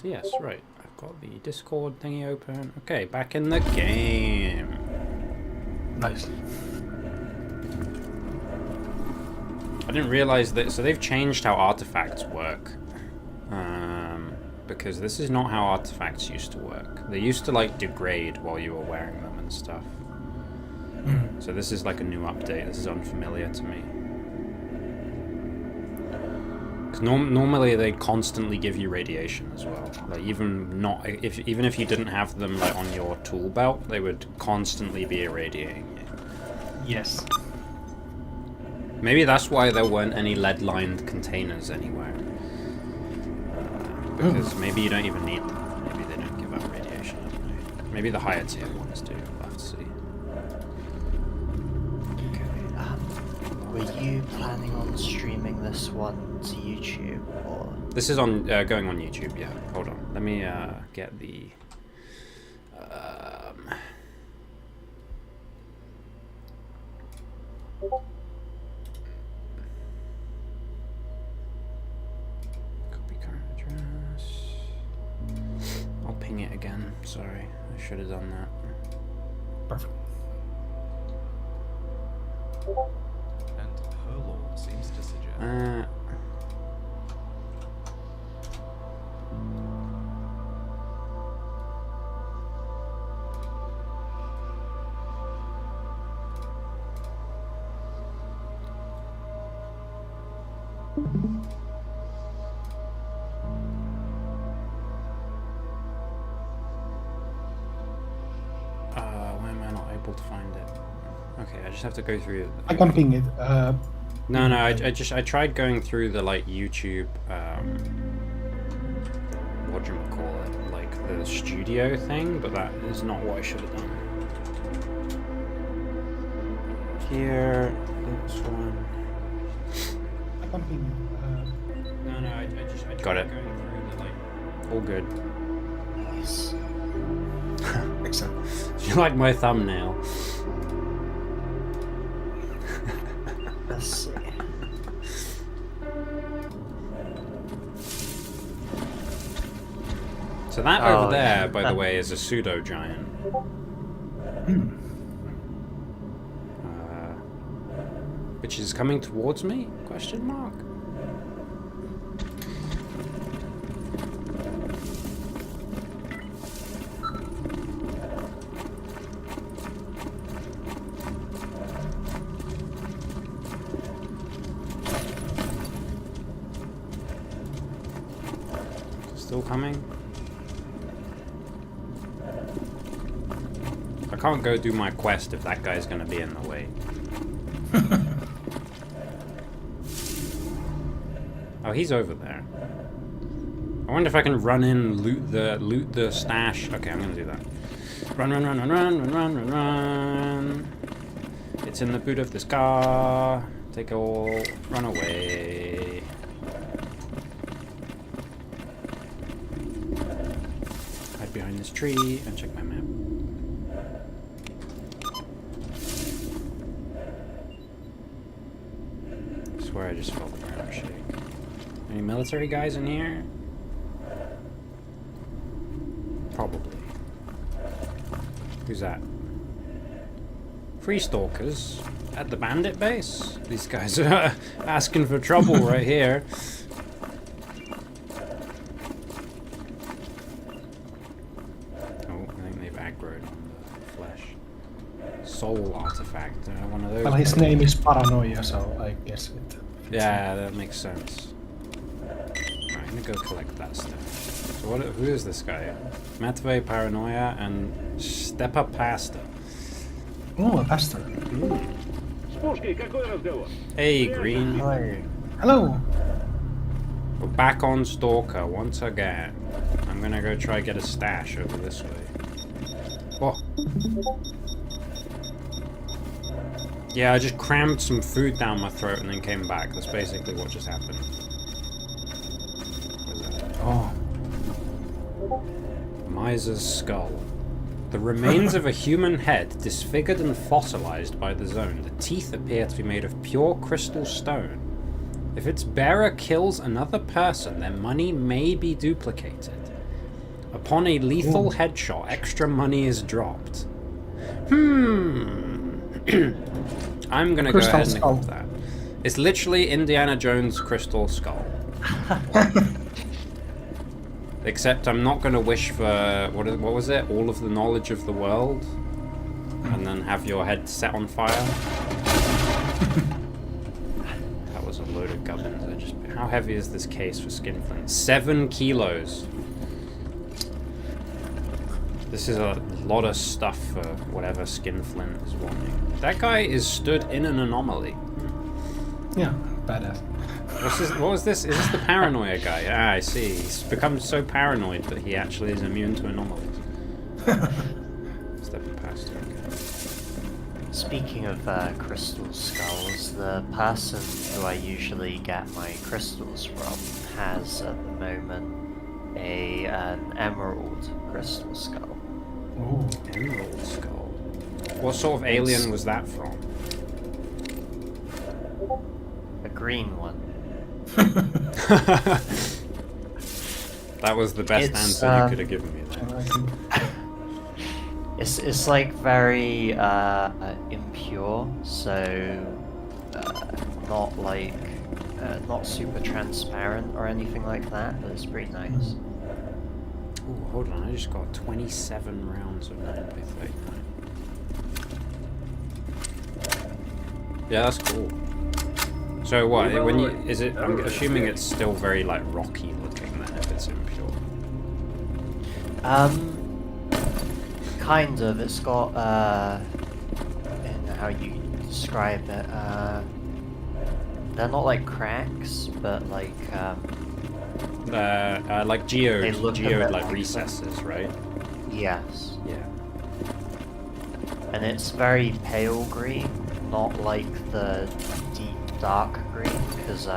Yes, right. I've got the Discord thingy open. Okay, back in the game. Nice. I didn't realize that. So they've changed how artifacts work. Because this is not how artifacts used to work. They used to like degrade while you were wearing them and stuff. So this is like a new update. This is unfamiliar to me. Because normally they constantly give you radiation as well. Like even if you didn't have them like on your tool belt, they would constantly be irradiating you. Yes. Maybe that's why there weren't any lead-lined containers anywhere. Because maybe you don't even need them. Maybe they don't give out radiation. I don't know. Maybe the higher tier ones do. We'll have to see. Were you planning on streaming this one to YouTube, or? This is on going on YouTube. Yeah. Hold on. Let me get the. Copy current address. I'll ping it again. Sorry, I should have done that. Perfect. And her lord seems to suggest. Why am I not able to find it? Okay, I just have to go through. I can ping it. No, I tried going through the like YouTube, what do you call it, like the studio thing, but that is not what I should have done. Here, this one. I can ping it. No, I got it. Going through the like, all good. Nice. Excellent. You like my thumbnail? Let's see. So that over there, by the way, is a pseudo giant. Which is coming towards me? Question mark. Still coming? I can't go do my quest if that guy's gonna be in the way. Oh, he's over there. I wonder if I can run in, loot the stash. Okay, I'm gonna do that. Run. It's in the boot of this car. Take it all. Run away. Hide behind this tree and check my map. I swear I just felt the ground shake. Any military guys in here? Probably. Who's that? Free stalkers at the bandit base? These guys are asking for trouble right here. Oh, I think they've aggroed on the flesh. Soul artifact. One of those. Well, his name is Paranoia, so I guess it. Yeah, that makes sense. Alright, I'm gonna go collect that stuff. So who is this guy? Matvey Paranoia and Stepa Pasta. Oh, a pastor. Hey, Green. Hello. We're back on Stalker once again. I'm gonna go try get a stash over this way. Oh. Yeah, I just crammed some food down my throat and then came back. That's basically what just happened. Oh. Miser's skull. The remains of a human head, disfigured and fossilized by the zone. The teeth appear to be made of pure crystal stone. If its bearer kills another person, their money may be duplicated. Upon a lethal Ooh. headshot, extra money is dropped. I'm gonna go Crystal ahead and skull. equip that. It's literally Indiana Jones' crystal skull. Except I'm not gonna wish for what was it? All of the knowledge of the world, and then have your head set on fire. That was a load of gubbins. How heavy is this case for skinflint? 7 kilos. This is a lot of stuff for whatever skinflint is wanting. That guy is stood in an anomaly. Yeah, badass. What was this? Is this the paranoia guy? Ah, I see. He's become so paranoid that he actually is immune to anomalies. Stepping past him. Speaking of crystal skulls, the person who I usually get my crystals from has at the moment an emerald crystal skull. Ooh. Emerald skull. What sort of alien was that from? A green one. That was the best It's, answer you could have given me there. I think. It's like very impure, so not like not super transparent or anything like that, but it's pretty nice. Ooh, hold on, I just got 27 rounds of 9x39. Yeah, that's cool. So what, when you, is it, I'm assuming it's still very like rocky looking then if it's impure. Kind of. It's got in how you describe it, they're not like cracks, but like like They look a geode bit like like recesses, right? yes. Yeah. And it's very pale green, not like the deep dark green, because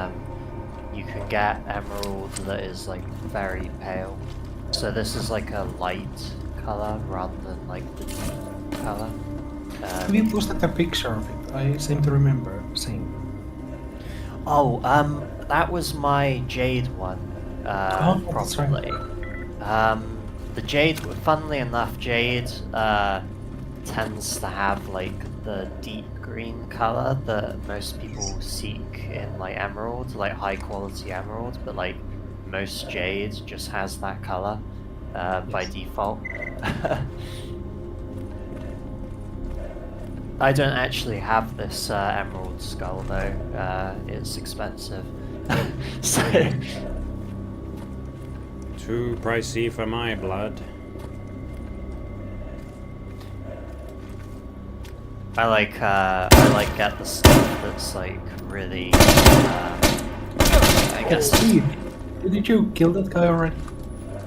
you can get emerald that is like very pale. So this is like a light color rather than like the deep color. Have you posted a picture of it? I seem to remember seeing. Oh, that was my jade one. Oh, that's right. Probably. The jade, funnily enough, jade tends to have like the deep green color that most people seek in like emerald, like high quality emerald, but like most jade just has that color by default. I don't actually have this emerald skull though, it's expensive. So Too pricey for my blood. I like get the stuff that's like really I guess Steve, didn't you kill that guy already?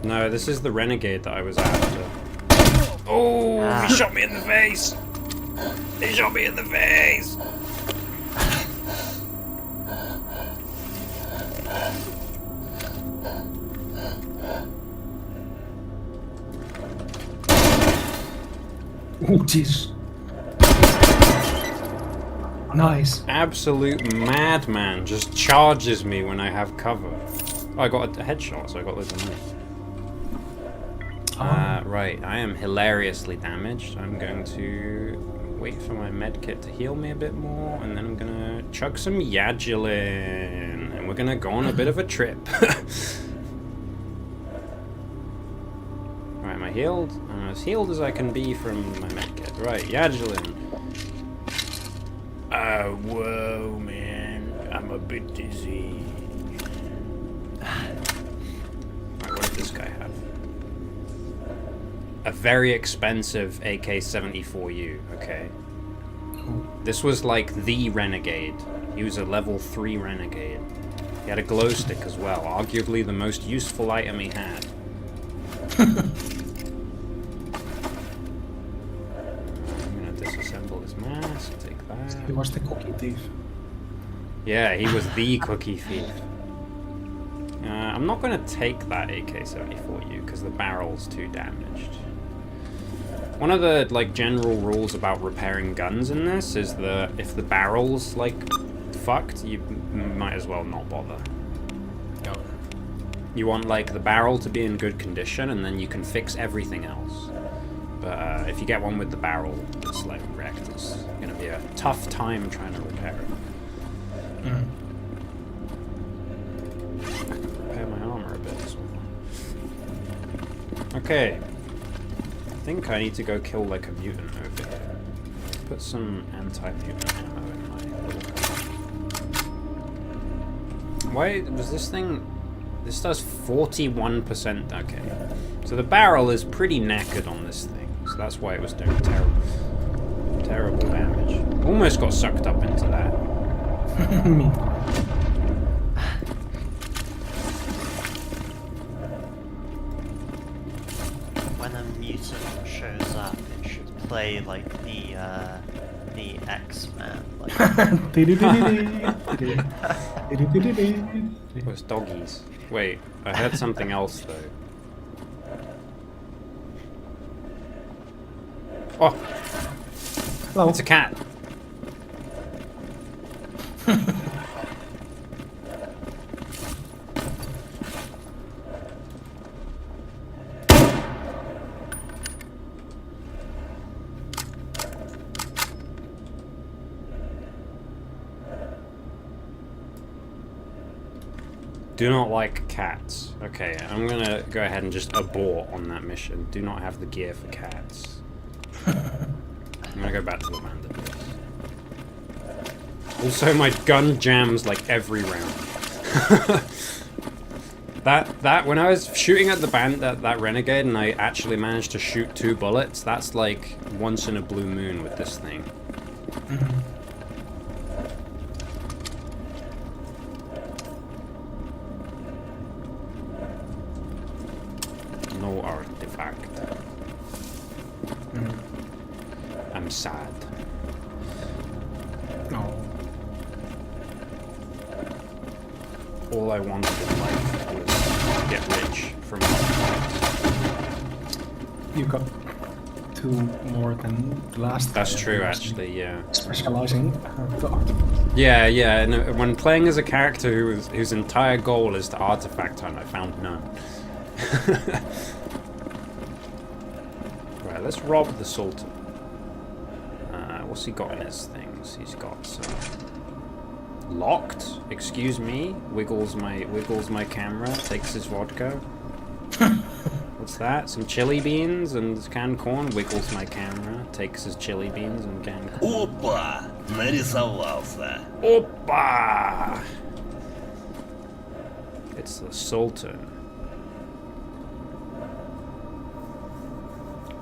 No, this is the renegade that I was after. Oh, he shot me in the face! He shot me in the face! Oh, jeez. Nice. Absolute madman just charges me when I have cover. Oh, I got a headshot, so I got loads of money. Right, I am hilariously damaged. I'm going to wait for my medkit to heal me a bit more, and then I'm gonna chug some Yagulin, and we're gonna go on a bit of a trip. Right, am I healed? I'm as healed as I can be from my medkit. Right, Yagulin. Whoa, man. I'm a bit dizzy. Right, what did this guy have? A very expensive AK-74U, okay. This was like the renegade. He was a level 3 renegade. He had a glow stick as well, arguably the most useful item he had. I'm gonna disassemble his mask, take that. He was the cookie thief. Yeah, he was the cookie thief. I'm not going to take that AK-74U because the barrel's too damaged. One of the like general rules about repairing guns in this is that if the barrel's like fucked, you might as well not bother. You want like the barrel to be in good condition, and then you can fix everything else. But if you get one with the barrel that's like wrecked, it's gonna be a tough time trying to repair it. I can repair my armor a bit as well. Okay. I think I need to go kill like a mutant over here. Put some anti-mutant ammo in my little gun. Why was this thing? This does 41%. Okay. So the barrel is pretty knackered on this thing. So that's why it was doing terrible damage. Almost got sucked up into that. Me. When a mutant shows up, it should play like the X-Men. Like, It was doggies. Wait, I heard something else though. Oh, Hello. it's a cat. Do not like cats. Okay, I'm gonna go ahead and just abort on that mission. Do not have the gear for cats. I'm gonna go back to the bandit base. Also, my gun jams like every round. that when I was shooting at the that renegade and I actually managed to shoot 2 bullets, that's like once in a blue moon with this thing. No artifact. I'm sad. No. All I wanted in life was get rich from artifacts. You got 2 more than the last. That's guy, true, obviously. actually. Yeah. Specializing the artifact. Yeah, yeah. No, when playing as a character whose entire goal is to artifact hunt, I found none. Right, let's rob the Sultan. What's he got in his things? He's got some locked. Excuse me. Wiggles my camera. Takes his vodka. What's that? Some chili beans and canned corn. Wiggles my camera. Takes his chili beans and canned corn. Опа! Нарисовался. Oppa! It's the Sultan.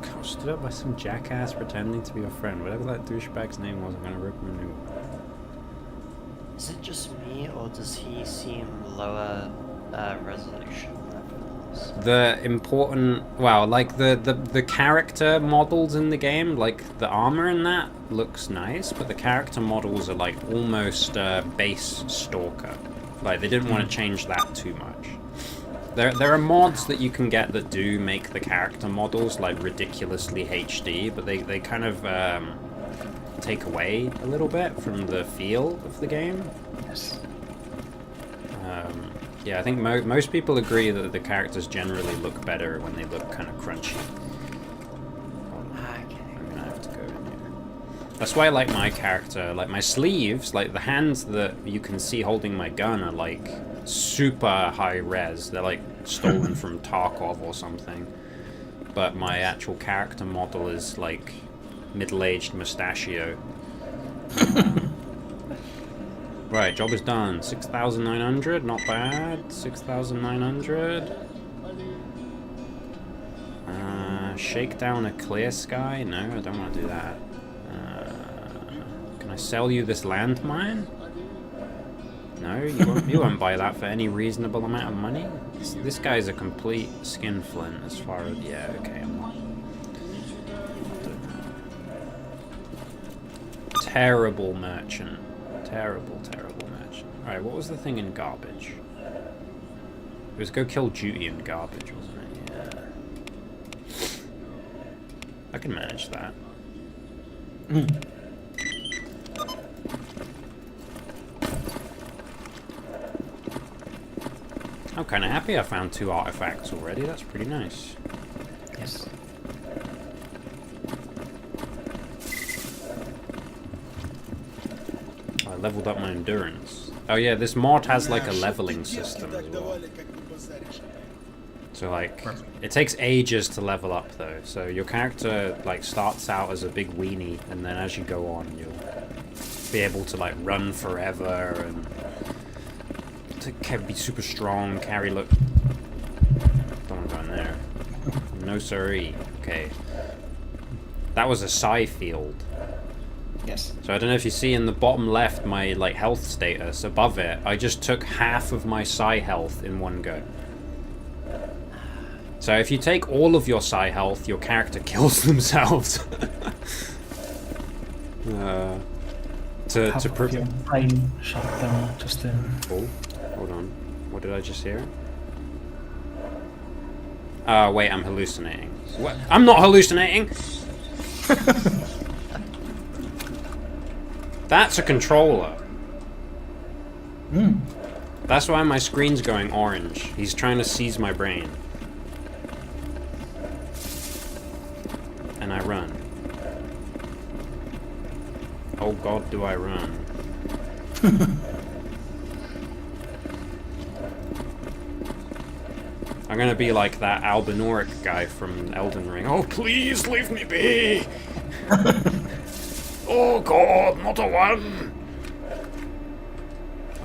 Got stood up by some jackass pretending to be your friend. Whatever that douchebag's name was, I'm gonna rip him a new one. is it just me, or does he seem lower resolution than everyone else? The important, well, like the character models in the game, like the armor in that looks nice, but the character models are like almost base Stalker. Like they didn't want to change that too much. There are mods that you can get that do make the character models like ridiculously HD, but they kind of take away a little bit from the feel of the game. Yes. Yeah, I think most people agree that the characters generally look better when they look kind of crunchy. Okay. I'm gonna have to go in here. That's why I like my character. Like my sleeves, like the hands that you can see holding my gun are like super high res. They're like stolen from Tarkov or something. But my actual character model is like middle-aged mustachio. Right, job is done. 6,900, not bad. 6,900. Shake down a clear sky? No, I don't want to do that. Can I sell you this landmine? No, you won't buy that for any reasonable amount of money. This guy's a complete skinflint as far as... Yeah, okay, I'm not doing that. Terrible merchant. Terrible merchant. Alright, what was the thing in garbage? It was go kill Duty in garbage, wasn't it? Yeah. I can manage that. I'm kind of happy I found 2 artifacts already. That's pretty nice. Yes. I leveled up my endurance. Oh yeah, this mod has like a leveling system as well. So like, it takes ages to level up though. So your character like starts out as a big weenie, and then as you go on, you'll be able to like run forever and to be super strong, carry look. Don't want to go in there. No siree. Okay. That was a psi field. Yes. So I don't know if you see in the bottom left my like health status. Above it, I just took half of my psi health in one go. So if you take all of your psi health, your character kills themselves. to your brain shut down just Oh, hold on. What did I just hear? Oh, wait, I'm hallucinating. What? I'm not hallucinating! That's a controller. That's why my screen's going orange. He's trying to seize my brain. And I run. Oh god, do I run. I'm gonna be like that Albinoric guy from Elden Ring. Oh, please leave me be! Oh god, not a one!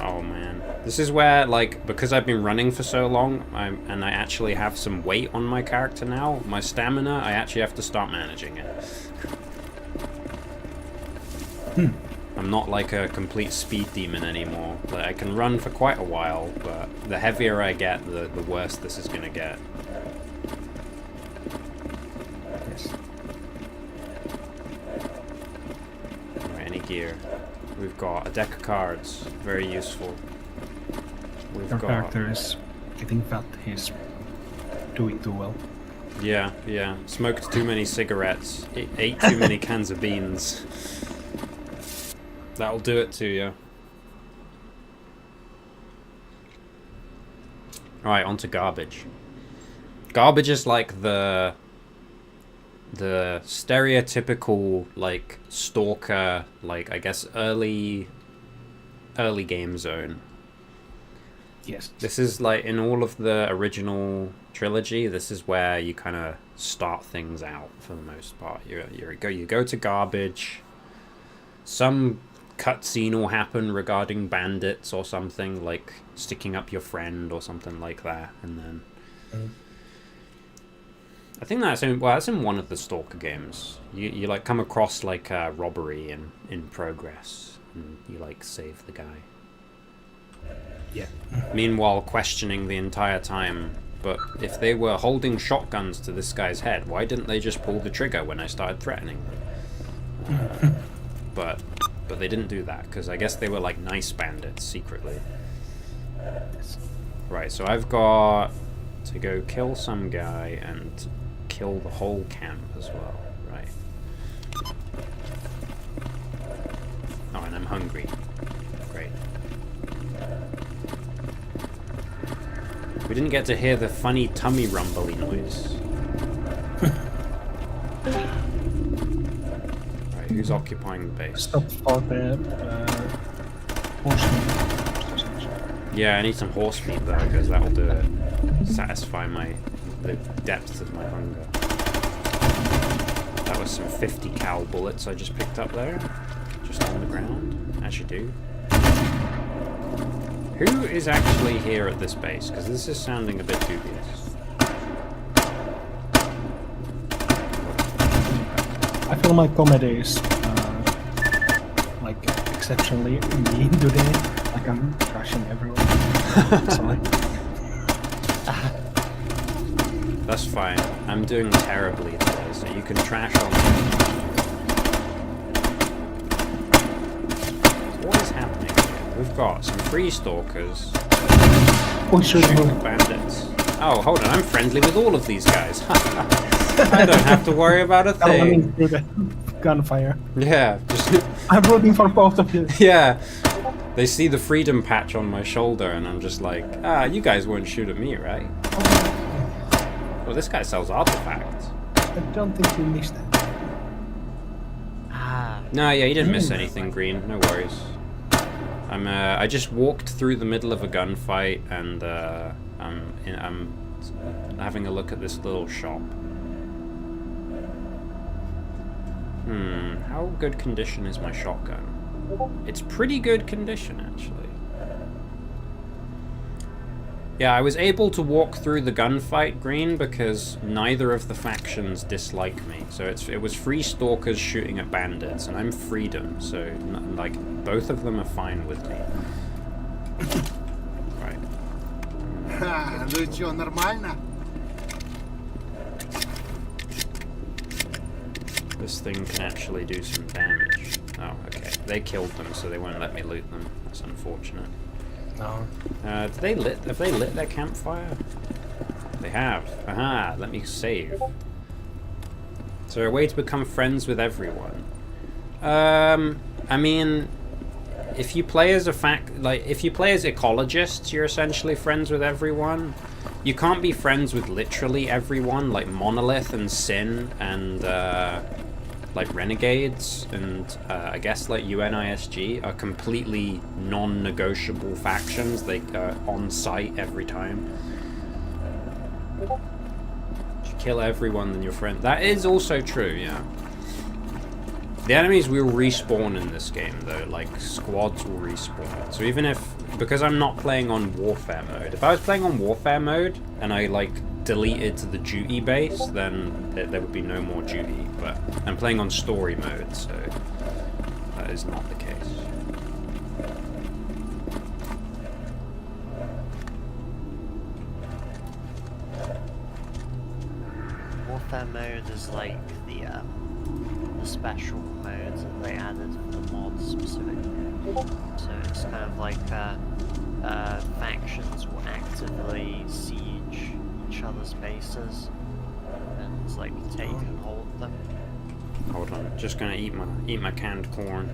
Oh man. This is where, like, because I've been running for so long, and I actually have some weight on my character now, my stamina, I actually have to start managing it. I'm not like a complete speed demon anymore. Like, I can run for quite a while, but the heavier I get, the worse this is gonna get. Yes. Alright, any gear. We've got a deck of cards, very useful. We've Your got... character is getting fat. He's doing too well. Yeah, yeah. Smoked too many cigarettes. Ate too many cans of beans. That'll do it to you. Alright, on to garbage. Garbage is like the stereotypical, like, stalker, like, I guess, early game zone. Yes. This is, like, in all of the original trilogy, this is where you kind of start things out, for the most part. You go to garbage, some cutscene will happen regarding bandits or something, like sticking up your friend or something like that, and then I think that's in one of the S.T.A.L.K.E.R games. You like come across like a robbery in progress, and you like save the guy. Yeah. Meanwhile, questioning the entire time. But if they were holding shotguns to this guy's head, why didn't they just pull the trigger when I started threatening them? But they didn't do that, because I guess they were like nice bandits secretly. Right, so I've got to go kill some guy and kill the whole camp as well. Right. Oh, and I'm hungry. Great. We didn't get to hear the funny tummy rumbly noise. Right, who's occupying the base? Stop for the horseman. Yeah, I need some horse meat though, because that'll do it. Satisfy the depths of my hunger. That was some 50 cal bullets I just picked up there. Just on the ground, as you do. Who is actually here at this base? Because this is sounding a bit dubious. I feel my comedy is like exceptionally mean today. Like I'm trashing everyone. Sorry. That's fine. I'm doing terribly today, so you can trash on me. What is happening here? We've got some free stalkers. Oh, sure. Shooting bandits. Oh, hold on. I'm friendly with all of these guys. I don't have to worry about a thing. Through the gunfire. Yeah, just... I'm rooting for both of you. Yeah. They see the freedom patch on my shoulder, and I'm just like, you guys won't shoot at me, right? Well, this guy sells artifacts. I don't think we missed that. No, yeah, you didn't miss anything, Green. No worries. I just walked through the middle of a gunfight, and I'm having a look at this little shop. How good condition is my shotgun? It's pretty good condition, actually. Yeah, I was able to walk through the gunfight, Green, because neither of the factions dislike me. So it was free stalkers shooting at bandits, and I'm freedom, so like both of them are fine with me. Right. Ха, ну чё, нормально? This thing can actually do some damage. Oh, okay. They killed them, so they won't let me loot them. That's unfortunate. No. Have they lit their campfire? They have. Aha, let me save. Is there a way to become friends with everyone? I mean, if you play as if you play as ecologists, you're essentially friends with everyone. You can't be friends with literally everyone, like Monolith and Sin and like Renegades and I guess like UNISG are completely non-negotiable factions. They are on site every time. If you kill everyone, then you're friend. That is also true, yeah. The enemies will respawn in this game, though. Like, squads will respawn. So even because I'm not playing on Warfare mode, if I was playing on Warfare mode, and I, like, deleted the duty base, then there would be no more duty. But I'm playing on story mode, so that is not the case. Warfare mode is like the special mode that they added for the mods specifically. So it's kind of like factions will actively siege each other's bases and like take and hold them. Hold on, just gonna eat my canned corn.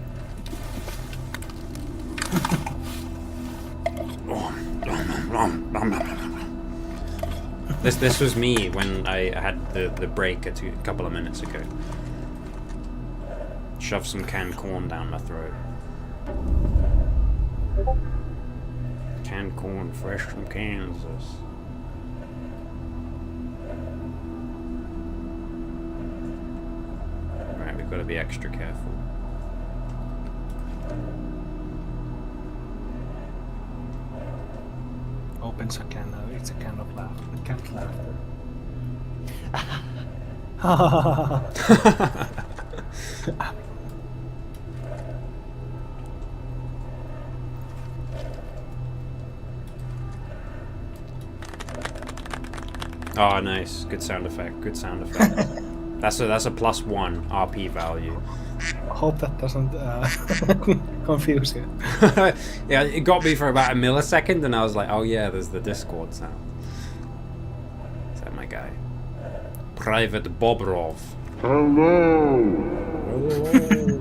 This was me when I had the break a couple of minutes ago. Shove some canned corn down my throat. Canned corn, fresh from Kansas. Right, we've got to be extra careful. Opens a can, it's a can of laughter. Cat laughter. Oh, nice. Good sound effect. Good sound effect. That's a +1 RP value. I hope that doesn't confuse you. Yeah, it got me for about a millisecond, and I was like, oh yeah, there's the Discord sound. Is that my guy? Private Bobrov. Hello! Hello!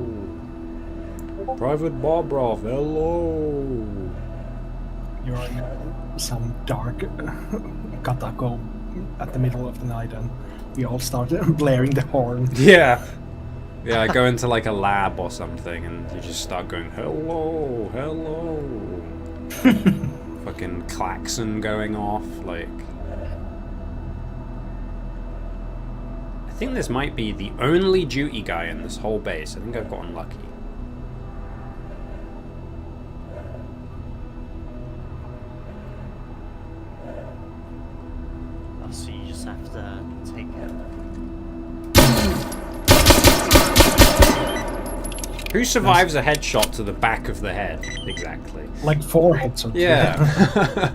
Private Bobrov, hello! You're in some dark catacomb at the middle of the night, and we all started blaring the horn. Yeah. Yeah, I go into like a lab or something, and you just start going, hello, hello. Fucking klaxon going off, like. I think this might be the only duty guy in this whole base. I think I've gotten lucky. Oh, so you just have to take it. Who survives a headshot to the back of the head? Exactly. Like 4 hits on Yeah.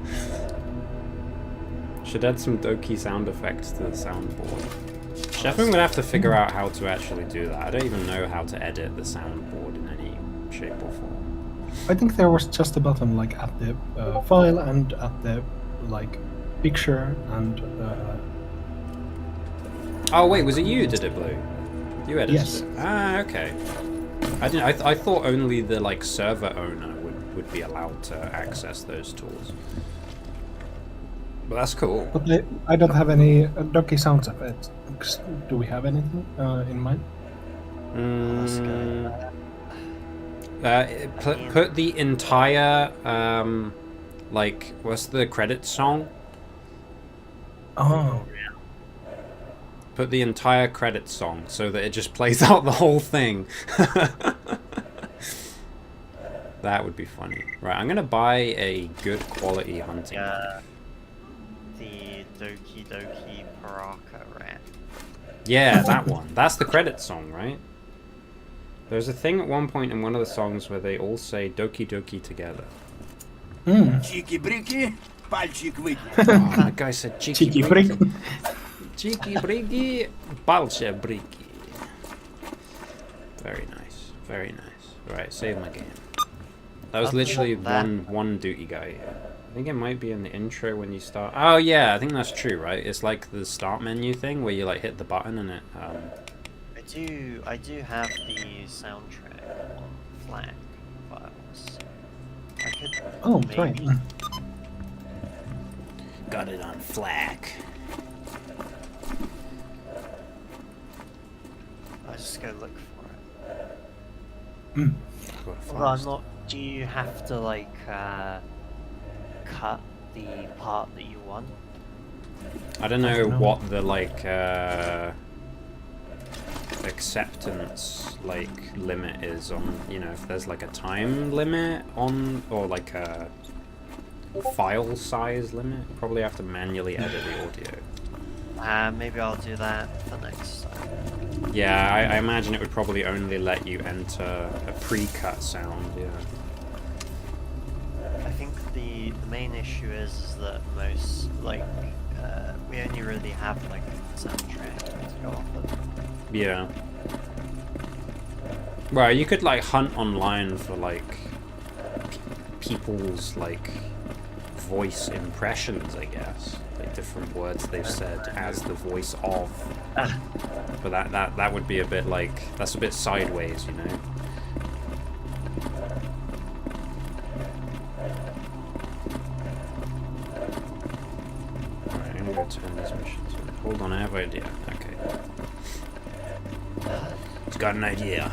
Should add some Doki sound effects to the soundboard. Definitely gonna have to figure out how to actually do that. I don't even know how to edit the soundboard in any shape or form. I think there was just a button like at the file and at the like picture and. Oh wait, was it you did it, Blue? You edited Yes. it. Ah, okay. I didn't. I thought only the like server owner would be allowed to access those tools. But that's cool. But I don't have any doggy sound effects. Do we have anything in mind? Let's go. Put the entire like, what's the credit song? Oh, Put the entire credit song so that it just plays out the whole thing. That would be funny. Right, I'm gonna buy a good quality hunting knife. The S.T.A.L.K.E.R G.A.M.M.A. Yeah, that one. That's the credit song, right? There's a thing at one point in one of the songs where they all say Doki Doki together. Чики-брики, пальчик вытни. Oh, that guy said Cheeky cheeky Briki. freak. Cheeky Briki, Balche Briki. Very nice, very nice. Right, save my game. That was literally one duty guy here. I think it might be in the intro when you start. Oh yeah, I think that's true, right? It's like the start menu thing where you like hit the button and it. I do have the soundtrack on FLAC files. I could Oh, that's right. maybe Got it on FLAC. I'll just go look for it. Got a Although I'm fast- not. Do you have to like cut the part that you want? I don't know don't know. what the like acceptance like limit is on, you know, if there's like a time limit on, or like a file size limit. Probably have to manually edit the audio. Maybe I'll do that for next time. Yeah, I imagine it would probably only let you enter a pre-cut sound, yeah. I think the main issue is that most like we only really have like a soundtrack to go off of. Yeah. Well, you could like hunt online for like people's like voice impressions, I guess. Like different words they've said as the voice of. But that would be a bit like, that's a bit sideways, you know. Alright, I'm gonna go turn these missions on. Hold on, I have an idea. Okay. He's got an idea.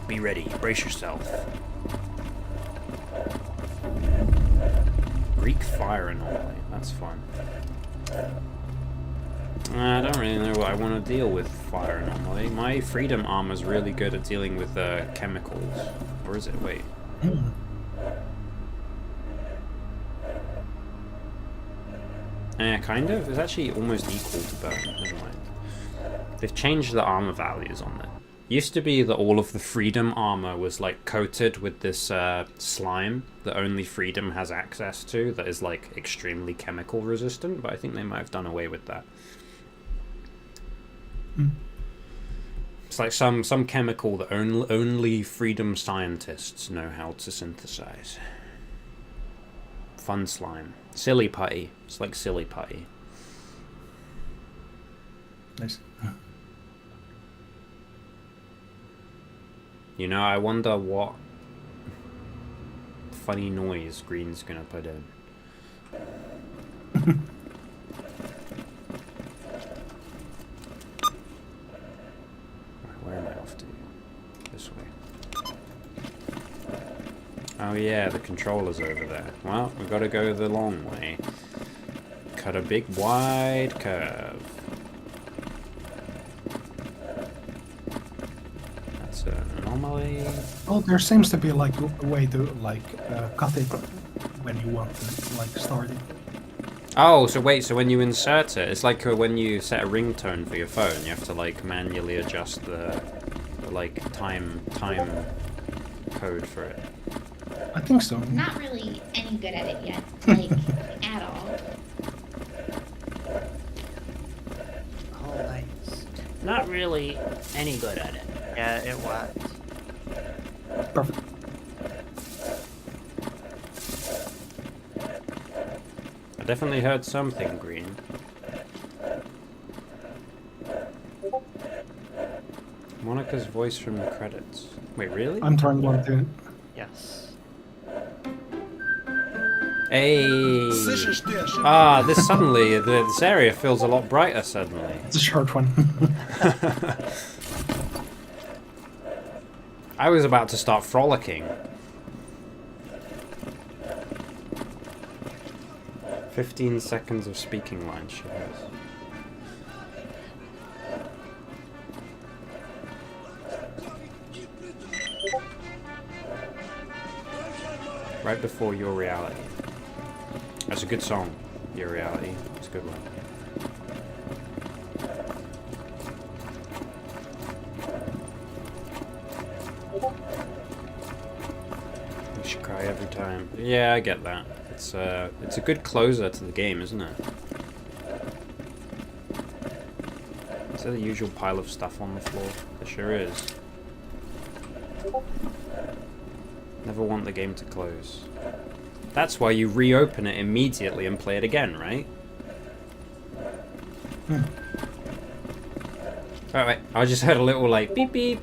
Be ready. Brace yourself. Greek fire anomaly. That's fun. I don't really know what I want to deal with fire anomaly. My freedom armor's really good at dealing with chemicals. Or is it? Wait. Kind of. It's actually almost equal to burn. Never mind. They've changed the armor values on it. Used to be that all of the freedom armor was like coated with this slime that only freedom has access to, that is like extremely chemical resistant, but I think they might have done away with that. It's like some chemical that only freedom scientists know how to synthesize. Fun slime. Silly putty. It's like silly putty. Nice. You know, I wonder what funny noise Green's gonna put in. Right, where am I off to? This way. Oh yeah, the controller's over there. Well, we've got to go the long way. Cut a big wide curve. That's an anomaly. Oh, there seems to be like a way to like cut it when you want to like start it. Oh, so wait, so when you insert it, it's like when you set a ringtone for your phone, you have to like manually adjust the like time code for it. I think so. Not really any good at it yet, like at all. Oh, nice. Not really any good at it. Yeah, it worked. Perfect. I definitely heard something, Green. Monica's voice from the credits. Wait, really? I'm trying one to. Yes. Hey. Слышишь, ты ошибся. Ah, this suddenly, this area feels a lot brighter suddenly. It's a short one. I was about to start frolicking. 15 seconds of speaking line, she goes. Right before Your Reality. That's a good song, Your Reality. It's a good one. You should cry every time. Yeah, I get that. It's a good closer to the game, isn't it? Is there the usual pile of stuff on the floor? There sure is. Never want the game to close. That's why you reopen it immediately and play it again, right? Alright, I just heard a little like beep beep.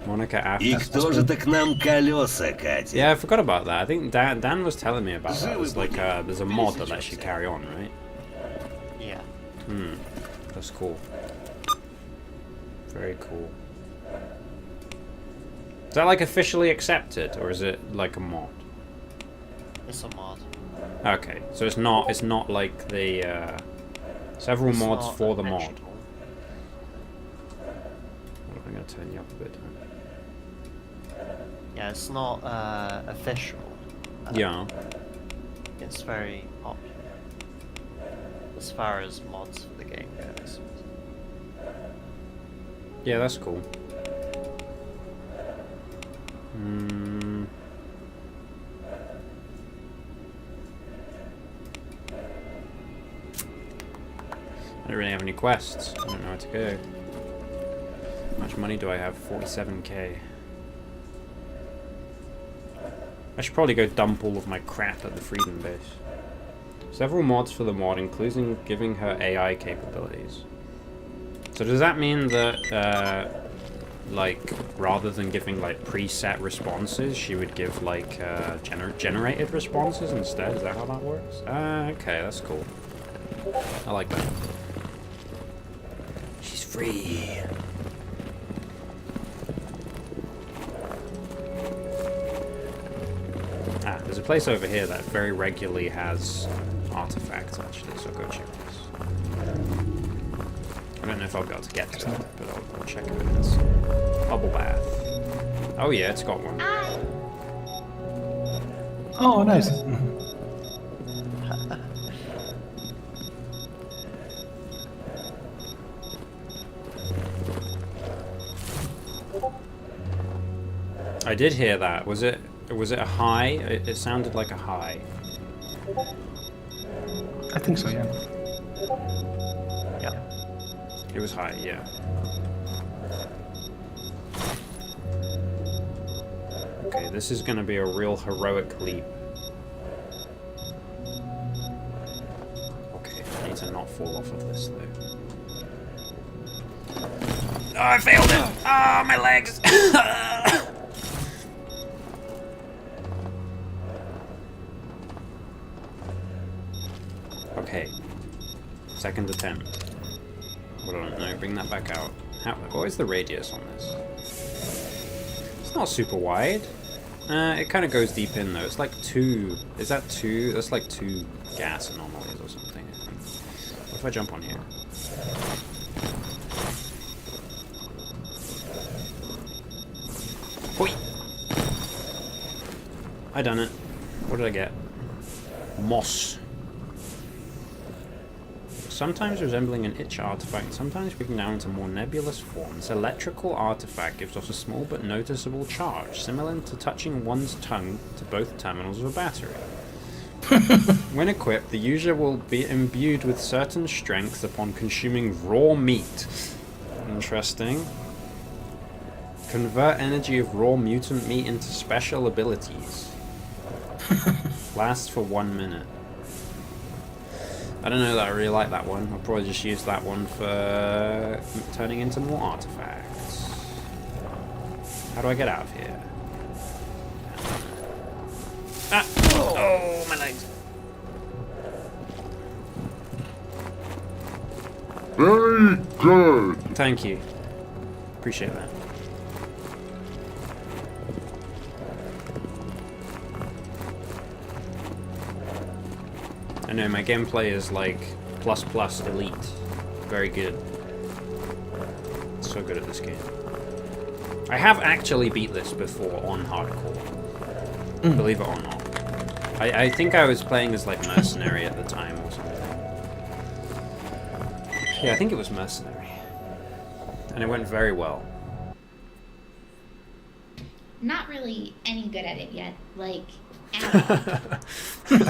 Monica after. И кто же-то к нам колеса катит? Yeah, I forgot about that. I think Dan was telling me about that. It's like there's a mod that lets you carry on, right? Yeah. That's cool. Very cool. Is that like officially accepted, or is it like a mod? It's a mod. Okay, so it's not like the several It's mods not for the mod. official. Well, I'm gonna turn you up a bit. Yeah, it's not official. Yeah. It's very popular. As far as mods for the game goes. Yeah, that's cool. I don't really have any quests. I don't know where to go. How much money do I have? 47k. I should probably go dump all of my crap at the Freedom base. Several mods for the mod, including giving her AI capabilities. So does that mean that, like, rather than giving, like, preset responses, she would give, like, generated responses instead? Is that how that works? Okay, that's cool. I like that. She's free. Ah, there's a place over here that very regularly has artifacts, actually, so I'll go check this. I don't know if I'll be able to get to it, but I'll check it in this. Bubble bath. Oh yeah, it's got one. Hi. Oh, nice. I did hear that. Was it a high? It sounded like a high. I think so, yeah. Yeah. It was high, yeah. Okay, this is gonna be a real heroic leap. Okay, I need to not fall off of this though. Oh, I failed it! Ah, my legs! Okay. Second attempt. Hold on, no, bring that back out. What is the radius on this? It's not super wide. It kind of goes deep in though. It's like 2. Is that 2? That's like 2 gas anomalies or something, I think. What if I jump on here? Hoi! I done it. What did I get? Moss. Sometimes resembling an itch artifact, sometimes breaking down into more nebulous forms. Electrical artifact gives off a small but noticeable charge, similar to touching one's tongue to both terminals of a battery. When equipped, the user will be imbued with certain strength upon consuming raw meat. Interesting. Convert energy of raw mutant meat into special abilities. Lasts for 1 minute. I don't know that I really like that one. I'll probably just use that one for turning into more artifacts. How do I get out of here? Ah! Oh, my legs. Very good. Thank you. Appreciate that. I know my gameplay is like plus elite. Very good. So good at this game. I have actually beat this before on hardcore. Believe it or not. I think I was playing as like mercenary at the time or something. Yeah, I think it was mercenary. And it went very well. Not really any good at it yet. Like, at all.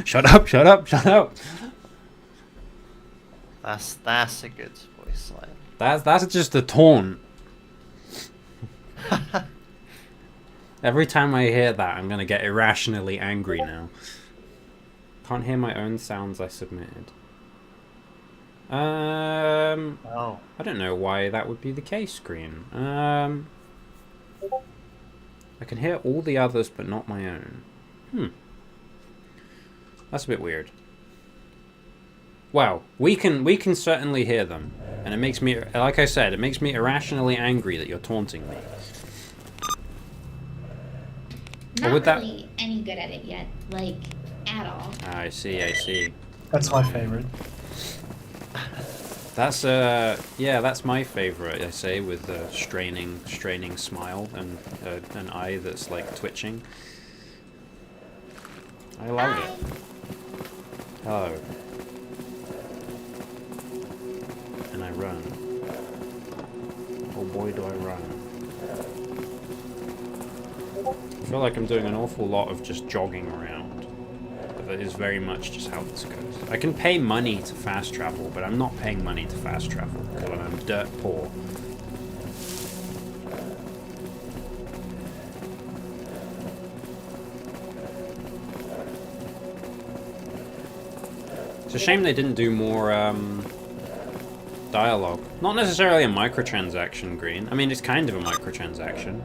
Shut up, shut up, shut up. That's a good voice line. That's just a taunt. Every time I hear that, I'm gonna get irrationally angry now. Can't hear my own sounds I submitted. Oh. I don't know why that would be the case, Green. I can hear all the others, but not my own. That's a bit weird. Wow, we can certainly hear them, and it makes me, like I said, it makes me irrationally angry that you're taunting me. Not would that- really any good at it yet. Like, at all. I see, I see. That's my favorite. That's yeah, that's my favorite. I say with a straining smile and an eye that's like twitching. I love it. Hello. And I run. Oh boy, do I run. I feel like I'm doing an awful lot of just jogging around. But that is very much just how this goes. I can pay money to fast travel, but I'm not paying money to fast travel because I'm dirt poor. It's a shame they didn't do more dialogue. Not necessarily a microtransaction, Green. I mean, it's kind of a microtransaction.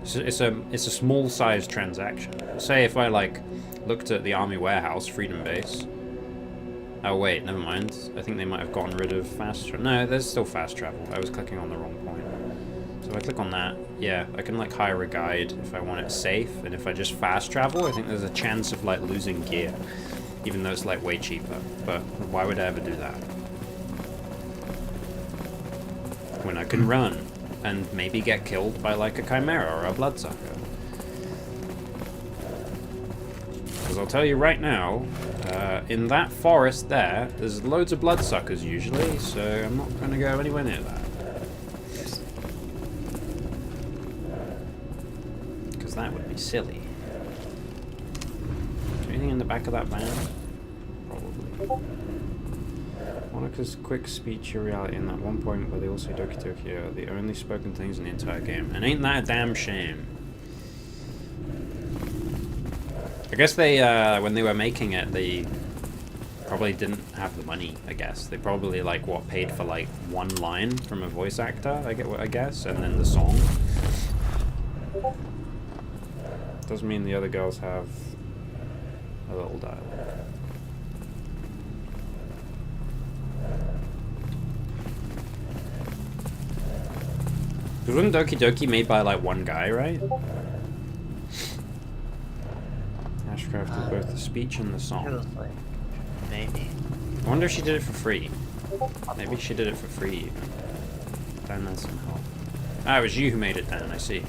It's a small-sized transaction. Say if I like looked at the army warehouse, Freedom Base. Oh wait, never mind. I think they might have gotten rid of fast travel. No, there's still fast travel. I was clicking on the wrong point. So if I click on that, yeah, I can like hire a guide if I want it safe, and if I just fast travel, I think there's a chance of like losing gear. Even though it's like way cheaper, but why would I ever do that? When I can run, and maybe get killed by like a chimera or a bloodsucker. Because I'll tell you right now, in that forest there's loads of bloodsuckers usually, so I'm not going to go anywhere near that. Because that would be silly. Anything in the back of that van? Probably. Monica's quick speech or reality in that one point where they all say Doki are the only spoken things in the entire game. And ain't that a damn shame? I guess they, when they were making it, they probably didn't have the money, I guess. They probably, like, paid for, like, one line from a voice actor, I guess, and then the song. Doesn't mean the other girls have a little dialogue. Because wasn't Doki Doki made by like one guy, right? Ashcraft did both the speech and the song. Maybe. I wonder if she did it for free. Maybe she did it for free even. Dan, that's some help. Ah, it was you who made it, Dan, I see.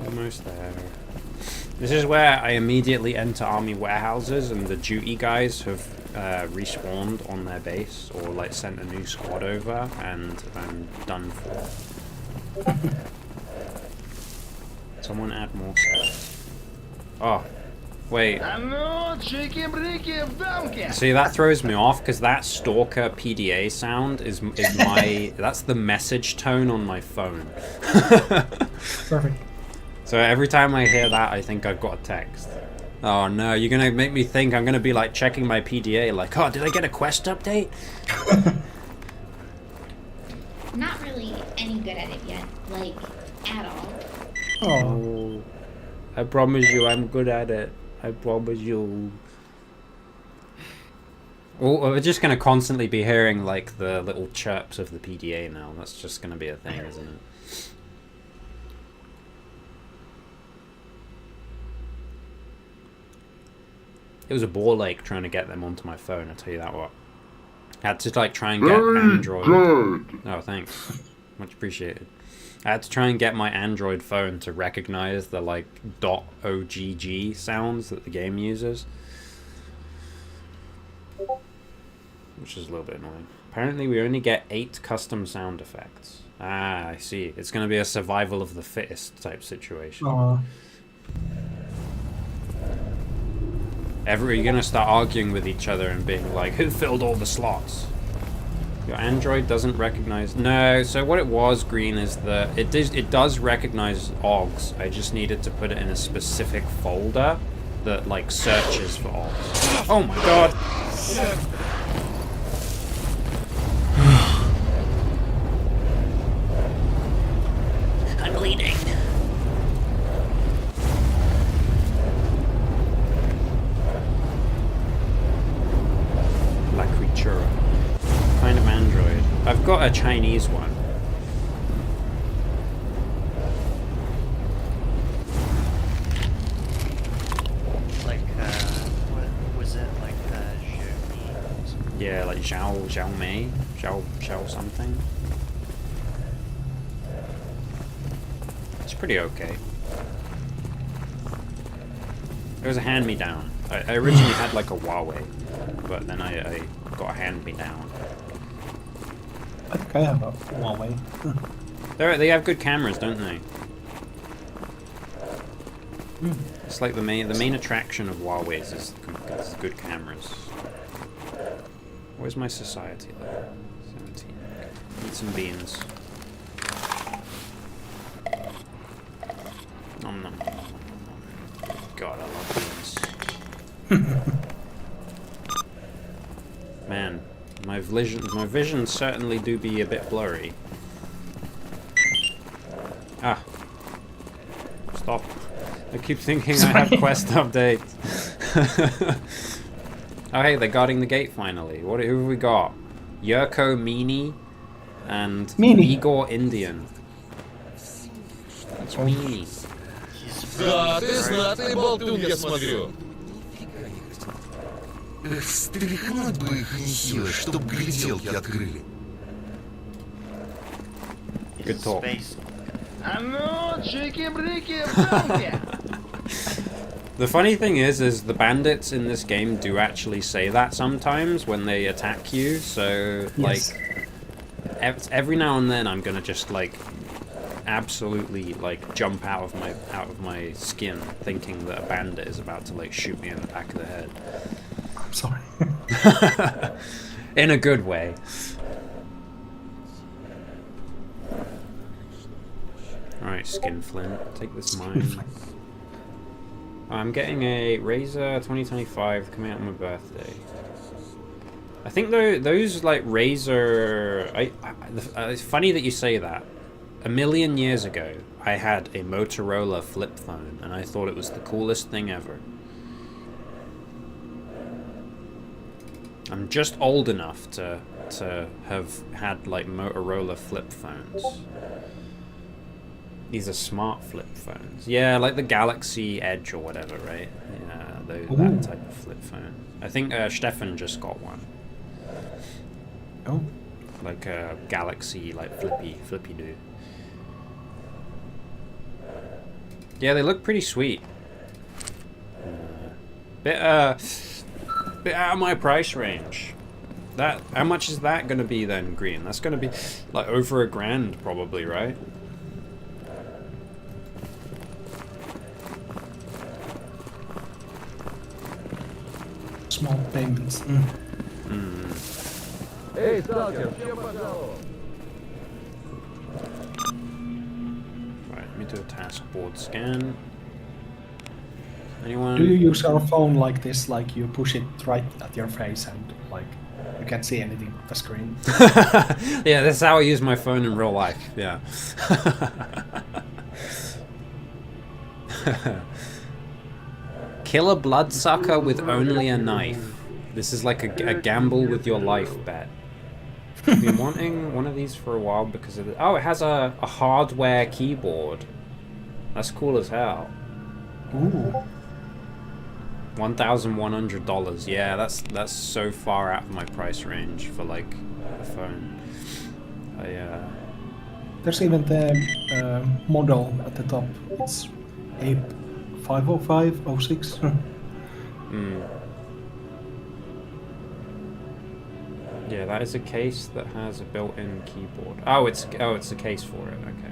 Almost there. This is where I immediately enter army warehouses and the duty guys have respawned on their base or like sent a new squad over and I'm done for. Someone add more sets. Oh, Wait. Ну, чики-брики в дамке! See, that throws me off because that Stalker PDA sound is my that's the message tone on my phone. Perfect. So every time I hear that, I think I've got a text. Oh no, you're gonna make me think I'm gonna be like checking my PDA, like, oh, did I get a quest update? Not really any good at it yet, like, at all. Oh, I promise you, I'm good at it. I promise you. Oh, we're just gonna constantly be hearing like the little chirps of the PDA now. That's just gonna be a thing, isn't it? It was a ball ache trying to get them onto my phone, I'll tell you that what. I had to like try and get Very Android. good. Oh, thanks. Much appreciated. I had to try and get my Android phone to recognize the like .ogg sounds that the game uses. Which is a little bit annoying. Apparently we only get 8 custom sound effects. Ah, I see. It's going to be a survival of the fittest type situation. You're going to start arguing with each other and being like, who filled all the slots? Your Android doesn't recognize... No, so what it was, Green, is that it does recognize OGs. I just needed to put it in a specific folder that, like, searches for OGs. Oh my god! I'm bleeding. La Creatura. Kind of Android. I've got a Chinese one. Like, what was it? Like, Xiaomi? Yeah, like Xiao.M.A. Xiao something. It's pretty okay. It was a hand-me-down. I originally had like a Huawei, but then I got a hand-me-down. I think I have a Huawei. They have good cameras, don't they? It's like the main attraction of Huawei's is good cameras. Where's my society though? 17. Eat some beans. Nom nom nom nom nom. God, I love beans. Man, my vision certainly do be a bit blurry. Ah. Stop. I keep thinking I have quest updates. Oh hey, they're guarding the gate finally. Who have we got? Yurko Meanie and Igor Indian. It's Meanie. Да, ты знатный болтун, я смотрю. Стряхнуть бы их нехило, чтоб гляделки открыли. Good talk. А ну, чики-брики в дамке! The funny thing is the bandits in this game do actually say that sometimes when they attack you. So like, every now and then I'm gonna just like absolutely like jump out of my skin, thinking that a bandit is about to like shoot me in the back of the head. I'm sorry. In a good way. Alright, Skinflint, take this mine. I'm getting a Razer 2025 coming out on my birthday. I think those like Razer... it's funny that you say that. A million years ago, I had a Motorola flip phone, and I thought it was the coolest thing ever. I'm just old enough to have had like Motorola flip phones. These are smart flip phones. Yeah, like the Galaxy Edge or whatever, right? Yeah, that type of flip phone. I think Stefan just got one. Oh. Like a Galaxy, like flippy do. Yeah, they look pretty sweet. Bit out of my price range. How much is that gonna be then, Green? That's gonna be like over $1,000 probably, right? small payments. Эй, сталкер, чем пожаловал? Right, let me do a task board scan. Anyone? Do you use your phone like this? Like you push it right at your face and like you can't see anything on the screen? Yeah, that's how I use my phone in real life. Yeah. Kill a bloodsucker with only a knife. This is like a gamble with your life bet. I've been wanting one of these for a while because of the... Oh, it has a hardware keyboard. That's cool as hell. Ooh. $1,100. Yeah, that's so far out of my price range for like a phone. There's even the model at the top. It's A50506. Yeah, that is a case that has a built-in keyboard. Oh, it's a case for it. Okay.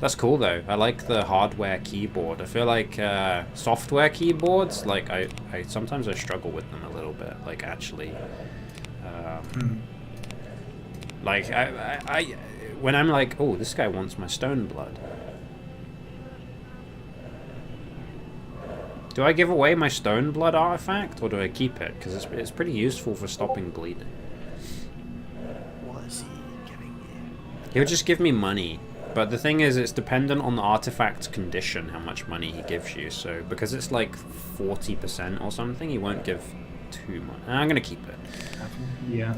That's cool though. I like the hardware keyboard. I feel like software keyboards, like I sometimes I struggle with them a little bit. Like actually, like I when I'm like, oh, this guy wants my stone blood. Do I give away my stone blood artifact or do I keep it? Because it's pretty useful for stopping bleeding. What is he giving you? He'll just give me money. But the thing is, it's dependent on the artifact's condition, how much money he gives you. So, because it's like 40% or something, he won't give too much. I'm going to keep it. Yeah.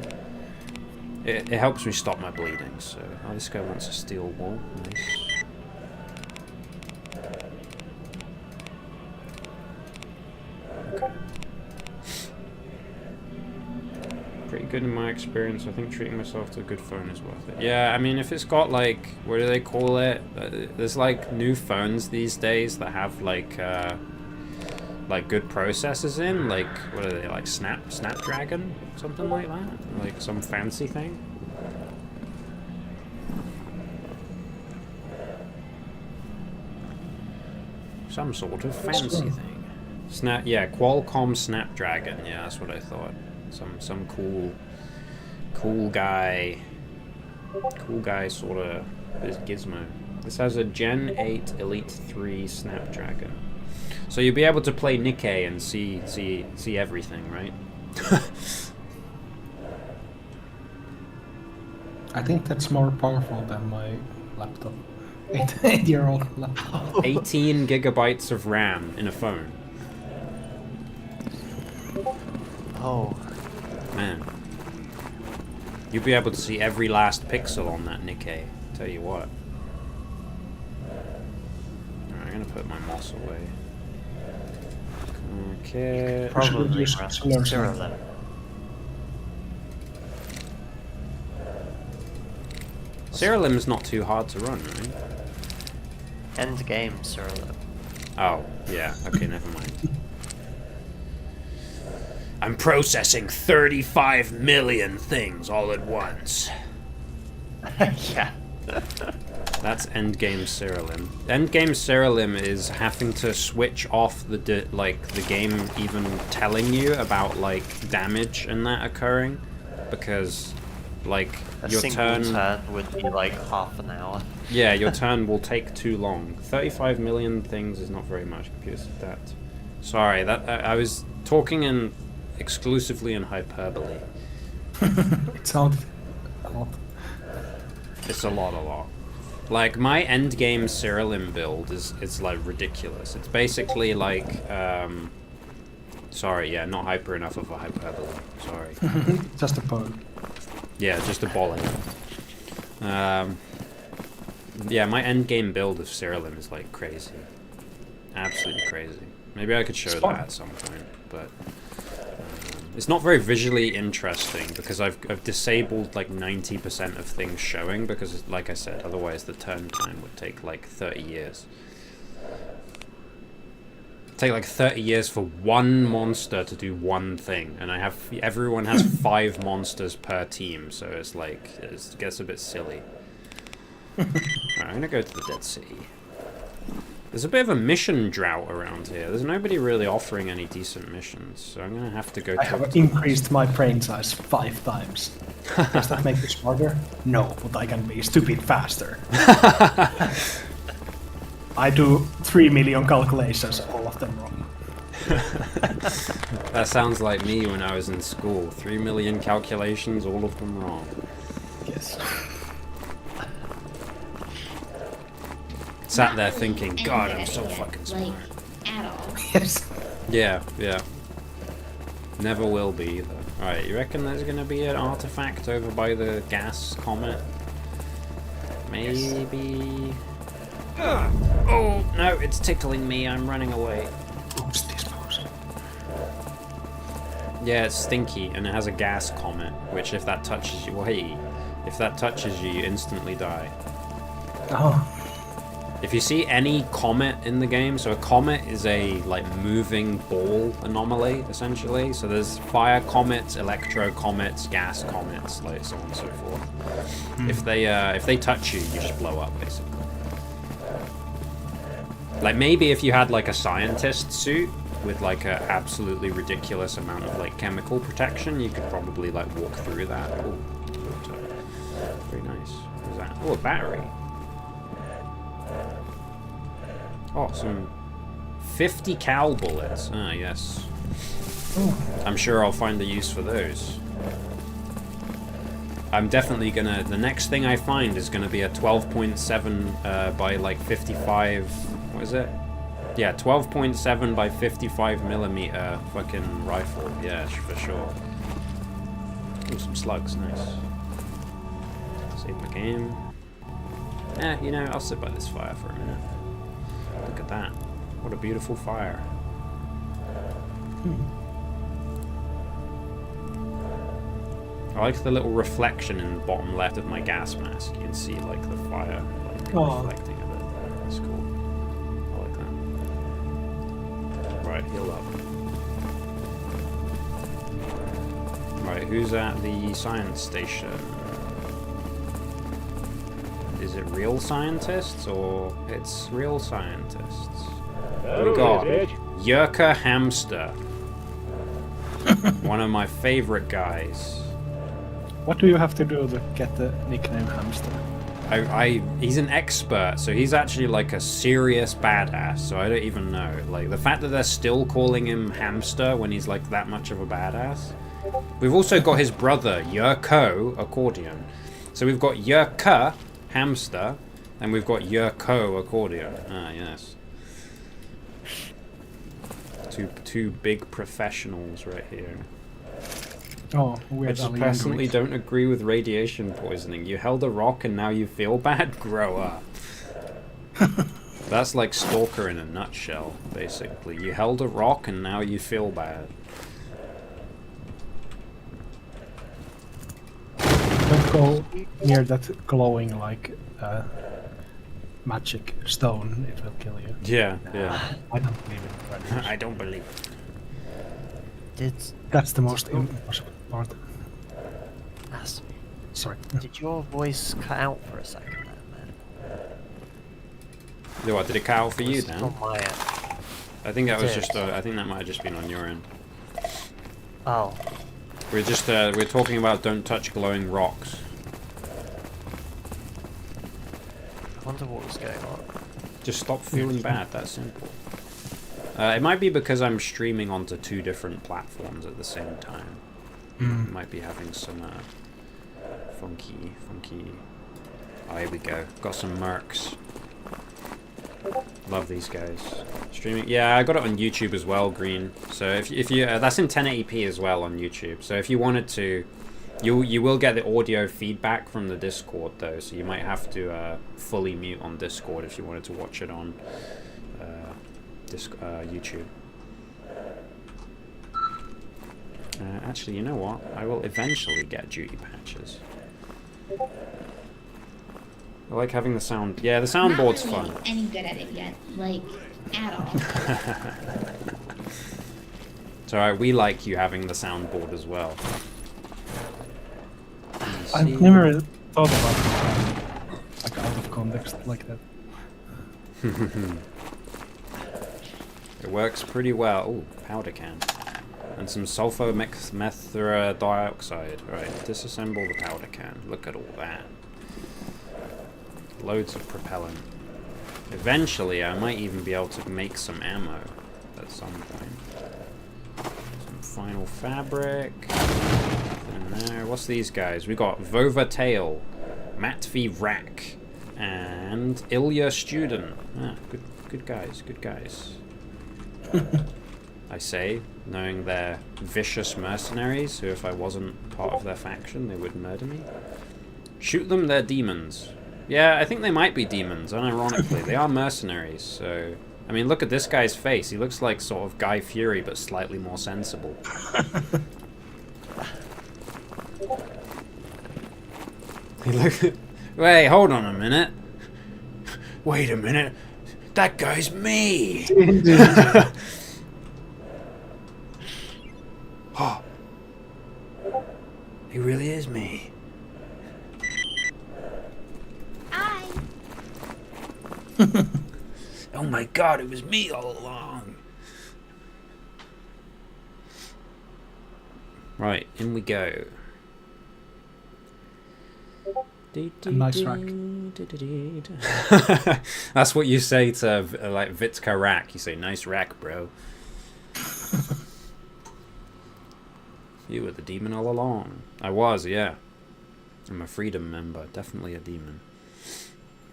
It helps me stop my bleeding, so... Oh, this guy wants a steel wall. Nice. Okay. Pretty good in my experience. I think treating myself to a good phone is worth it. Yeah, I mean, if it's got like... What do they call it? There's like new phones these days that have like good processors in, like, what are they, like Snapdragon? Something like that? Like some fancy thing? Some sort of fancy thing. Yeah, Qualcomm Snapdragon, yeah, that's what I thought. Some cool guy sort of gizmo. This has a Gen 8 Elite 3 Snapdragon. So you'll be able to play Nikkei and see everything, right? I think that's more powerful than my laptop. 8-year-old laptop. 18 gigabytes of RAM in a phone. Oh. Man. You'll be able to see every last pixel on that Nikkei. Tell you what. Alright, I'm gonna put my mouse away. Okay. Probably use run Cyril. Cyril. Cerilim's not too hard to run, right? End game Cyril. Oh, yeah. Okay, never mind. I'm processing 35 million things all at once. Yeah. That's endgame Cerilim. Endgame Cerilim is having to switch off the game even telling you about like damage and that occurring, because like A your single turn would be like half an hour. Yeah, your turn will take too long. 35 million things is not very much. Computer that. Sorry, that I was talking exclusively in hyperbole. It sounds a lot. It's a lot. Like my endgame Cerilim build is like ridiculous. It's basically like sorry, yeah, not hyper enough of a hyperbole. Sorry. Just a poke. Yeah, just a bollock. Yeah, my endgame build of Cerilim is like crazy. Absolutely crazy. Maybe I could show that at some point, but it's not very visually interesting because I've disabled like 90% of things showing because, like I said, otherwise the turn time would take like 30 years. It'd take like 30 years for one monster to do one thing, and everyone has 5 monsters per team, so it's like it gets a bit silly. Alright, I'm gonna go to the Dead City. There's a bit of a mission drought around here. There's nobody really offering any decent missions, so I'm gonna have to go. I have increased my brain size 5 times. Does that make me smarter? No, but I can be stupid faster. I do 3 million calculations, all of them wrong. That sounds like me when I was in school. 3 million calculations, all of them wrong. Yes. Sat there Not really thinking, any God, good I'm at so it yet, fucking smart. Like, at all. Yes. Yeah, yeah. Never will be either. Alright, you reckon there's gonna be an artifact over by the gas comet? Maybe. Oh no, it's tickling me. I'm running away. What's this pose? Yeah, it's stinky and it has a gas comet, which if that touches you, wait, if that touches you, you instantly die. Oh. If you see any comet in the game, so a comet is a like moving ball anomaly essentially. So there's fire comets, electro comets, gas comets, like so on and so forth. If they touch you, you just blow up basically. Like maybe if you had like a scientist suit with like a absolutely ridiculous amount of like chemical protection, you could probably like walk through that. Oh, very nice. What is that? Oh, a battery. Oh, some 50 cal bullets. Ah, yes. I'm sure I'll find the use for those. I'm definitely gonna... The next thing I find is gonna be a 12.7 by like 55... What is it? Yeah, 12.7 by 55 millimeter fucking rifle. Yeah, for sure. Ooh, some slugs. Nice. Save my game. Eh, you know, I'll sit by this fire for a minute. Look at that. What a beautiful fire. I like the little reflection in the bottom left of my gas mask. You can see like the fire like reflecting a bit. That's cool. I like that. Right, heal up. Right, who's at the science station? Is it real scientists or it's real scientists? We got S.T.A.L.K.E.R G.A.M.M.A. One of my favorite guys. What do you have to do to get the nickname Hamster? He's an expert, so he's actually like a serious badass, so I don't even know. Like, the fact that they're still calling him Hamster when he's like that much of a badass. We've also got his brother, S.T.A.L.K.E.R Accordion. So we've got S.T.A.L.K.E.R Hamster, and we've got S.T.A.L.K.E.R Accordion. Ah, yes. Two big professionals right here. Oh, I weird. just personally don't agree with radiation poisoning. You held a rock and now you feel bad? Grow up. That's like S.T.A.L.K.E.R in a nutshell, basically. You held a rock and now you feel bad. Don't go near that glowing like magic stone. It will kill you. Yeah, yeah. I don't believe it. I don't believe. That's the most impossible part. Ask me. Sorry. Did your voice cut out for a second there, man? What, did it cut out for you It's then? on my end. I think that was It just. did. I think that might have just been on your end. Oh. We're just. We're talking about don't touch glowing rocks. I wonder what was going on. Just stop feeling bad. That's simple. It might be because I'm streaming onto 2 different platforms at the same time. Might be having some funky. Oh, here we go. Got some mercs. Love these guys. Streaming. Yeah, I got it on YouTube as well, Green. So if you that's in 1080p as well on YouTube. So if you wanted to, you will get the audio feedback from the Discord though. So you might have to fully mute on Discord if you wanted to watch it on YouTube. Actually, you know what? I will eventually get duty patches. I like having the sound. Yeah, the soundboard's Not really fun. any good at it yet, like, at all. It's alright, we like you having the soundboard as well. I've never thought about it like out of context like that. It works pretty well. Ooh, powder can. And some sulfur methyl dioxide. Alright, disassemble the powder can. Look at all that. Loads of propellant. Eventually, I might even be able to make some ammo at some point. Some final fabric. In there. What's these guys? We got Vova Tail, Matvi Rack, and Ilya Student. Ah, good guys, good guys. I say, knowing they're vicious mercenaries, who if I wasn't part of their faction, they would murder me. Shoot them, they're demons. Yeah, I think they might be demons, unironically. They are mercenaries, so... I mean, look at this guy's face. He looks like sort of Guy Fury, but slightly more sensible. Wait, hold on a minute. Wait a minute. That guy's me! Oh. He really is me. Hi. Oh my god, it was me all along. Right, in we go. A nice rack. That's what you say to like Vitka rack. You say, nice rack, bro. You were the demon all along. I was, yeah. I'm a freedom member. Definitely a demon.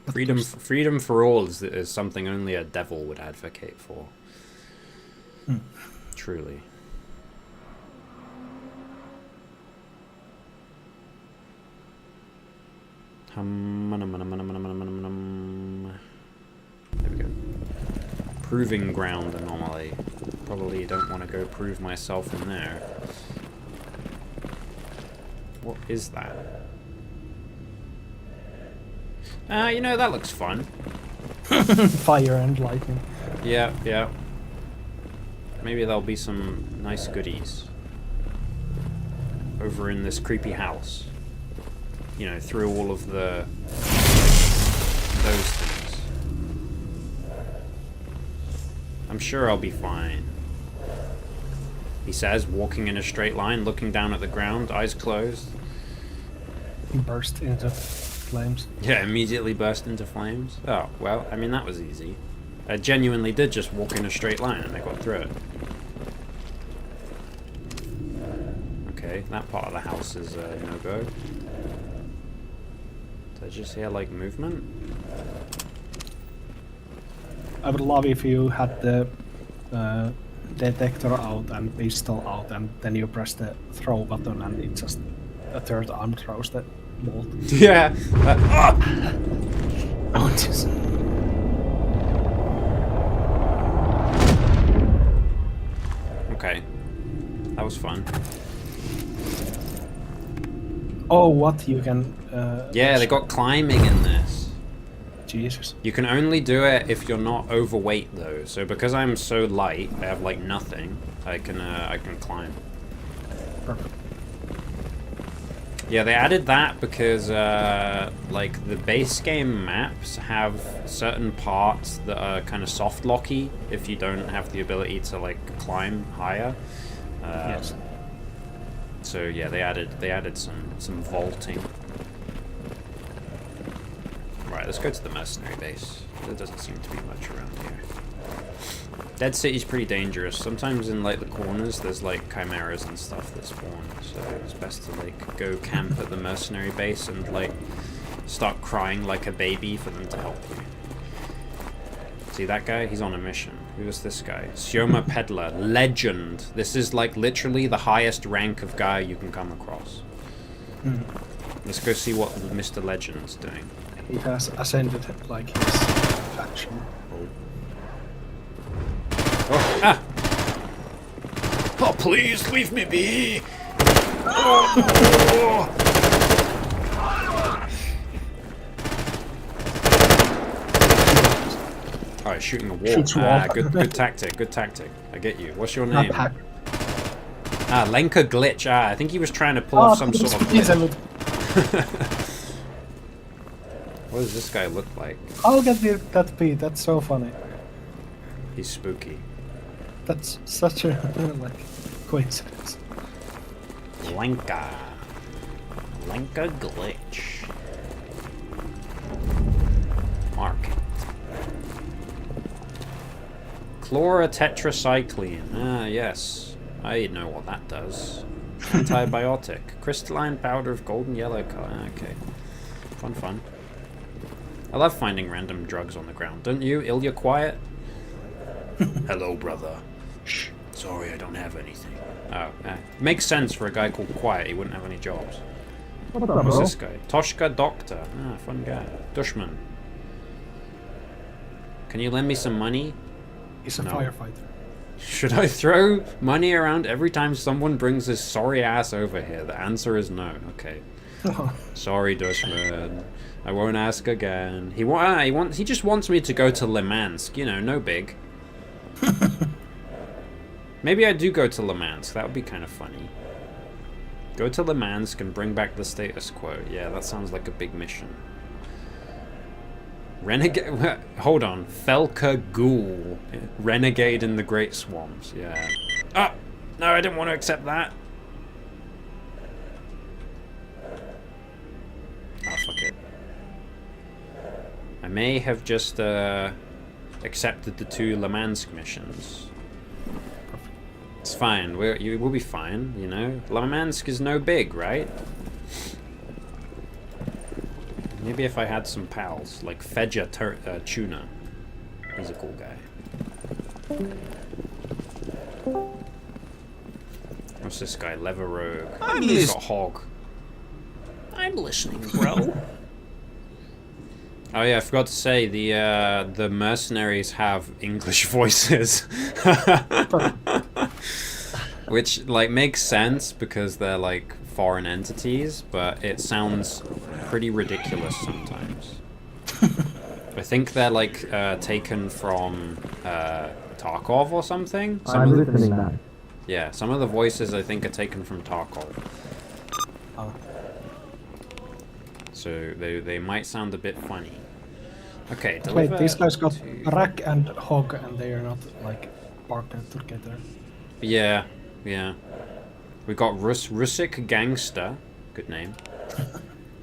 Freedom for all is something only a devil would advocate for. Truly. There we go. Proving ground anomaly. Probably don't want to go prove myself in there. What is that? You know, that looks fun. Fire and lightning. Yeah, yeah. Maybe there'll be some nice goodies over in this creepy house. You know, through all of those things. I'm sure I'll be fine. He says, walking in a straight line, looking down at the ground, eyes closed. He burst into flames. Yeah, immediately burst into flames. Oh, well, I mean, that was easy. I genuinely did just walk in a straight line and I got through it. Okay, that part of the house is no-go. Did I just hear, like, movement? I would love if you had the detector out and pistol out, and then you press the throw button and it just a third arm throws the bolt. Yeah. Oh, jeez. Okay. That was fun. Oh, what? You can... Yeah, they got climbing in this. Jesus. You can only do it if you're not overweight, though. So because I'm so light, I have like nothing. I can climb. Perfect. Yeah, they added that because like the base game maps have certain parts that are kind of soft locky if you don't have the ability to like climb higher. Yes. So yeah, they added some vaulting. Right, let's go to the mercenary base. There doesn't seem to be much around here. Dead City's pretty dangerous. Sometimes in like the corners there's like chimeras and stuff that spawn, so it's best to like go camp at the mercenary base and like start crying like a baby for them to help you. See that guy? He's on a mission. Who is this guy? Sioma Peddler. Legend. This is like literally the highest rank of guy you can come across. Let's go see what Mr. Legend's doing. He has ascended like his faction. Oh, ah! Oh, please, leave me be! Oh. Alright, shooting a wall. Shoots wall. Ah, good tactic, good tactic. I get you. What's your name? Not Ah, Lenka Glitch. Ah, I think he was trying to pull off some sort of glitch. What does this guy look like? I'll get that beat. That's so funny. He's spooky. That's such a like coincidence. Lenka. Lenka glitch. Market. Chlorotetracycline. Ah, yes. I know what that does. Antibiotic. Crystalline powder of golden yellow color. Ah, okay. Fun, fun. I love finding random drugs on the ground. Don't you? Ilya Quiet? Hello, brother. Shh. Sorry, I don't have anything. Oh, makes sense for a guy called Quiet. He wouldn't have any jobs. What's this guy? Toshka Doctor. Ah, fun guy. Dushman. Can you lend me some money? He's a No. firefighter. Should I throw money around every time someone brings his sorry ass over here? The answer is no. Okay. Sorry, Dushman. I won't ask again. He just wants me to go to Limansk. You know, no big. Maybe I do go to Limansk. That would be kind of funny. Go to Limansk and bring back the status quo. Yeah, that sounds like a big mission. Renegade. Hold on. Felka Ghoul. Renegade in the Great Swamps. Yeah. Ah! No, I didn't want to accept that. Ah, fuck it. I may have just accepted the 2 Limansk missions. It's fine. We'll be fine, you know? Limansk is no big, right? Maybe if I had some pals, like Fedja Tuna. He's a cool guy. What's this guy? Lever Rogue. He's got Hog. I'm listening, bro. Oh yeah, I forgot to say the mercenaries have English voices, which like makes sense because they're like foreign entities, but it sounds pretty ridiculous sometimes. I think they're like taken from Tarkov or something. I'm listening now. Yeah, some of the voices I think are taken from Tarkov. Oh. So they might sound a bit funny. Okay, Wait, these guys got Rack and Hog, and they are not like partnered together. Yeah, yeah. We got Russic Gangster, good name.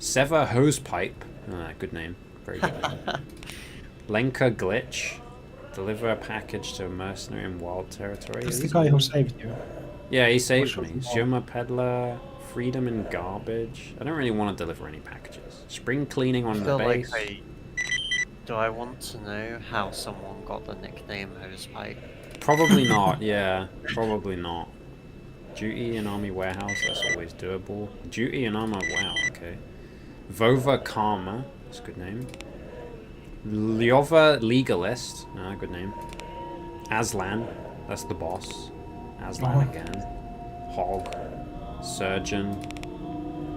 Seva Hosepipe, good name, very good name. Lenka Glitch, deliver a package to a mercenary in wild territory. That's the guy who saved you. Yeah, he saved me. Juma Peddler, Freedom and Garbage. I don't really want to deliver any packages. Spring cleaning on the base. Do I want to know how someone got the nickname Hosepipe? Probably not, yeah. Probably not. Duty and Army Warehouse, that's always doable. Duty and Armor, wow, okay. Vova Karma, that's a good name. Lyova Legalist, good name. Aslan, that's the boss. Aslan again. Hog. Surgeon.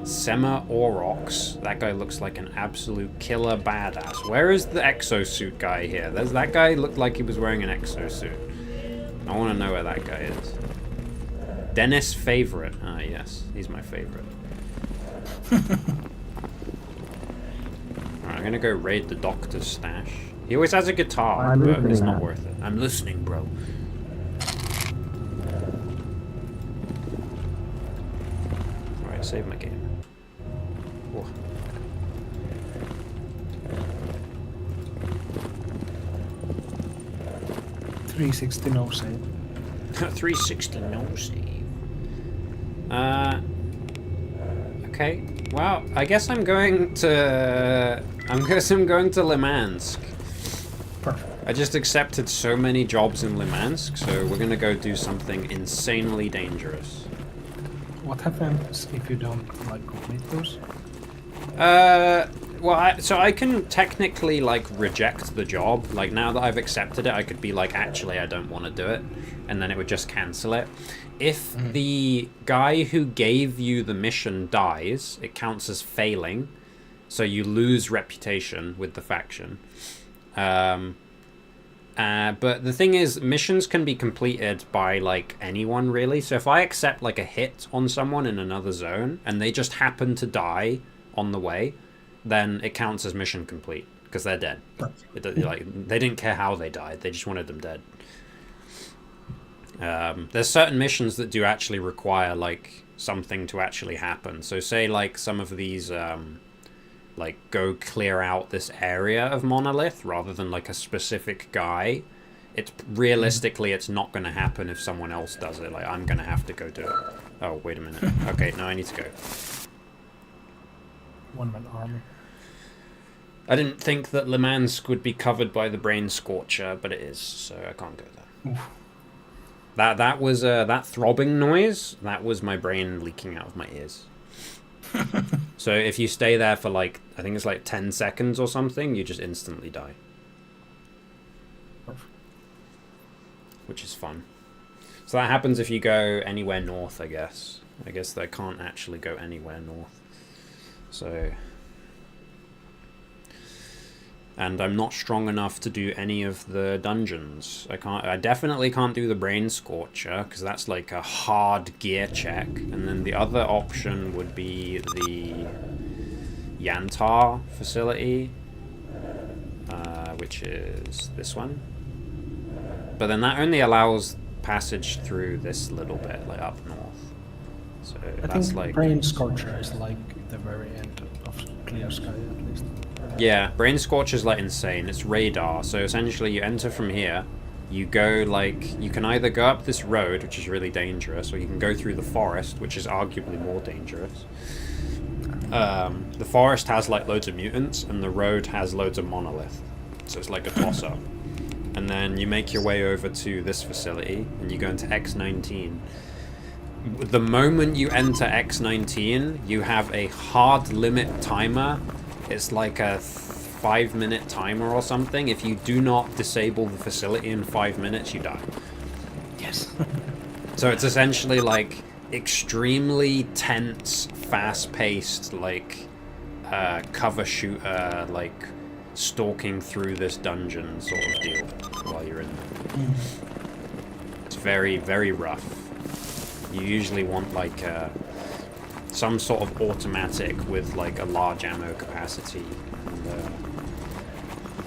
Sema Orox. That guy looks like an absolute killer badass. Where is the exosuit guy here? That guy looked like he was wearing an exosuit. I want to know where that guy is. Dennis Favorite. Ah, yes. He's my favorite. Alright, I'm gonna go raid the doctor's stash. He always has a guitar, but it's not worth it. I'm listening, bro. Alright, save my game. Whoa. .360 no save. 360 no save. Okay. Well, I guess I'm going to Limansk. Perfect. I just accepted so many jobs in Limansk, so we're gonna go do something insanely dangerous. What happens if you don't like complete those? Well, so I can technically like reject the job. Like now that I've accepted it, I could be like, actually, I don't want to do it, and then it would just cancel it. If the guy who gave you the mission dies, it counts as failing, so you lose reputation with the faction. But the thing is, missions can be completed by like anyone really. So if I accept like a hit on someone in another zone and they just happen to die on the way, then it counts as mission complete because they're dead. Like they didn't care how they died; they just wanted them dead. There's certain missions that do actually require like something to actually happen. So say like some of these like go clear out this area of Monolith rather than like a specific guy. It's realistically it's not going to happen if someone else does it. Like I'm going to have to go do it. Oh, wait a minute. Okay, no, I need to go. One-man army. I didn't think that Limansk would be covered by the Brain Scorcher, but it is, so I can't go there. Oof. That was that throbbing noise. That was my brain leaking out of my ears. So if you stay there for like, I think it's like 10 seconds or something, you just instantly die. Which is fun. So that happens if you go anywhere north, I guess. I guess they can't actually go anywhere north. So... And I'm not strong enough to do any of the dungeons. I definitely can't do the Brain Scorcher, because that's like a hard gear check. And then the other option would be the Yantar facility, which is this one. But then that only allows passage through this little bit, like up north. So I that's think like... Brain Scorcher is like the very end of Clear Sky, at least. Yeah, Brain Scorch is like insane. It's radar. So essentially you enter from here, you go like, you can either go up this road, which is really dangerous, or you can go through the forest, which is arguably more dangerous. The forest has like loads of mutants, and the road has loads of monolith. So it's like a toss-up. And then you make your way over to this facility, and you go into X19. The moment you enter X19, you have a hard limit timer. It's like a 5-minute timer or something. If you do not disable the facility in 5 minutes, you die. Yes. So it's essentially like extremely tense, fast-paced, like cover shooter, like stalking through this dungeon sort of deal while you're in there. It's very, very rough. You usually want like some sort of automatic with like a large ammo capacity and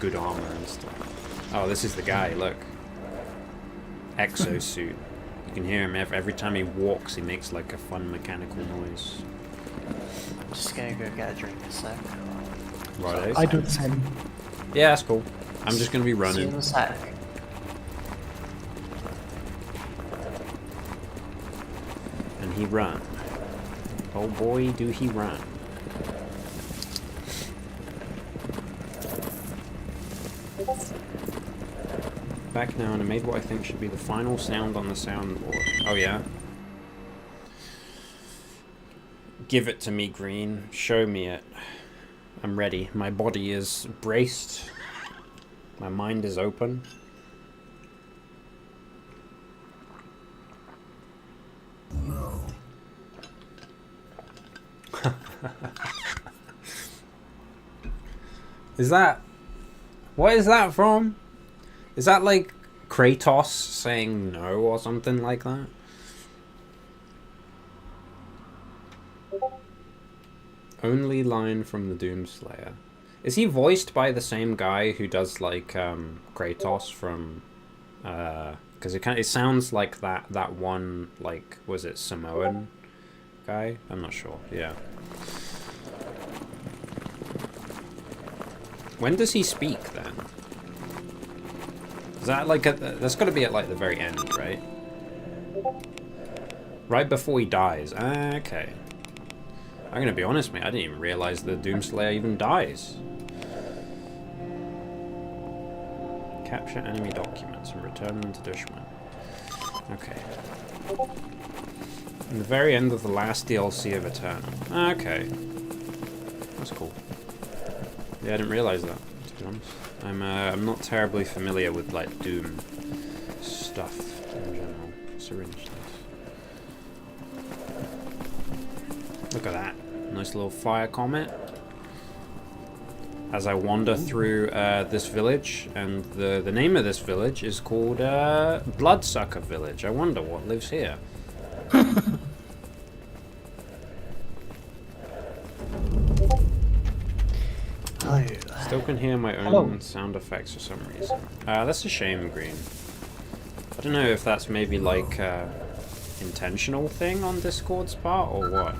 good armor and stuff. Oh, this is the guy, look. Exosuit. You can hear him every time he walks, he makes like a fun mechanical noise. I'm just gonna go get a drink a sec. Right. I do the same. Yeah, that's cool. I'm just gonna be See you running. in a sec. And he run. Oh boy, do he run. Back now, and I made what I think should be the final sound on the soundboard. Oh yeah? Give it to me, Green. Show me it. I'm ready. My body is braced. My mind is open. No. Is that... What is that from? Is that like Kratos saying no or something like that? Only line from the Doomslayer. Is he voiced by the same guy who does like Kratos from... Because it sounds like that one, like, was it Samoan guy? I'm not sure, yeah. When does he speak then? Is that like that's got to be at like the very end, right? Right before he dies. Okay. I'm gonna be honest, mate. I didn't even realize the Doomslayer even dies. Capture enemy documents and return them to Dushman. Okay. In the very end of the last DLC of Eternal. Okay. That's cool. Yeah, I didn't realize that, to be honest. I'm not terribly familiar with like Doom stuff in general. Syringe stuff. Look at that. Nice little fire comet. As I wander through this village, and the name of this village is called Bloodsucker Village. I wonder what lives here. Still can hear my own sound effects for some reason. That's a shame, Green. I don't know if that's maybe like a intentional thing on Discord's part or what.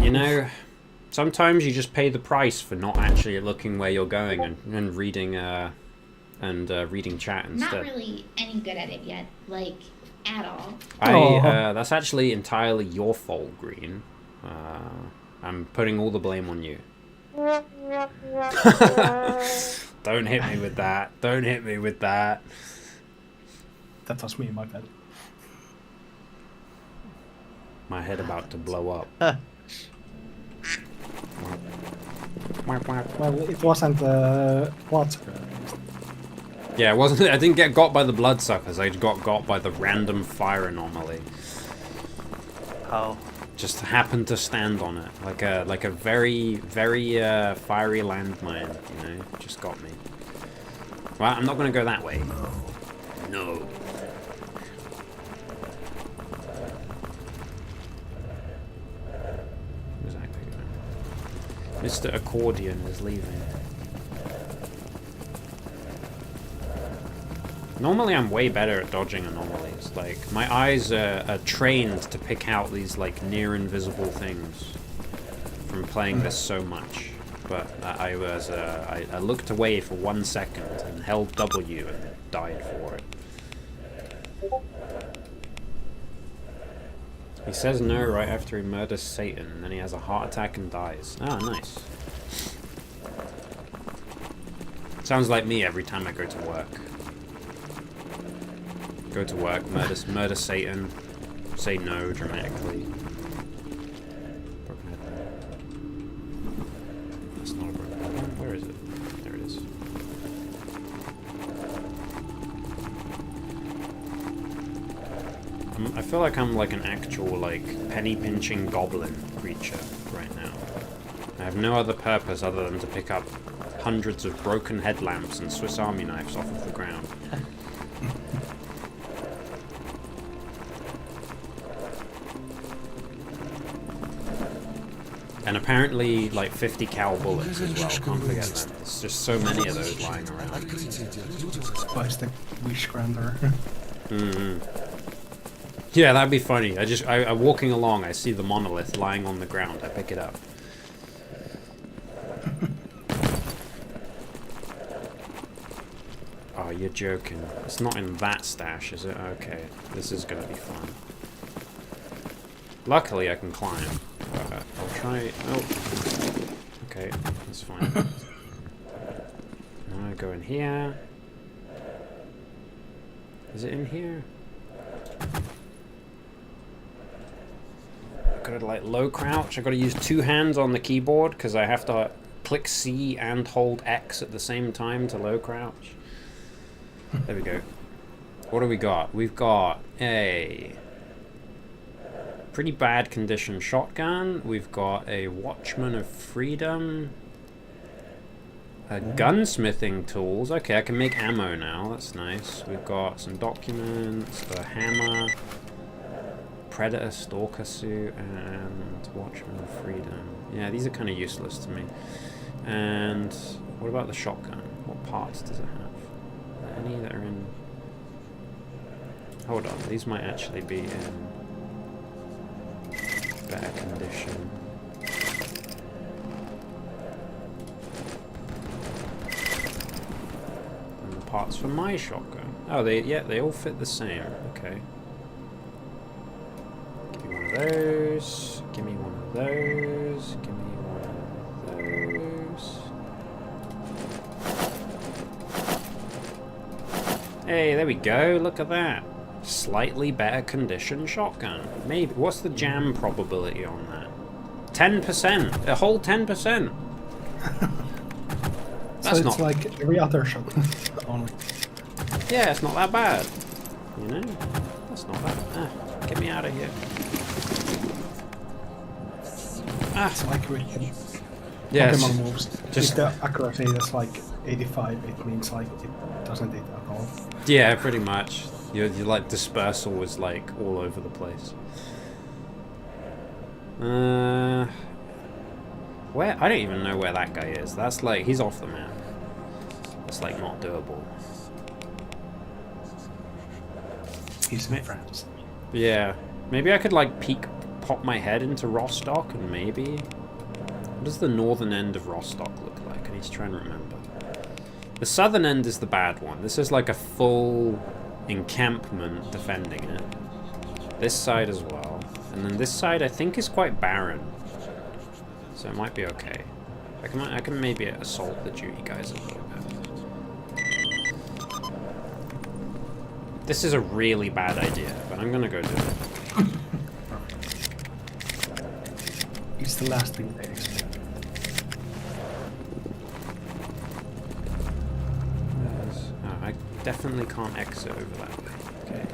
You know, sometimes you just pay the price for not actually looking where you're going and reading reading chat instead. Not really any good at it yet, like at all. That's actually entirely your fault, Green. I'm putting all the blame on you. Don't hit me with that. Don't hit me with that. That was me, my bad. My head about to blow up. Well, it wasn't Bloodsucker. Yeah, it wasn't. I didn't get got by the bloodsuckers. I got by the random fire anomaly. Oh. Just happened to stand on it, like a very fiery landmine. You know, just got me. Well, I'm not gonna go that way. No. Where's that going? Mr. Accordion is leaving. Normally I'm way better at dodging anomalies. Like, my eyes are trained to pick out these, like, near-invisible things from playing this so much. But I looked away for 1 second and held W and died for it. He says no right after he murders Satan, and then he has a heart attack and dies. Ah, nice. Sounds like me every time I go to work. Go to work, murder Satan, say no dramatically. Broken headlamp. That's not a broken headlamp. Where is it? There it is. I feel like I'm like an actual, like, penny-pinching goblin creature right now. I have no other purpose other than to pick up hundreds of broken headlamps and Swiss Army knives off of the ground. And apparently, like, 50 cal bullets as well, can't forget that. There's just so many of those lying around. Spice the wish granter. Yeah, that'd be funny. I'm walking along, I see the monolith lying on the ground, I pick it up. Oh, you're joking. It's not in that stash, is it? Okay, this is gonna be fun. Luckily, I can climb. I'll try... Oh. Okay, that's fine. Now I go in here. Is it in here? I gotta, like, low crouch. I gotta use 2 hands on the keyboard because I have to click C and hold X at the same time to low crouch. There we go. What do we got? We've got a pretty bad condition shotgun. We've got a Watchman of Freedom. Gunsmithing tools. Okay, I can make ammo now. That's nice. We've got some documents, a hammer, Predator Stalker suit, and Watchman of Freedom. Yeah, these are kind of useless to me. And what about the shotgun? What parts does it have? Are there any that are in... Hold on, these might actually be in better condition. And the parts for my shotgun. Oh, they all fit the same. Okay. Give me one of those. Give me one of those. Give me one of those. Hey, there we go. Look at that. Slightly better condition shotgun. Maybe. What's the jam probability on that? 10%. A whole 10%. That's so it's not like every other shotgun only. Yeah, it's not that bad. You know? That's not bad. Ah, get me out of here. Ah. It's like with Yes. Pokemon moves. Just If the accuracy is like 85, it means like it doesn't hit at all. yeah, pretty much. Your like dispersal was like all over the place. Where? I don't even know where that guy is. That's like, he's off the map. It's like not doable. He's in France. Yeah. Maybe I could like pop my head into Rostock and maybe... What does the northern end of Rostock look like? I need to try and remember. The southern end is the bad one. This is like a full encampment defending it. This side as well. And then this side I think is quite barren. So it might be okay. I can maybe assault the duty guys a little bit. This is a really bad idea, but I'm gonna go do it. It's the last thing they expect. Oh, I definitely can't exit over that way. Okay.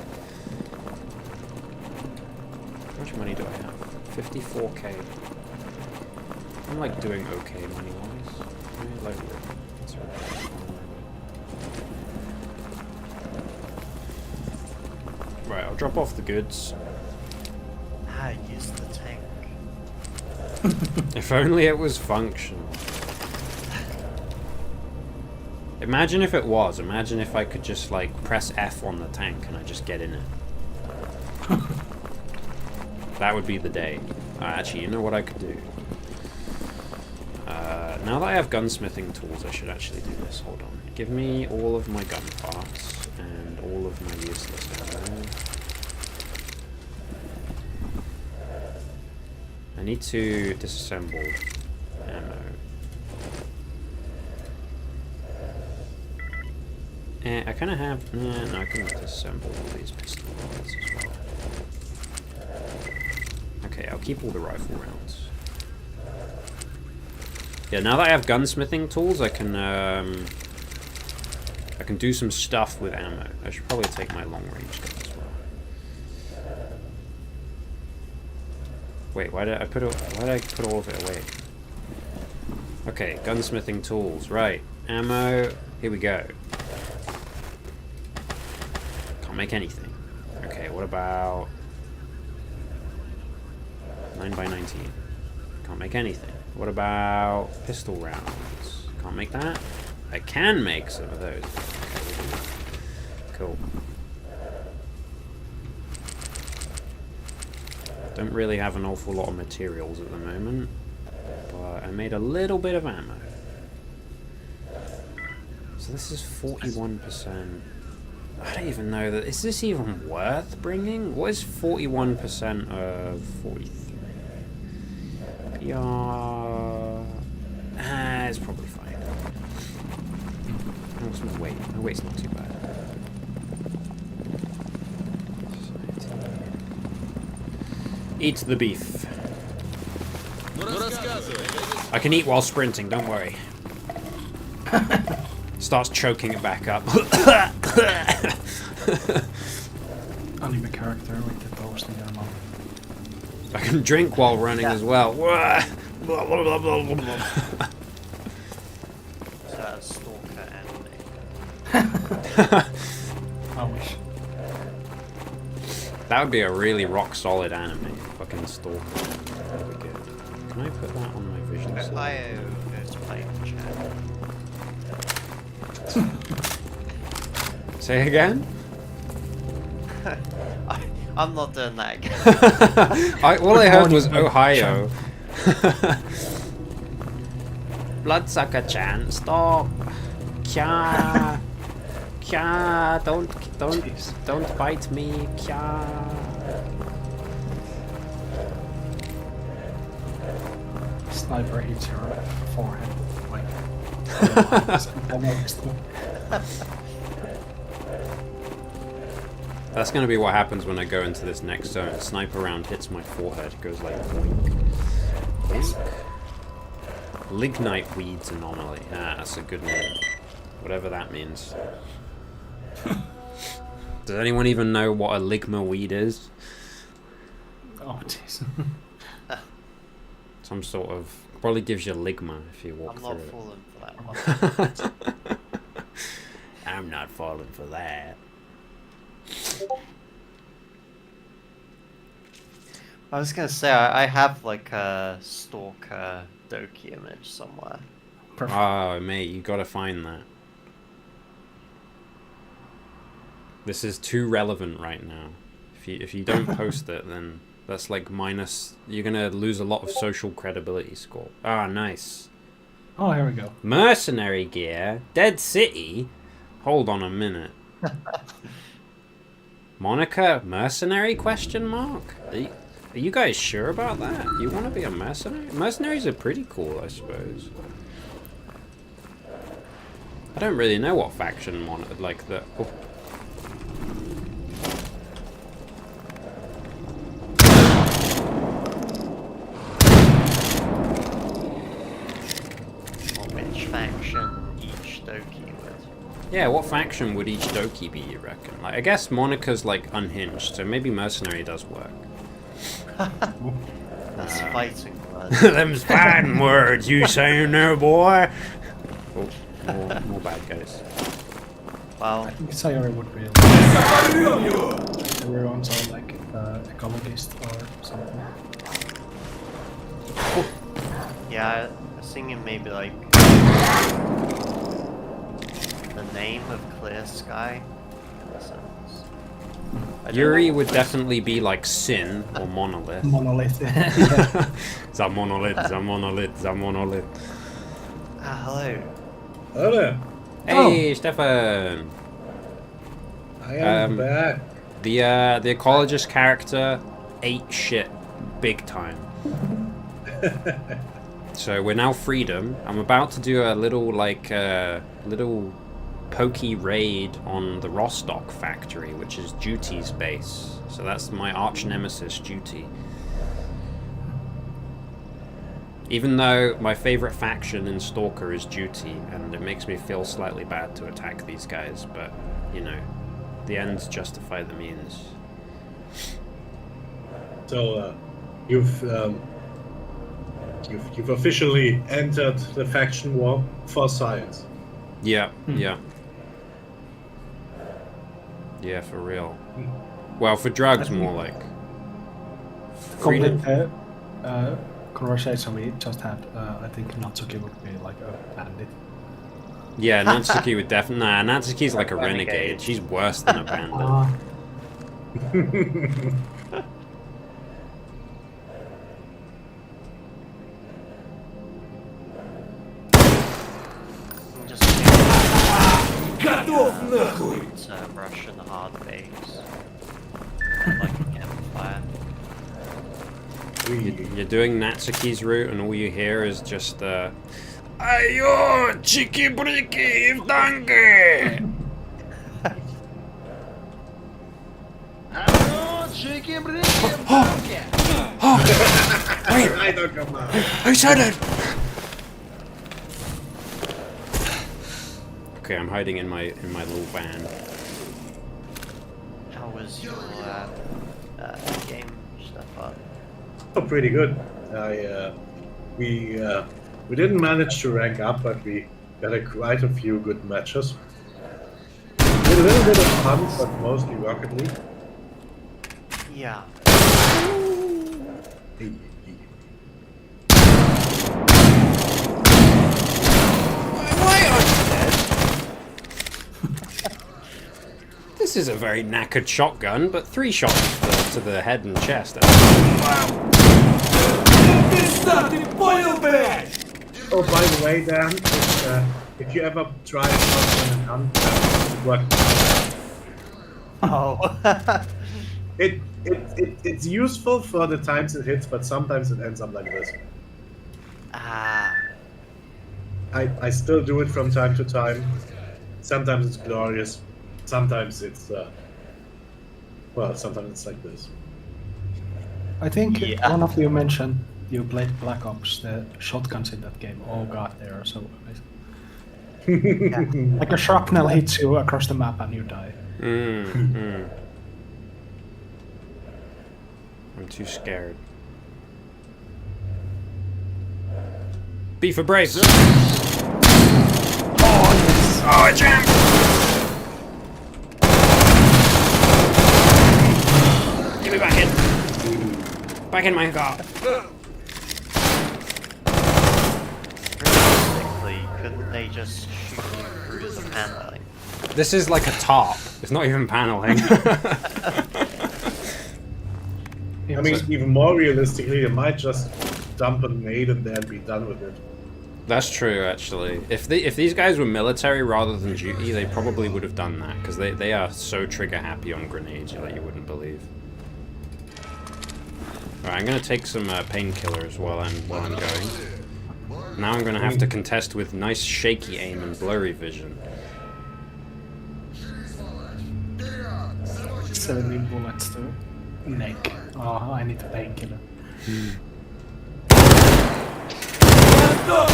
How much money do I have? 54k. I'm like doing okay money-wise. Like, that's right. Right, I'll drop off the goods. How use the tank? If only it was functional. Imagine if it was. Imagine if I could just like press F on the tank and I just get in it. That would be the day. Actually, you know what I could do? Now that I have gunsmithing tools, I should actually do this. Hold on. Give me all of my gun parts and all of my useless ammo. I need to disassemble ammo. I kind of have... no, I can disassemble all these pistol rounds as well. Okay, I'll keep all the rifle rounds. Yeah, now that I have gunsmithing tools, I can do some stuff with ammo. I should probably take my long range gun as well. Wait, why did I put all of it away? Okay, gunsmithing tools, right. Ammo, here we go. Can't make anything. Okay, what about 9x19? Can't make anything. What about pistol rounds? Can't make that? I can make some of those. Okay, we'll do that. Cool. Don't really have an awful lot of materials at the moment, but I made a little bit of ammo. So this is 41%. I don't even know that. Is this even worth bringing? What is 41% of 43? PR. It's probably fine. What's my weight? My weight's not too bad. Eat the beef. I can eat while sprinting, don't worry. Starts choking it back up. Anime character with the toast in their mouth. I can drink while running as well. So that's S.T.A.L.K.E.R I wish. That would be a really rock solid anime. Fucking Stalker. That would be good. Can I put that on my vision and set? I go to play chat. Say again? I'm not doing that again. All I heard was Ohio. Bloodsucker-chan, stop! Kya, kya, don't bite me, kya. Sniper hits your forehead. Like. That's gonna be what happens when I go into this next zone. A sniper round hits my forehead, goes like boink. Boink. Lignite weeds anomaly. Ah, that's a good name. Whatever that means. Does anyone even know what a ligma weed is? Oh, jeez. Some sort of... Probably gives you ligma if you walk I'm through not it. falling for that one. I'm not falling for that. I was gonna say I have like a S.T.A.L.K.E.R Doki image somewhere. Perfect. Oh, mate, you gotta find that. This is too relevant right now. If you don't post it, then that's like minus. You're gonna lose a lot of social credibility score. Ah, nice. Oh, here we go. Mercenary gear, Dead City. Hold on a minute. Monica, mercenary? Question mark. Are you guys sure about that? You want to be a mercenary? Mercenaries are pretty cool, I suppose. I don't really know what faction like the. Oh. Which faction each Doki would? Yeah, what faction would each Doki be, you reckon? Like, I guess Monica's like unhinged, so maybe mercenary does work. That's fighting words. Them's fighting words, you saying there, boy? Oh, more bad guys. Well, I think Sayori would be everyone's all like ecologist or something. yeah, I was thinking maybe like the name of Clear Sky. In a sense. I don't Yuri know. would definitely be like Sin or Monolith. Monolith. The monolith, the monolith, the monolith. Ah, hello. Hello, Hey, Stefan! I am Um, back. The ecologist character ate shit big time. So we're now Freedom. I'm about to do a little little pokey raid on the Rostock factory, which is Duty's base. So that's my arch nemesis, Duty. Even though my favorite faction in S.T.A.L.K.E.R is Duty, and it makes me feel slightly bad to attack these guys, but you know, the ends justify the means. So you've officially entered the faction war for science. Yeah, yeah. Yeah, for real. Well, for drugs, more like. Freedom. Conversation we just had, I think Natsuki would be like a bandit. Yeah, Natsuki would definitely. Nah, Natsuki's like a renegade. She's worse than a bandit. Just Готов нахуй! Russian hard base. Like a campfire. You're doing Natsuki's route, and all you hear is just Ayo, chiki-briki, danke! Hello, Чики-брики в дамке! Wait, I don't come out. who said it? Okay, I'm hiding in my little van. How was your game, Stefan? Oh, pretty good. We didn't manage to rank up, but we got quite a few good matches. With a little bit of fun, but mostly Rocket League. Yeah. Why aren't you dead? This is a very knackered shotgun, but 3 shots to the head and chest. Wow. Пизда, ты понял, блядь? Oh, by the way, Dan, if you ever try shotgun and hunt, it works. Oh. It's useful for the times it hits, but sometimes it ends up like this. Ah. I still do it from time to time. Sometimes it's glorious. Sometimes it's well, sometimes it's like this. I think Yeah. one of you mentioned you played Black Ops, the shotguns in that game. Oh god, they are so amazing. Like a shrapnel hits you across the map and you die. I'm too scared. B for brave. Oh, yes. Oh, I jammed. Get me back in. Back in my car. they just shoot you through the paneling? This is like a tarp. It's not even paneling. I mean, even more realistically, you might just dump a nade in there and be done with it. That's true, actually. If these guys were military rather than duty, they probably would have done that, because they are so trigger happy on grenades like you wouldn't believe. Alright, I'm gonna take some painkillers while I'm going. Now I'm gonna have to contest with nice shaky aim and blurry vision. 17 bullets to neck. Oh, I need a painkiller. Oh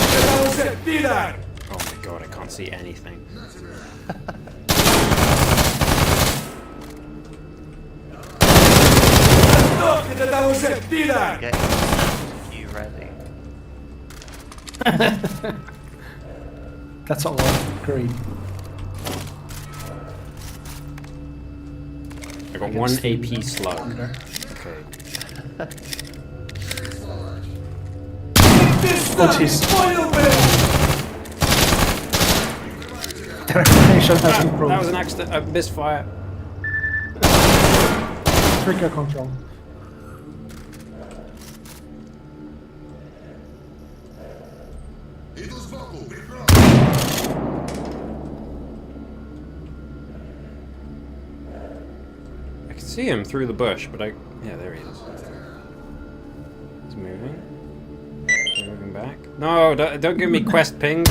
my god, I can't see anything. Get you ready. That's all green. I got one AP slug. Okay. Oh jeez. Termination has improved. That was an accident, a misfire. Trigger control. I can see him through the bush, but yeah, there he is. He's moving. He's moving back. No, don't give me quest ping.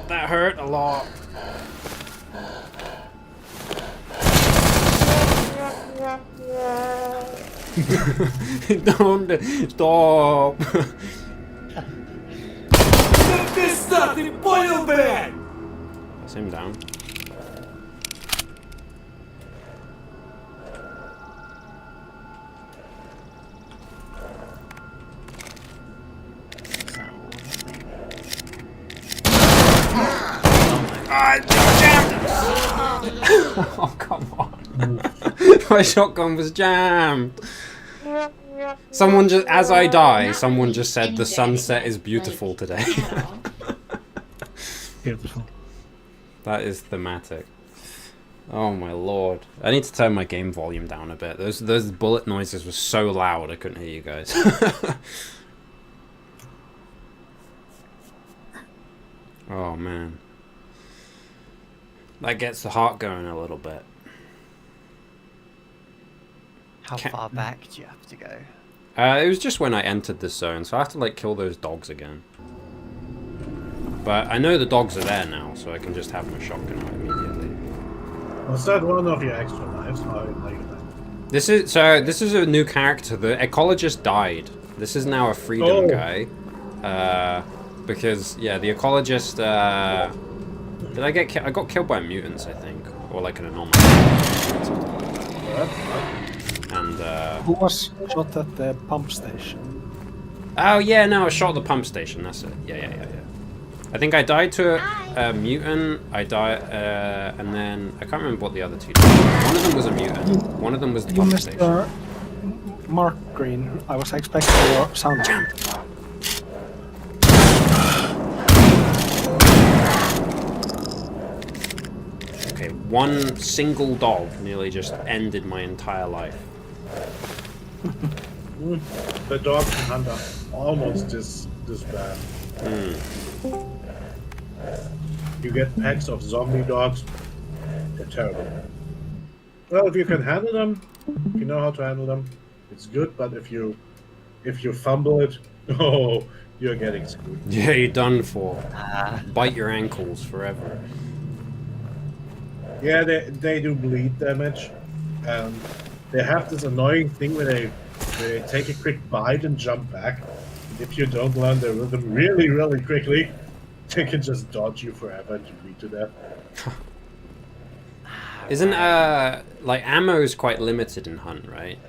That hurt a lot. Don't stop. That's him down. Oh, come on. My shotgun was jammed. Someone just, as I die, someone just said the sunset is beautiful today. Beautiful. That is thematic. Oh my lord. I need to turn my game volume down a bit. Those bullet noises were so loud I couldn't hear you guys. Oh man. That gets the heart going a little bit. How far back do you have to go? It was just when I entered this zone, so I have to like kill those dogs again. But I know the dogs are there now, so I can just have my shotgun out immediately. Was that one of your extra lives? I like that. This is a new character. The ecologist died. This is now a freedom guy. Because yeah, the ecologist. Did I get killed? I got killed by mutants, I think, or like an anomaly. And who was shot at the pump station? Oh yeah, no, I shot at the pump station. That's it. Yeah. I think I died to a mutant. I died, and then I can't remember what the other two did. One of them was a mutant. One of them was the pump station. Mark Green. I was expecting your sound. Jump. Okay, one single dog nearly just ended my entire life. The dogs in Hunt are almost this bad. You get packs of zombie dogs. They're terrible. Well, if you can handle them, if you know how to handle them, it's good. But if you fumble it, oh, you're getting screwed. Yeah, you're done for. Bite your ankles forever. Yeah, they do bleed damage, and they have this annoying thing where they take a quick bite and jump back. And if you don't learn the rhythm really, really quickly, they can just dodge you forever and you bleed to death. Isn't like ammo is quite limited in Hunt, right?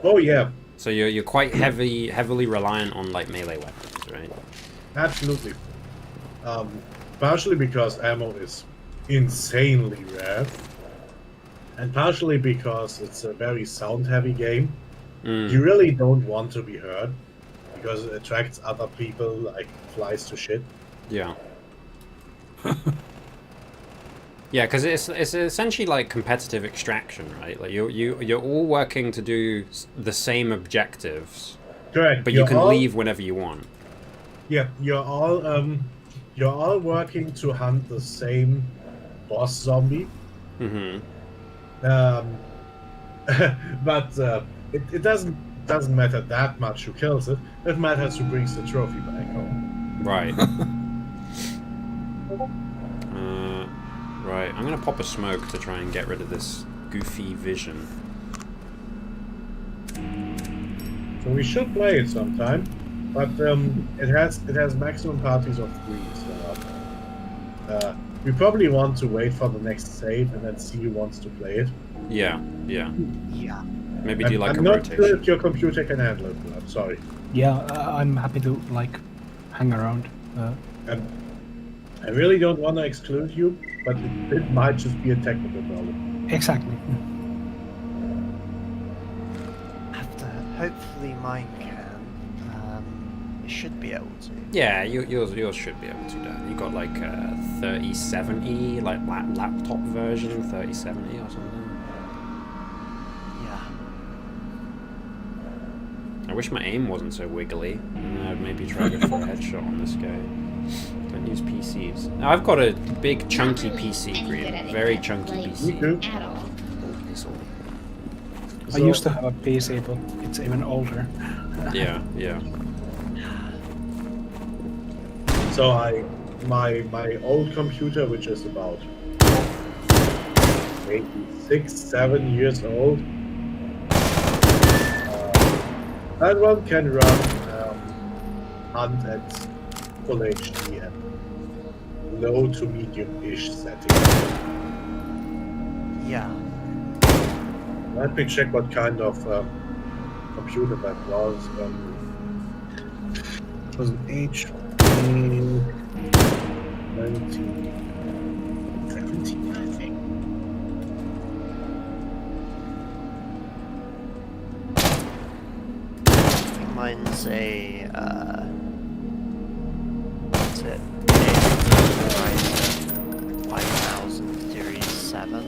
Oh yeah, So you're quite heavily reliant on like melee weapons, right? absolutely. Partially because ammo is insanely rare, and partially because it's a very sound-heavy game. You really don't want to be heard because it attracts other people like flies to shit. Yeah. Yeah, because it's essentially like competitive extraction, right? Like you're all working to do the same objectives, Correct. but you can leave whenever you want. Yeah, you're all working to hunt the same boss zombie. Mm-hmm. But it doesn't matter that much who kills it. It matters who brings the trophy back home. Right. Right. I'm gonna pop a smoke to try and get rid of this goofy vision. So we should play it sometime, but it has maximum parties of 3. So we probably want to wait for the next save and then see who wants to play it. Yeah. Yeah. Yeah. Maybe do like I'm a not rotation. sure if your computer can handle it. I'm sorry. Yeah, I'm happy to like hang around. I really don't want to exclude you, but it might just be a technical problem. Exactly. After hopefully mine can. It should be able to. Yeah, yours should be able to, Dan. You got like a 3070, like laptop version, 3070 or something. Yeah. I wish my aim wasn't so wiggly. I'd maybe try to go for a headshot on this guy. Don't use PCs. Now, I've got a big chunky PC, Green. Very chunky PC. Me too. At all. I used to have a PC, but it's even older. Yeah, yeah. So my old computer, which is about maybe 6-7 years old, that one can run Hunt at full HD and low to medium-ish settings. Yeah. Let me check what kind of computer that was. It was an HP 1917, I think. Mine's a what's it? A 5000 Series 7.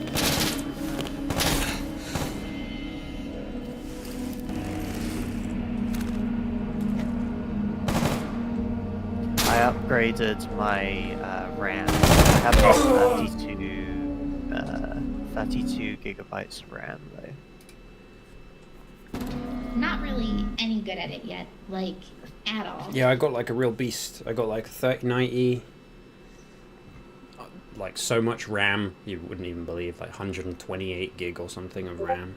I upgraded my RAM. I have 32 gigabytes of RAM though. Not really any good at it yet, like at all. Yeah, I got like a real beast. I got like 3090. Like so much RAM, you wouldn't even believe. Like 128 gig or something of RAM.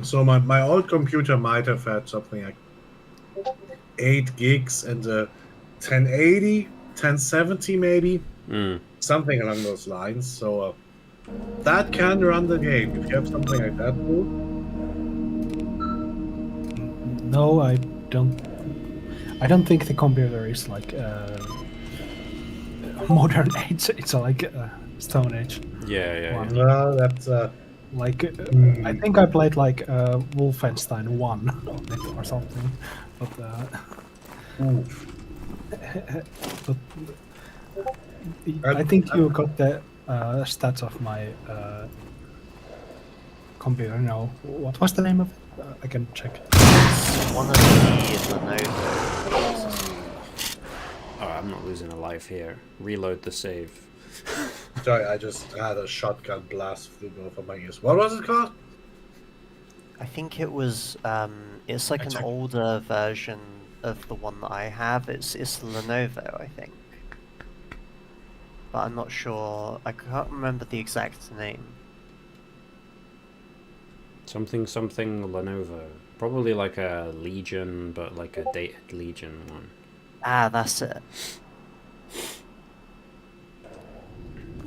So my old computer might have had something like 8 gigs and a 1080, 1070 maybe, something along those lines. So that can run the game. If you have something like that, cool. No, I don't think the computer is like modern age. It's like Stone Age. Yeah. Well, that's Like I think I played like Wolfenstein 1 on it or something, but I think you got the stats of my computer now. What was the name of it? I can check. One of the Lenovo. Oh, I'm not losing a life here. Reload the save. sorry, I just had a shotgun blast through both of my ears. What was it called? I think it was. It's like an older version of the one that I have. It's Lenovo, I think. But I'm not sure. I can't remember the exact name. Something Lenovo. Probably like a Legion, but like a dated Legion one. Ah, that's it.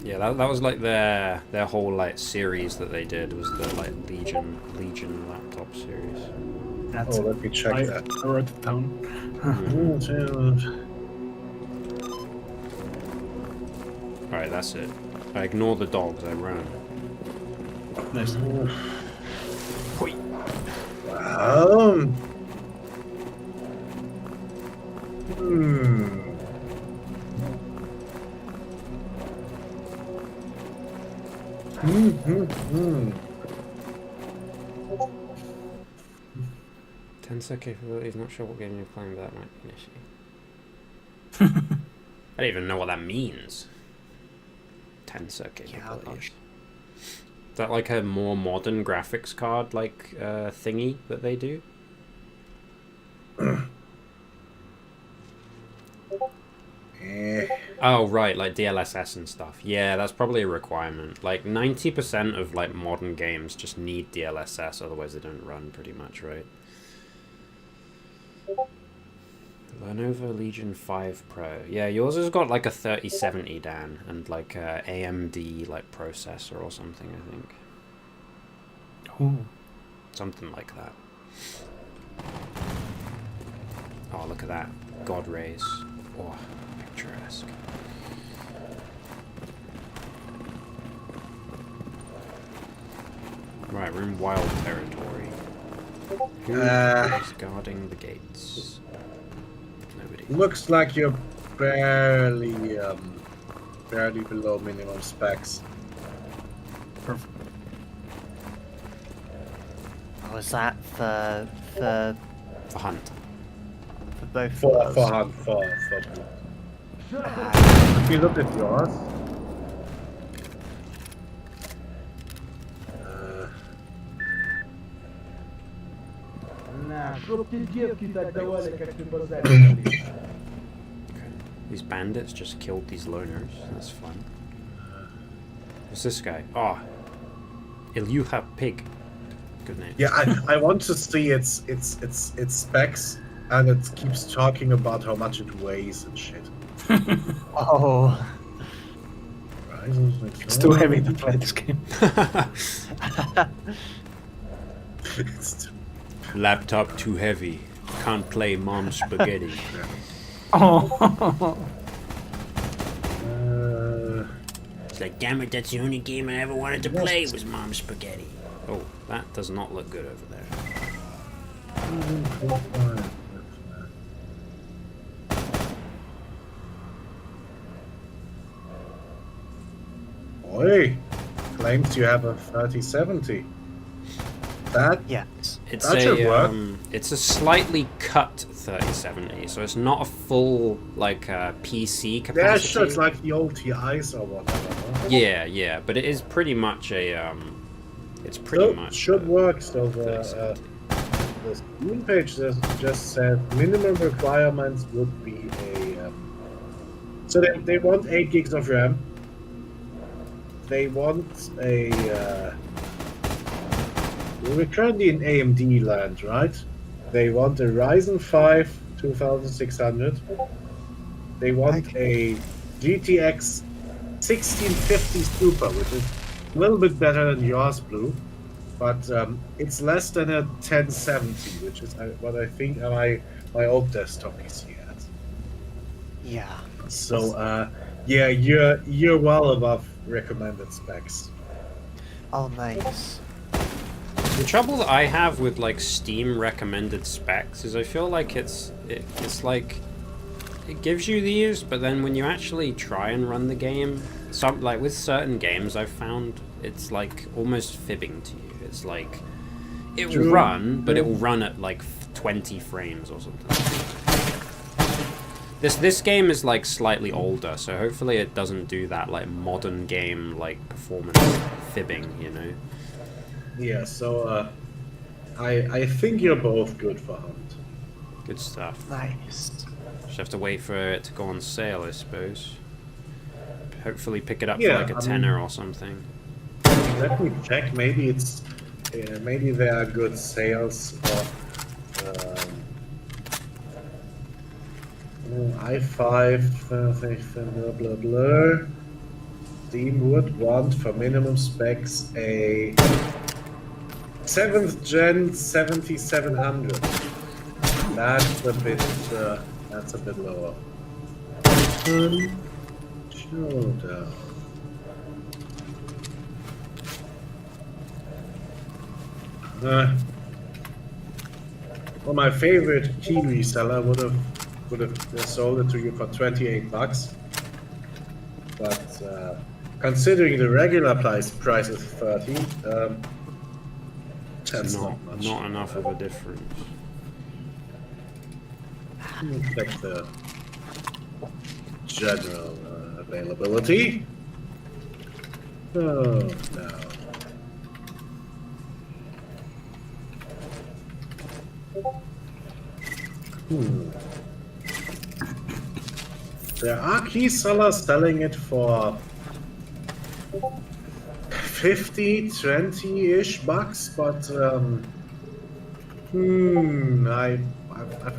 Yeah, that was like their whole like series that they did was the like Legion laptop series. That's Oh, let me check I that. wrote it down. Alright, that's it. I ignore the dogs, I run. Nice. Hoi. Hmm. 10-sec capabilities, not sure what game you're playing, but that might be an issue. I don't even know what that means. 10-sec capabilities. Is that like a more modern graphics card like thingy that they do? Oh right, like DLSS and stuff. Yeah, that's probably a requirement. Like 90% of like modern games just need DLSS, otherwise they don't run pretty much, right? Lenovo Legion 5 Pro. Yeah, yours has got like a 3070, Dan, and like a AMD like processor or something, I think. Ooh. Something like that. Oh, look at that. God rays. Oh, picturesque. Right, we're in wild territory. Who is guarding the gates? Nobody. Looks like you're barely below minimum specs. Perfect. Was that for hunt? For both For of us? hunt, for if you look at yours. These bandits just killed these loners. That's fun. Who's this guy? Oh, Ilyuha Pig. Good name. Yeah, I want to see its specs, and it keeps talking about how much it weighs and shit. Oh. It's too heavy to play this game. Laptop too heavy. Can't play Mom's Spaghetti. Oh. It's like, damn it, that's the only game I ever wanted to play was Mom's Spaghetti. Oh, that does not look good over there. Oi, claims you have a 3070. That It's should work. It's a slightly cut 3070, so it's not a full like PC capacity. Yeah, sure, it's like the old TIs or whatever. Yeah, but it is pretty much a it's pretty much should work. So the Steam page just said minimum requirements would be a. So they want 8 gigs of RAM. They want a. We're currently in AMD land, right? They want a Ryzen 5 2600. They want a GTX 1650 Super, which is a little bit better than yours, Blue, but it's less than a 1070, which is what I think my old desktop PC has. Yeah. So yeah, you're well above recommended specs. Oh, nice. The trouble that I have with like Steam recommended specs is I feel like it's like it gives you these, but then when you actually try and run the game, some like with certain games I've found it's like almost fibbing to you. It's like it will run, but it will run at like 20 frames or something. This game is like slightly older, so hopefully it doesn't do that like modern game like performance fibbing, you know. Yeah, so I think you're both good for Hunt. Good stuff. Nice. Just have to wait for it to go on sale, I suppose. Hopefully pick it up for Yeah, like a tenner or something. Let me check. Maybe it's maybe there are good sales of i5, blah blah blah. Steam would want for minimum specs a 7th gen 7700. That's a bit lower. Showdown. Well, my favorite key reseller would have sold it to you for $28, but considering the regular price is 30, that's not much. Not enough of a difference. Check the general availability. Oh no. There are key sellers selling it for 50, 20-ish bucks, but I've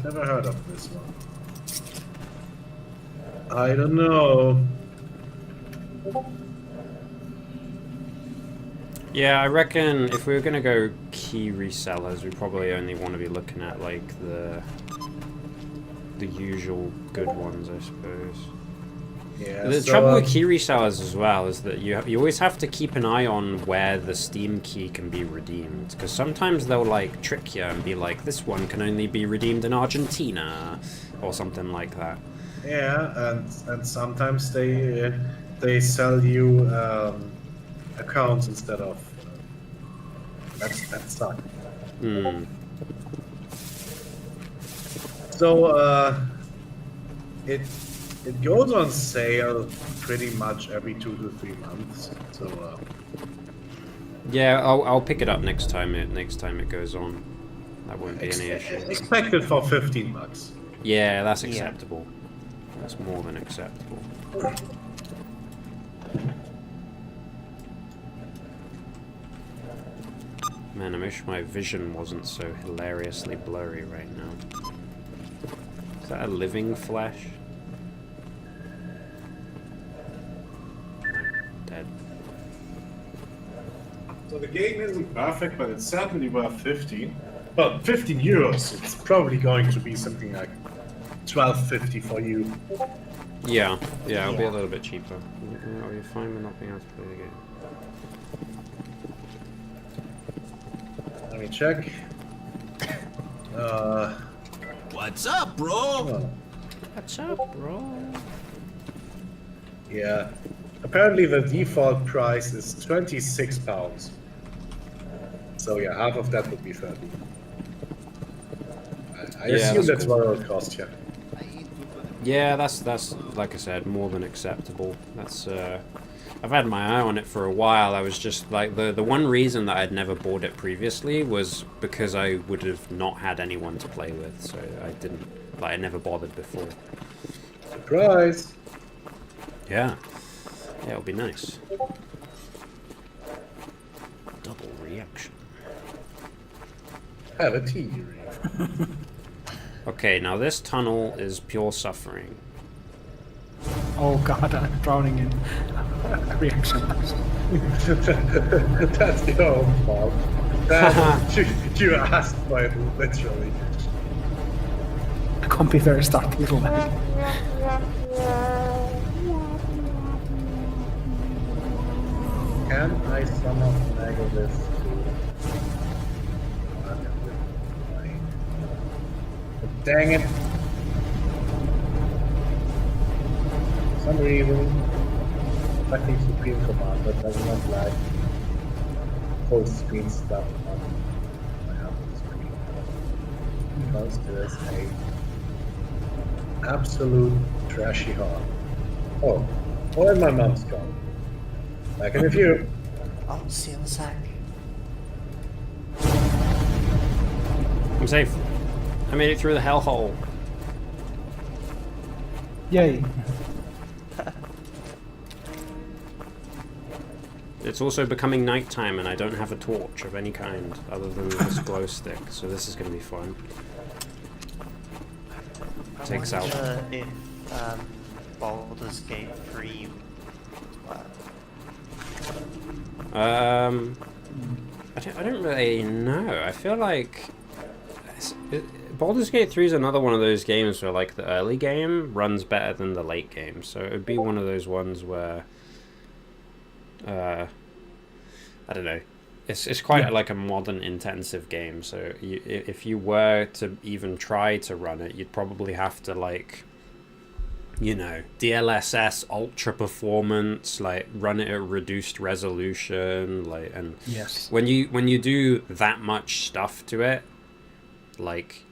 never heard of this one. I don't know. Yeah, I reckon if we were gonna go key resellers, we probably only want to be looking at like the usual good ones, I suppose. Yeah. The trouble with key resellers as well is that you always have to keep an eye on where the Steam key can be redeemed, because sometimes they'll like trick you and be like, this one can only be redeemed in Argentina or something like that. Yeah, and sometimes they sell you accounts instead of that suck. Hmm. So it goes on sale pretty much every 2 to 3 months. So Yeah, I'll pick it up next time it goes on. That won't be any issue. expect it for $15. Yeah, that's acceptable. That's more than acceptable. Man, I wish my vision wasn't so hilariously blurry right now. Is that a living flesh? No, dead. So the game isn't perfect, but it's certainly worth 15. Well, 15 euros. It's probably going to be something like 12.50 for you. Yeah, it'll be a little bit cheaper. Are you fine with not being able to play the game? Let me check. What's up, bro? Oh, What's up, bro? yeah. Apparently the default price is £26. So yeah, half of that would be 30. I assume that's cool. what it would cost, yeah. Yeah, that's like I said, more than acceptable. That's I've had my eye on it for a while. I was just like the one reason that I'd never bought it previously was because I would have not had anyone to play with, so I never bothered before. Surprise! Yeah, it'll be nice. Double reaction. Have a tea. Okay, now this tunnel is pure suffering. Oh god, I'm drowning in reactions. That's your own fault. You asked for it, literally. I can't be very starting to land. Can I somehow finagle this to... Dang it! For some reason, fucking Supreme Commander does not like full screen stuff on my Apple screen. Because there's a absolute trashy hog. Oh, and my mom's gone. Back in a few. I'll see you in a sec. I'm safe. I made it through the hellhole. Yay. It's also becoming nighttime and I don't have a torch of any kind other than this glow stick, so this is going to be fun. takes out. wonder if Baldur's Gate 3 would work. I don't really know. I feel like Baldur's Gate 3 is another one of those games where like the early game runs better than the late game, so it would be one of those ones where I don't know. It's quite like a modern intensive game, so if you were to even try to run it, you'd probably have to like, you know, DLSS ultra performance, like run it at reduced resolution, like, and when you do that much stuff to it, like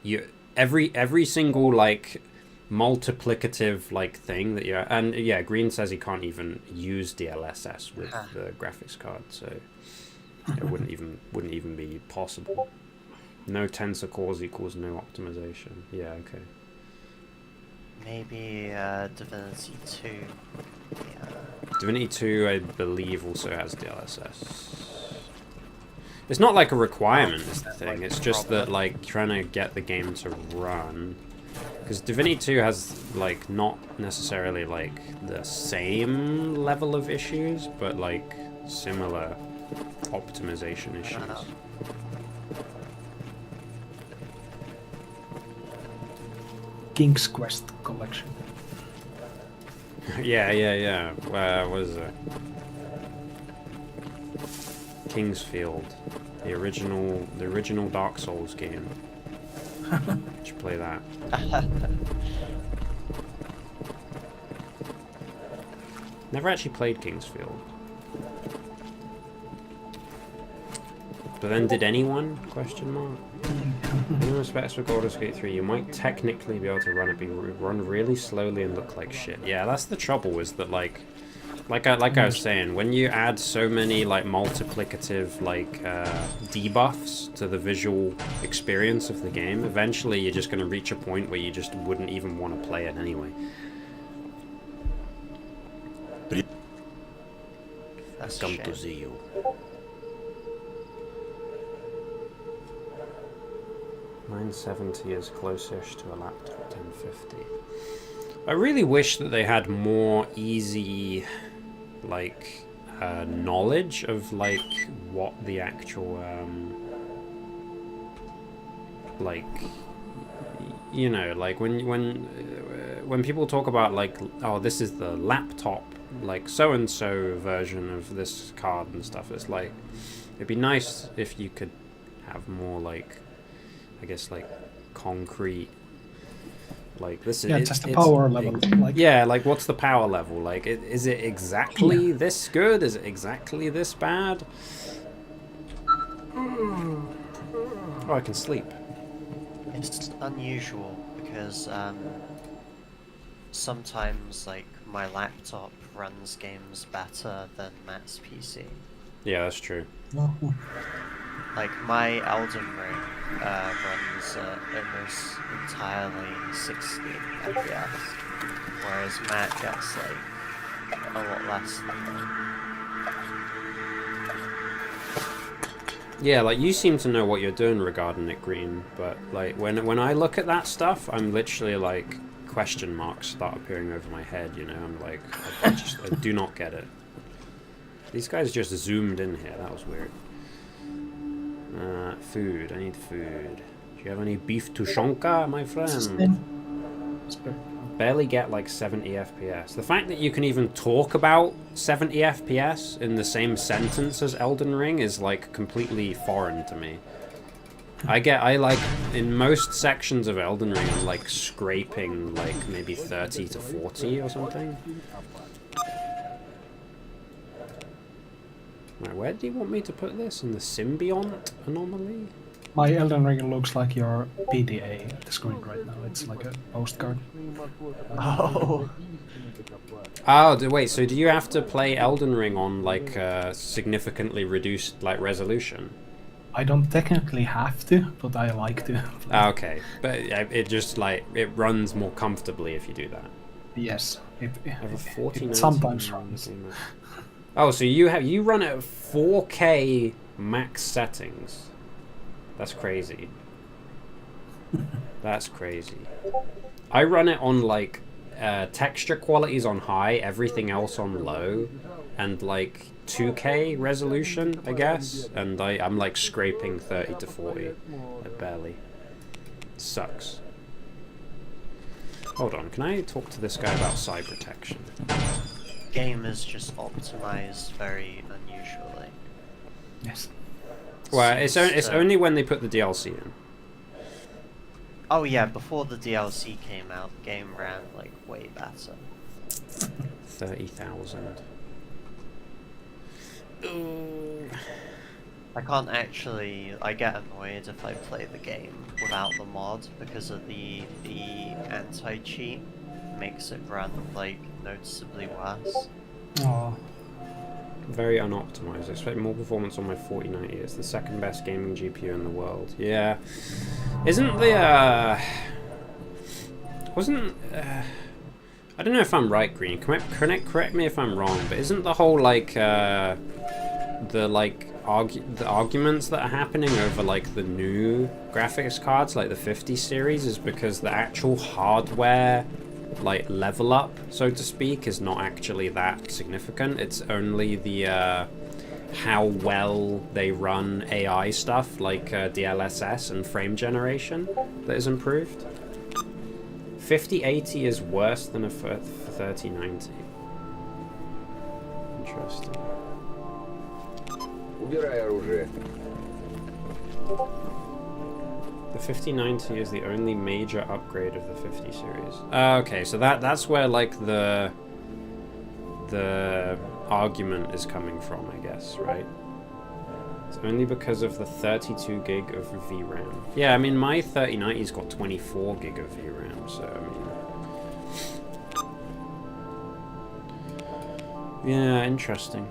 every single like multiplicative like thing that you're, and yeah, Green says he can't even use DLSS with the graphics card, so it wouldn't even be possible. No tensor cores equals no optimization. Yeah, okay. Maybe Divinity 2. Yeah. Divinity 2, I believe, also has DLSS. It's not like a requirement, is the thing. It's just that, like, trying to get the game to run. Because Divinity 2 has, like, not necessarily, like, the same level of issues, but, like, similar optimization issues. King's Quest collection. yeah. What is it? Kingsfield, the original Dark Souls game. Should play that. Never actually played Kingsfield. But then, did anyone? Question mark. In respects for Baldur's Gate 3, you might technically be able to run it, but run really slowly and look like shit. Yeah, that's the trouble. Is that like I was saying, when you add so many like multiplicative like debuffs to the visual experience of the game, eventually you're just going to reach a point where you just wouldn't even want to play it anyway. That's Come to see you. $970 is closest to a laptop 1050. I really wish that they had more easy, like, knowledge of like what the actual, like, you know, like when people talk about like, oh, this is the laptop, like so and so version of this card and stuff. It's like, it'd be nice if you could have more like, I guess, like concrete, like this is just the power level. Like, yeah, like what's the power level? Like, is it exactly this good? Is it exactly this bad? Oh, I can sleep. It's unusual because sometimes like my laptop runs games better than Matt's PC. Yeah, that's true. Like my Elden Ring runs almost entirely 60 FPS, whereas Matt gets like a lot less than that. Yeah, like you seem to know what you're doing regarding it, Green, but like when I look at that stuff, I'm literally like question marks start appearing over my head, you know. I'm like, I do not get it. These guys just zoomed in here. That was weird. Food. I need food. Do you have any beef tushonka, my friend? Barely get like 70 FPS. The fact that you can even talk about 70 FPS in the same sentence as Elden Ring is like completely foreign to me. I like, in most sections of Elden Ring, I'm like scraping like maybe 30 to 40 or something. Right, where do you want me to put this? In the symbiont anomaly? My Elden Ring looks like your PDA at the screen right now. It's like a postcard. Oh. Oh, wait, so do you have to play Elden Ring on like significantly reduced like resolution? I don't technically have to, but I like to. Okay, but it just like, it runs more comfortably if you do that. Yes, it sometimes sometimes runs. Oh, so you run at 4K max settings. That's crazy. That's crazy. I run it on like texture qualities on high, everything else on low, and like 2K resolution, I guess. And I'm like scraping 30 to 40, barely. Sucks. Hold on, can I talk to this guy about side protection? Game is just optimized very unusually. Yes. Well, it's only when they put the DLC in. Oh yeah, before the DLC came out, the game ran like way better. 30,000. I can't actually. I get annoyed if I play the game without the mod because of the anti-cheat makes it run like noticeably worse. Oh. Very unoptimized. I expect more performance on my 4090. It's the second best gaming GPU in the world. Yeah. Isn't the wasn't I don't know if I'm right, Green. Correct me if I'm wrong, but isn't the whole like the arguments that are happening over like the new graphics cards, like the 50 series, is because the actual hardware like level up, so to speak, is not actually that significant. It's only the how well they run AI stuff like DLSS and frame generation that is improved. 5080 is worse than a 3090. Interesting. Убирай оружие. The 5090 is the only major upgrade of the 50 series. Okay, so that's where like the argument is coming from, I guess, right? It's only because of the 32 gig of VRAM. Yeah, I mean my 3090's got 24 gig of VRAM, so I mean, yeah, interesting.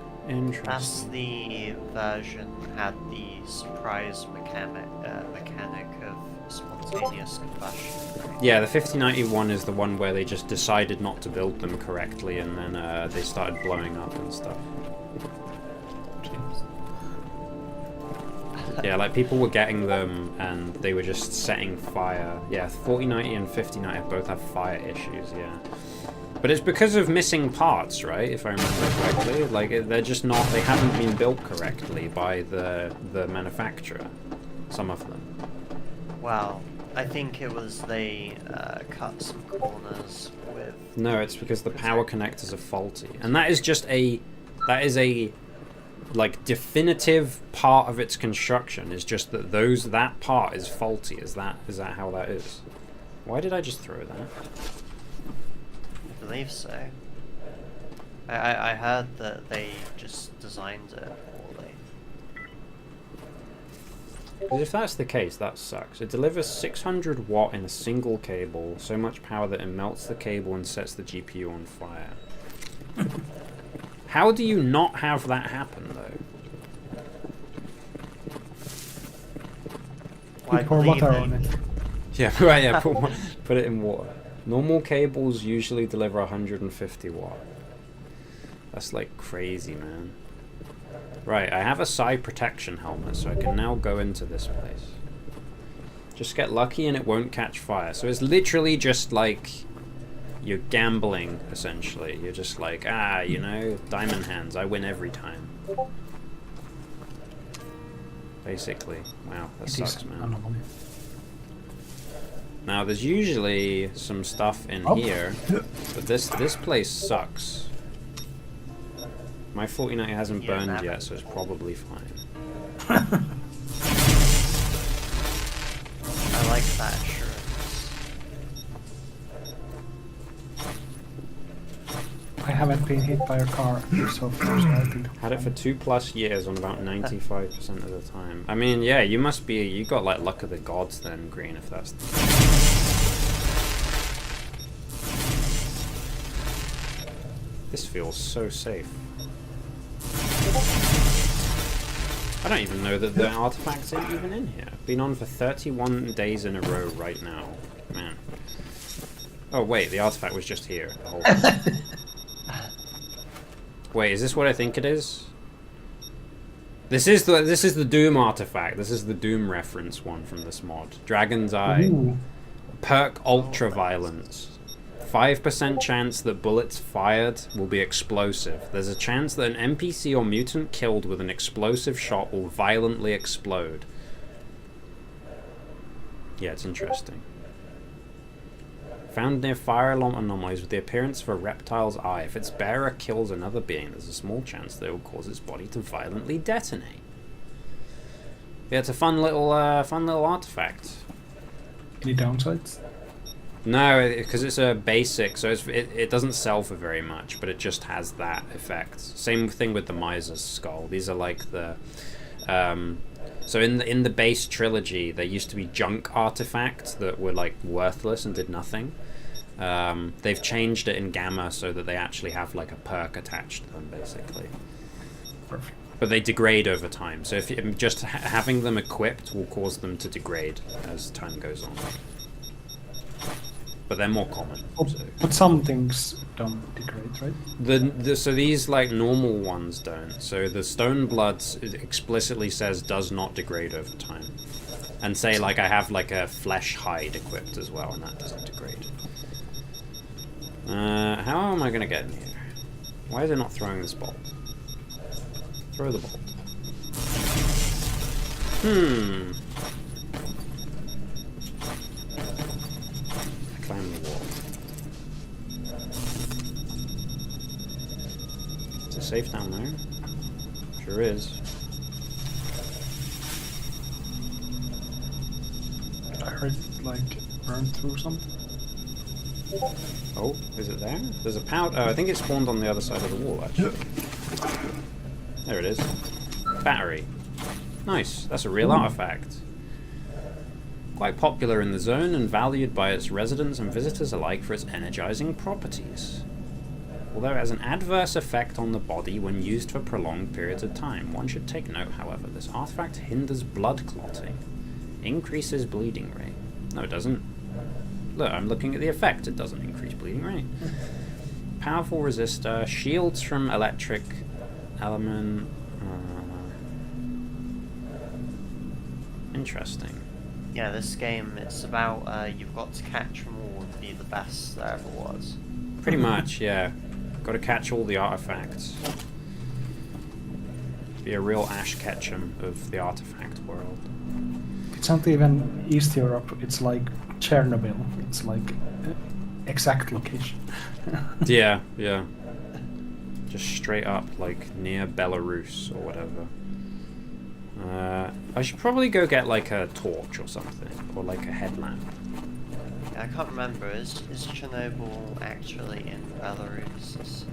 That's the version had the surprise mechanic of spontaneous combustion. Yeah, the 5091 is the one where they just decided not to build them correctly, and then they started blowing up and stuff. Yeah, like people were getting them and they were just setting fire. Yeah, 4090 and 5090 both have fire issues, yeah. But it's because of missing parts, right? If I remember correctly. Like, they're just not, they haven't been built correctly by the manufacturer. Some of them. Well, I think it was they cut some corners with... No, it's because the power connectors are faulty. And that is just a... That is a... like definitive part of its construction is just that that part is faulty. Is that how that is? Why did I just throw that? I believe so. I heard that they just designed it poorly. Because if that's the case, that sucks. It delivers 600 watt in a single cable, so much power that it melts the cable and sets the GPU on fire. How do you not have that happen, though? Well, pour water on it. Yeah, right, yeah, put it in water. Normal cables usually deliver 150 watt. That's like crazy, man. Right, I have a side protection helmet, so I can now go into this place. Just get lucky and it won't catch fire. So it's literally just like... You're gambling, essentially. You're just like, you know, diamond hands, I win every time. Basically. Wow, that sucks, man. Now, there's usually some stuff in here, but this place sucks. My 4090 hasn't burned yet, so it's probably fine. I like that assurance. I haven't been hit by a car so far, so I think... Had it for 2+ years on about 95% of the time. I mean, yeah, you got like luck of the gods then, Green, if that's the This feels so safe. I don't even know that the artifacts are even in here. I've been on for 31 days in a row right now. Man. Oh wait, the artifact was just here the whole time. Wait, is this what I think it is? This is the Doom artifact. This is the Doom reference one from this mod. Dragon's Eye. Ooh. Perk Ultra Violence. 5% chance that bullets fired will be explosive. There's a chance that an NPC or mutant killed with an explosive shot will violently explode. Yeah, it's interesting. Found near fire alarm anomalies with the appearance of a reptile's eye. If its bearer kills another being, there's a small chance that it will cause its body to violently detonate. Yeah, it's a fun little artifact. Any downsides? No, because it's a basic, so it doesn't sell for very much, but it just has that effect. Same thing with the Miser's Skull. These are like the... so in the base trilogy, there used to be junk artifacts that were like worthless and did nothing. They've changed it in Gamma so that they actually have like a perk attached to them, basically. Perfect. But they degrade over time, so if just having them equipped will cause them to degrade as time goes on. But they're more common. So. But some things don't degrade, right? So these like normal ones don't. So the Stone Blood explicitly says does not degrade over time. And say like I have like a flesh hide equipped as well, and that doesn't degrade. How am I gonna get in here? Why is it not throwing this bolt? Throw the bolt. Climb the wall. Is it safe down there? Sure is. I heard it like burn through something. Oh, is it there? There's a powder. Oh, I think it spawned on the other side of the wall, actually. There it is. Battery. Nice. That's a real artifact. Quite popular in the zone and valued by its residents and visitors alike for its energizing properties. Although it has an adverse effect on the body when used for prolonged periods of time. One should take note, however, this artifact hinders blood clotting. Increases bleeding rate. No, it doesn't. Look, I'm looking at the effect. It doesn't increase bleeding rate. Powerful resistor. Shields from electric element. Interesting. Yeah, this game, it's about you've got to catch them all and be the best there ever was. Pretty much, yeah. Got to catch all the artifacts. Be a real Ash Ketchum of the artifact world. It's not even East Europe, it's like Chernobyl. It's like exact location. Yeah, yeah. Just straight up, like, near Belarus or whatever. I should probably go get, like, a torch or something. Or, like, a headlamp. Yeah, I can't remember, is Chernobyl actually in Belarus?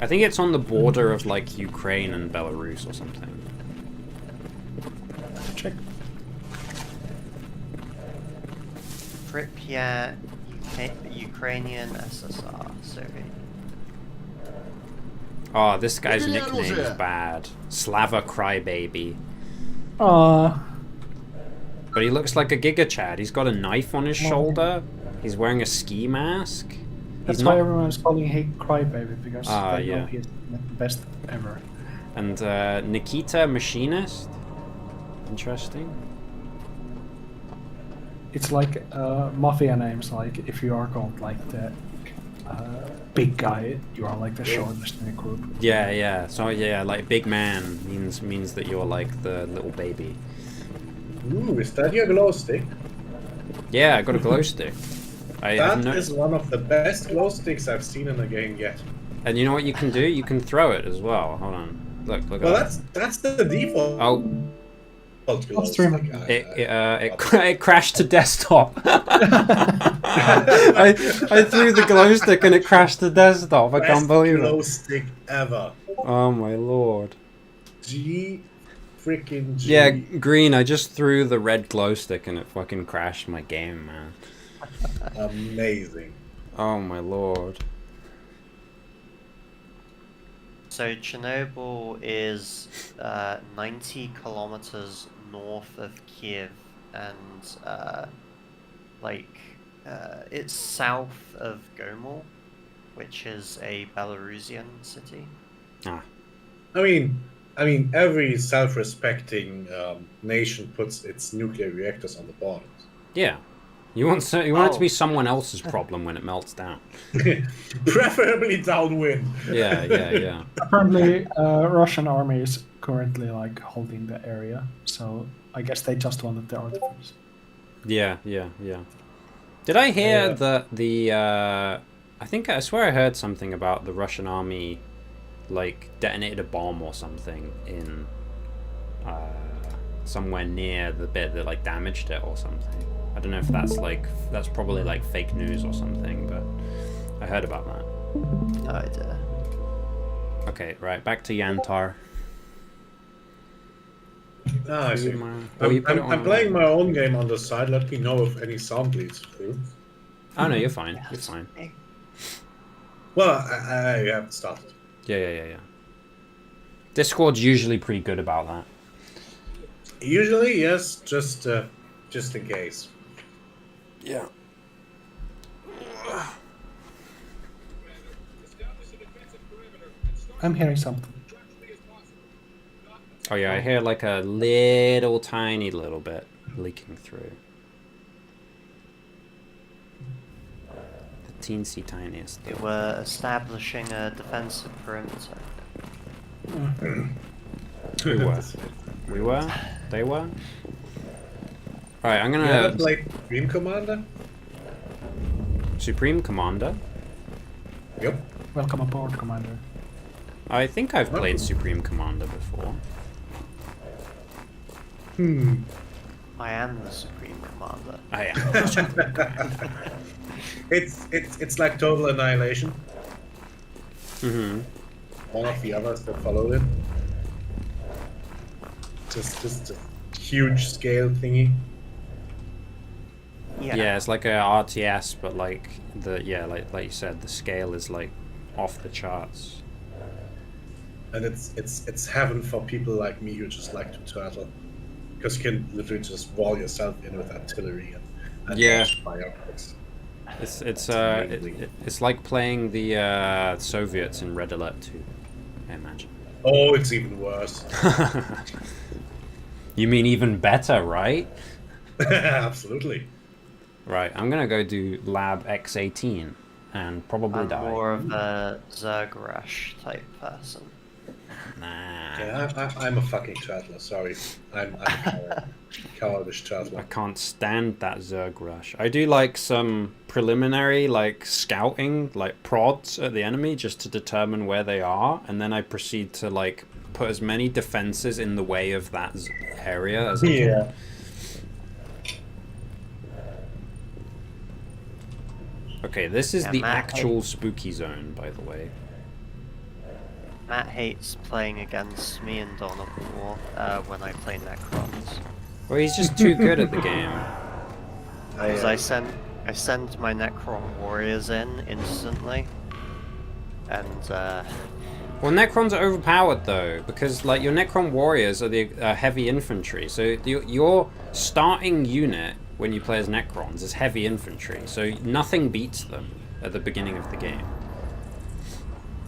I think it's on the border of, like, Ukraine and Belarus or something. Check. Pripyat, Ukrainian SSR, Soviet. Oh, this guy's nickname is bad. Slava Crybaby. But he looks like a Giga Chad. He's got a knife on his shoulder. He's wearing a ski mask. That's why everyone's calling him Crybaby, because they yeah. know he's the best ever. And Nikita Machinist. Interesting. It's like mafia names, like if you are called like the big guy, you are like the shortest in the group. Yeah, yeah. So yeah, like big man means that you're like the little baby. Ooh, is that your glow stick? Yeah, I got a glow stick. That is one of the best glow sticks I've seen in a game yet. And you know what you can do? You can throw it as well. Hold on. Look. Well, that's the default. Oh. Glow stick. It crashed to desktop. I threw the glow stick and it crashed to desktop. I can't believe it. Best glow stick ever. Oh my lord. Freaking G. Yeah, Green, I just threw the red glow stick and it fucking crashed my game, man. Amazing. Oh my lord. So Chernobyl is 90 kilometers north of Kiev, and it's south of Gomel, which is a Belarusian city. Ah. I mean, every self-respecting nation puts its nuclear reactors on the borders. Yeah. You want it to be someone else's problem when it melts down. Preferably downwind. Yeah. Apparently, Russian army is currently like holding the area, so I guess they just wanted the artifacts. Yeah. Did I hear that the I swear I heard something about the Russian army like detonated a bomb or something in somewhere near the bit that like damaged it or something. I don't know if that's probably like fake news or something, but I heard about that. No idea. Okay, right, back to Yantar. I see. Oh, you put it I'm on- playing my own game on the side. Let me know if any sound bleeds through. Oh no, you're fine. You're fine. Well, I haven't started. Yeah. Discord's usually pretty good about that. Usually, yes, just in case. Yeah. I'm hearing something. Oh yeah, I hear like a little tiny little bit leaking through. The teensy tiniest. They were establishing a defensive perimeter. We were. We were? They were? Alright, I'm You ever gonna... played Dream Commander? Supreme Commander? Yep. Welcome aboard, Commander. I think I've played Supreme Commander before. I am the Supreme Commander. I am. It's like Total Annihilation. Mm-hmm. One of the others that followed it. Just a huge scale thingy. Yeah, it's like a RTS, but like like you said, the scale is like off the charts. And it's heaven for people like me who just like to turtle, because you can literally just wall yourself in with artillery and Yeah. fireworks. It's like playing the Soviets in Red Alert 2, I imagine. Oh, it's even worse. You mean even better, right? Absolutely. Right, I'm gonna go do Lab X18 and probably I'm die. more of a Zerg-Rush type person. Nah. Yeah, I'm a fucking turtler. Sorry, I'm a cowardish I turtler. can't stand that Zerg rush. I do like some preliminary like scouting, like prods at the enemy just to determine where they are, and then I proceed to like put as many defenses in the way of that area as I can. Yeah. Okay, this is Yeah, the Matt, actual spooky zone, by the way. Matt hates playing against me in Dawn of War when I play Necrons. Well, he's just too good at the game. Because I send my Necron warriors in instantly, and Well, Necrons are overpowered though, because like your Necron warriors are the heavy infantry. So your starting unit when you play as Necrons is heavy infantry. So nothing beats them at the beginning of the game.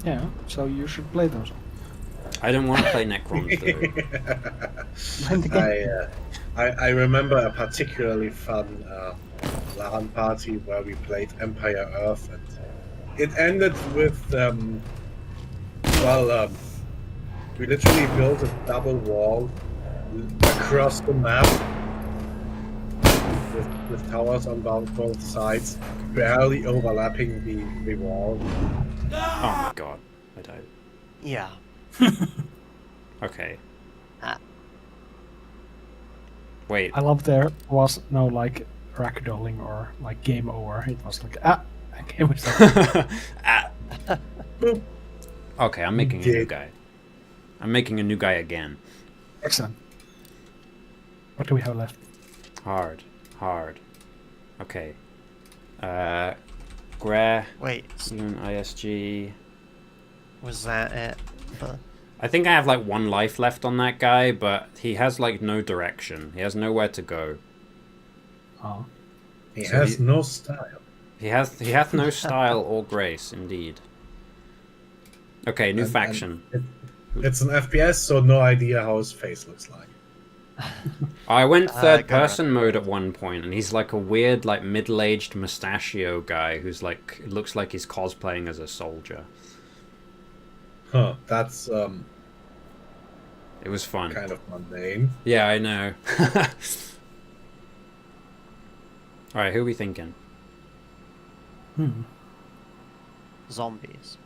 Yeah, so you should play those. I don't want to play Necrons though. I remember a particularly fun LAN party where we played Empire Earth, and it ended with we literally built a double wall across the map with towers on both sides, barely overlapping the wall. Oh my god, I died. yeah. Okay. Ah. Wait. I love there was no like ragdolling or like game over. It was like game was like, Okay, I'm making a new guy. I'm making a new guy again. excellent. What do we have left? Hard. Okay. Gra. Wait, ISG. was that it? I think I have like one life left on that guy, but he has like no direction. He has nowhere to go. Oh, He So has no style. He hath no style or grace, indeed. Okay, new faction. It's an FPS, so no idea how his face looks like. I went third go ahead. person mode at one point, and he's like a weird, like middle-aged mustachio guy who's like, it looks like he's cosplaying as a soldier. Huh, that's It was fun. kind of mundane. Yeah, I know. Alright, who are we thinking? Zombies.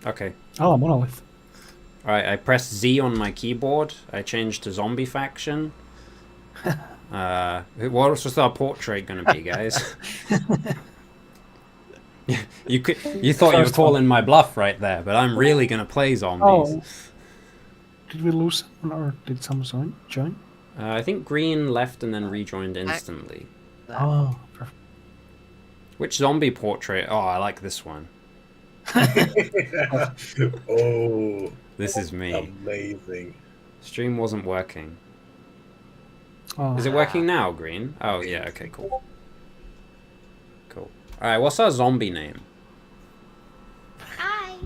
Okay. Oh, Monolith. Alright, I pressed Z on my keyboard. I changed to zombie faction. What was our portrait gonna be, guys? you thought you were calling my bluff right there, but I'm really gonna play zombies. Oh. Did we lose someone or did someone join? I think Green left and then rejoined instantly. Oh, perfect. Which zombie portrait? Oh, I like this one. Oh, This is me. amazing. Stream wasn't working. Oh. Is it working now, Green? Oh, yeah, okay, cool. Cool. Alright, what's our zombie name? Hi.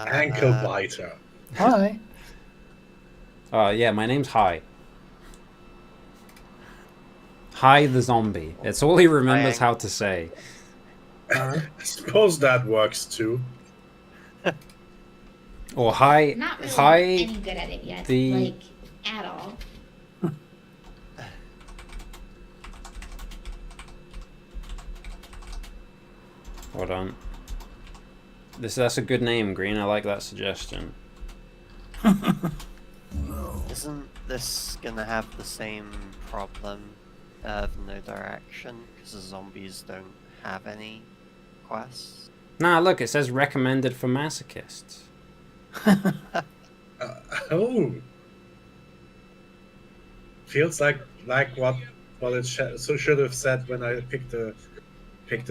Ankle biter. Hi. Yeah, my name's Hi. Hi the zombie. It's all he remembers how to say. I suppose that works too. Or hi, I'm not really hi. any good at it yet. the- Like, at all. Hold on. That's a good name, Green. I like that suggestion. Isn't this gonna have the same problem of no direction? Because the zombies don't have any quests. Nah, look, it says recommended for masochists. Oh, feels like what it should have said when I picked the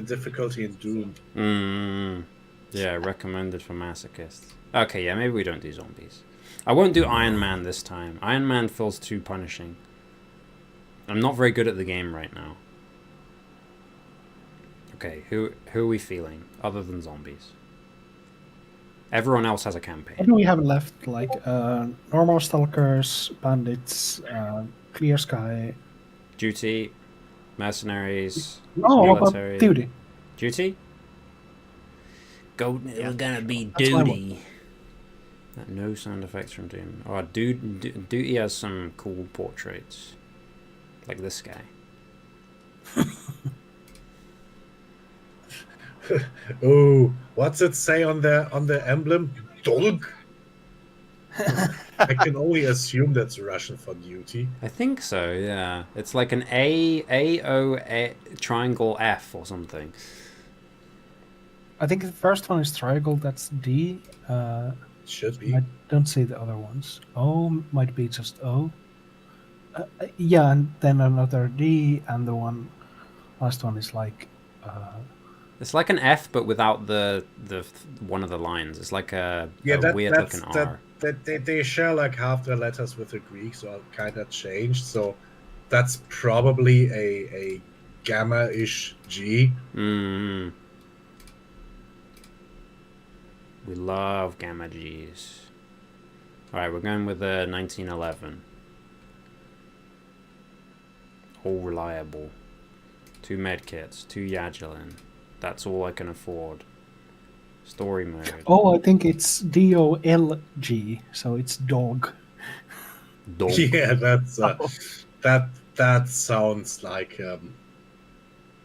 difficulty in Doom. Yeah, recommended for masochists. Okay, yeah, maybe we don't do zombies. I won't do Iron Man this time. Iron Man feels too punishing. I'm not very good at the game right now. Okay, who are we feeling other than zombies? Everyone else has a campaign. What do we have left? Like normal stalkers, bandits, clear sky. Duty, mercenaries, Oh, what about military. duty? Duty? It's gonna be That's my duty. No sound effects from Doom. Oh, Duty has some cool portraits. Like this guy. Oh, what's it say on the emblem? Dolg. I can only assume that's Russian for duty. I think so, yeah. It's like an A-O-A triangle F or something. I think the first one is triangle. That's D. Should be. I don't see the other ones. O might be just O. Yeah, and then another D, and the last one is like. It's like an F, but without the one of the lines. It's like a weird looking R. They share like half the letters with the Greek, so kind of changed. So that's probably a gamma-ish G. We love gamma Gs. Alright, we're going with the 1911. All reliable. 2 medkits, 2 Yagilin. That's all I can afford. Story mode. Oh, I think it's DOLG, so it's dog. Dog. Yeah, that's that sounds like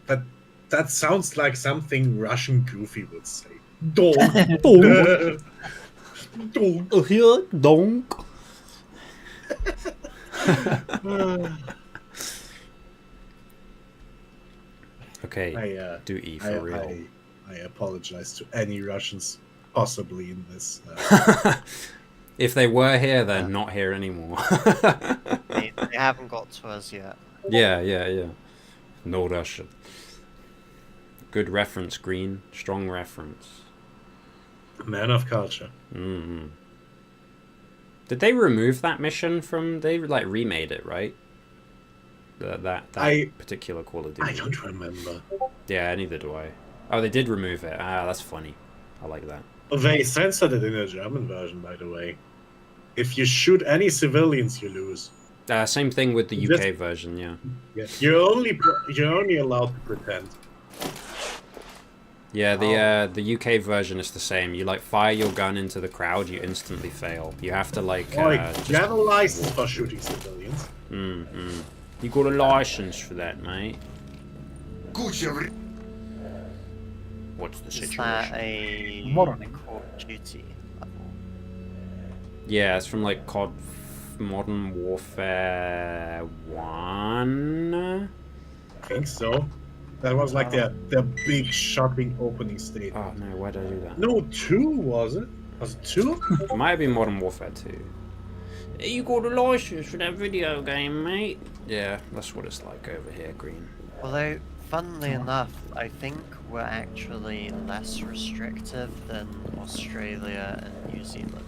that sounds like something Russian Goofy would say. Dog. Dog. Dog. Here, donk. Okay, duty for real. I apologize to any Russians possibly in this. If they were here, they're not here anymore. They haven't got to us yet. Yeah. No Russian. Good reference, Green. Strong reference. Man of culture. Mm-hmm. Did they remove that mission from? They like remade it, right? That particular Call of Duty. I don't remember. Yeah, neither do I. Oh, they did remove it. Ah, that's funny. I like that. They censored it in the German version, by the way. If you shoot any civilians, you lose. Same thing with the Just- UK version, yeah. Yeah, you're only allowed to pretend. Yeah, the UK version is the same. You like fire your gun into the crowd, you instantly fail. You have to like You have a license for shooting civilians. You got a license for that, mate. Куча вре... What's the Is situation? that a Modern. Call of Duty level? Yeah, it's from like COD Modern Warfare 1. I think so. That was like their big shocking opening statement. Oh no, why did I do that? No, 2 was it? Was it 2? It might have been Modern Warfare 2. You got a license for that video game, mate. Yeah, that's what it's like over here, Green. Although, funnily enough, I think we're actually less restrictive than Australia and New Zealand.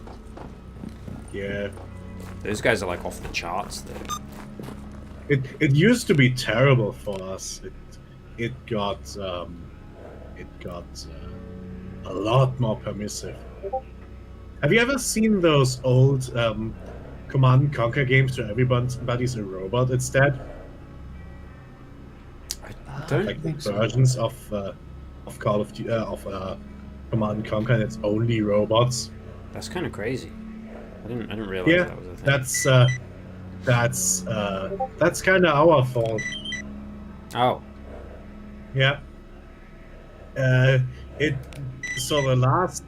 Yeah. Those guys are like off the charts, though. It used to be terrible for us. It got a lot more permissive. Have you ever seen those old Command and Conquer games where everybody's a robot instead? I don't Like the think so. versions of Call of Duty Command and Conquer, and it's only robots. That's kind of crazy. I didn't realize Yeah, that was a thing. that's kind of our fault. Oh, Yeah. So the last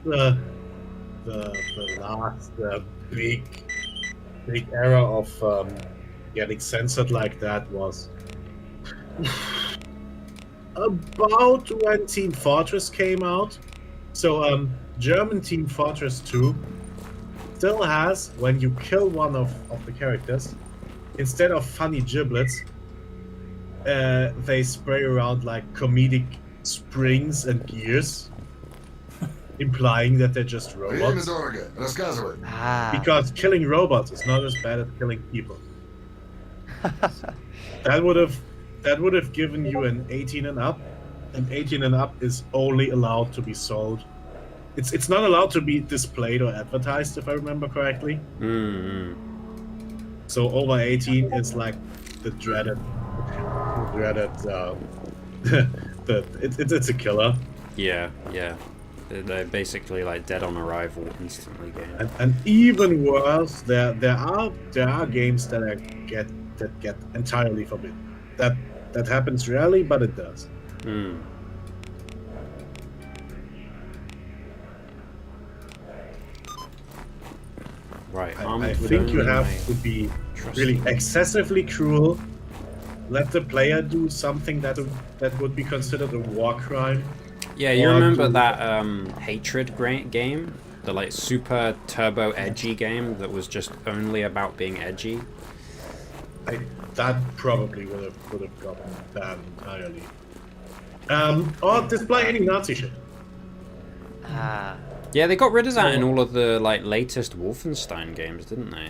big era of getting censored like that was about when Team Fortress came out. So German Team Fortress 2 still has, when you kill one of the characters, instead of funny giblets, they spray around like comedic springs and gears, implying that they're just Время robots. дорого. Рассказывай. Because killing robots is not as bad as killing people. That would have given you an 18 and up, and 18 and up is only allowed to be sold. It's not allowed to be displayed or advertised, if I remember correctly. So over 18 is like the dreaded. It's a killer. yeah. They're basically like dead on arrival instantly game. And even worse, there are games that get entirely forbidden. That happens rarely, but it does. Right, I think you have to be really excessively cruel. Let the player do something that would be considered a war crime. Yeah, you or remember to- that Hatred game? The like super turbo edgy game that was just only about being edgy? That probably would have gotten banned entirely. Or display any Nazi shit. Yeah, they got rid of that in all of the like latest Wolfenstein games, didn't they?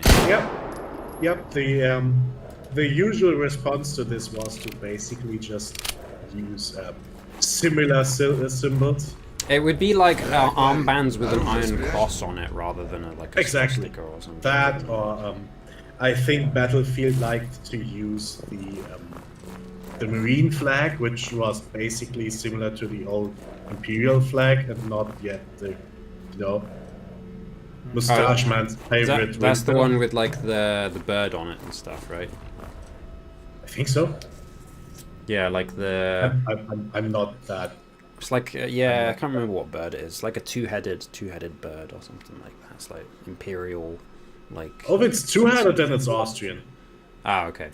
Yep. The usual response to this was to basically just use similar symbols. It would be like armbands with an iron cross on it rather than a Exactly. swastika or something. That, or I think Battlefield liked to use the Marine flag, which was basically similar to the old Imperial flag, and not yet the Mustache Man's favorite. That's the windmill. one with like the bird on it and stuff, right? I think so. Yeah, like the. I'm not that. It's like yeah, I can't remember what bird it is. Like a two-headed bird or something like that. It's like imperial, like. Oh, if it's two-headed, then it's Austrian. Ah, okay.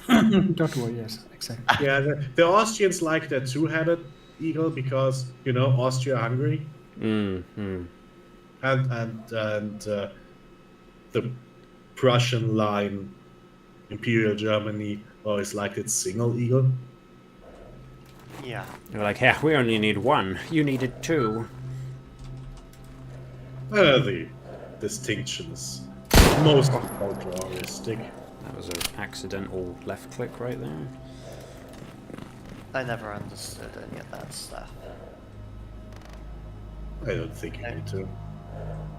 Total, yes, exactly. Yeah, the Austrians like their two-headed eagle because Austria-Hungary. And the Prussian line, Imperial Germany, always liked its single eagle. Yeah. They're like, yeah, we only need one. You needed two. The distinctions, most folkloristic. That was an accidental left click right there. I never understood any of that stuff. I don't think you need to.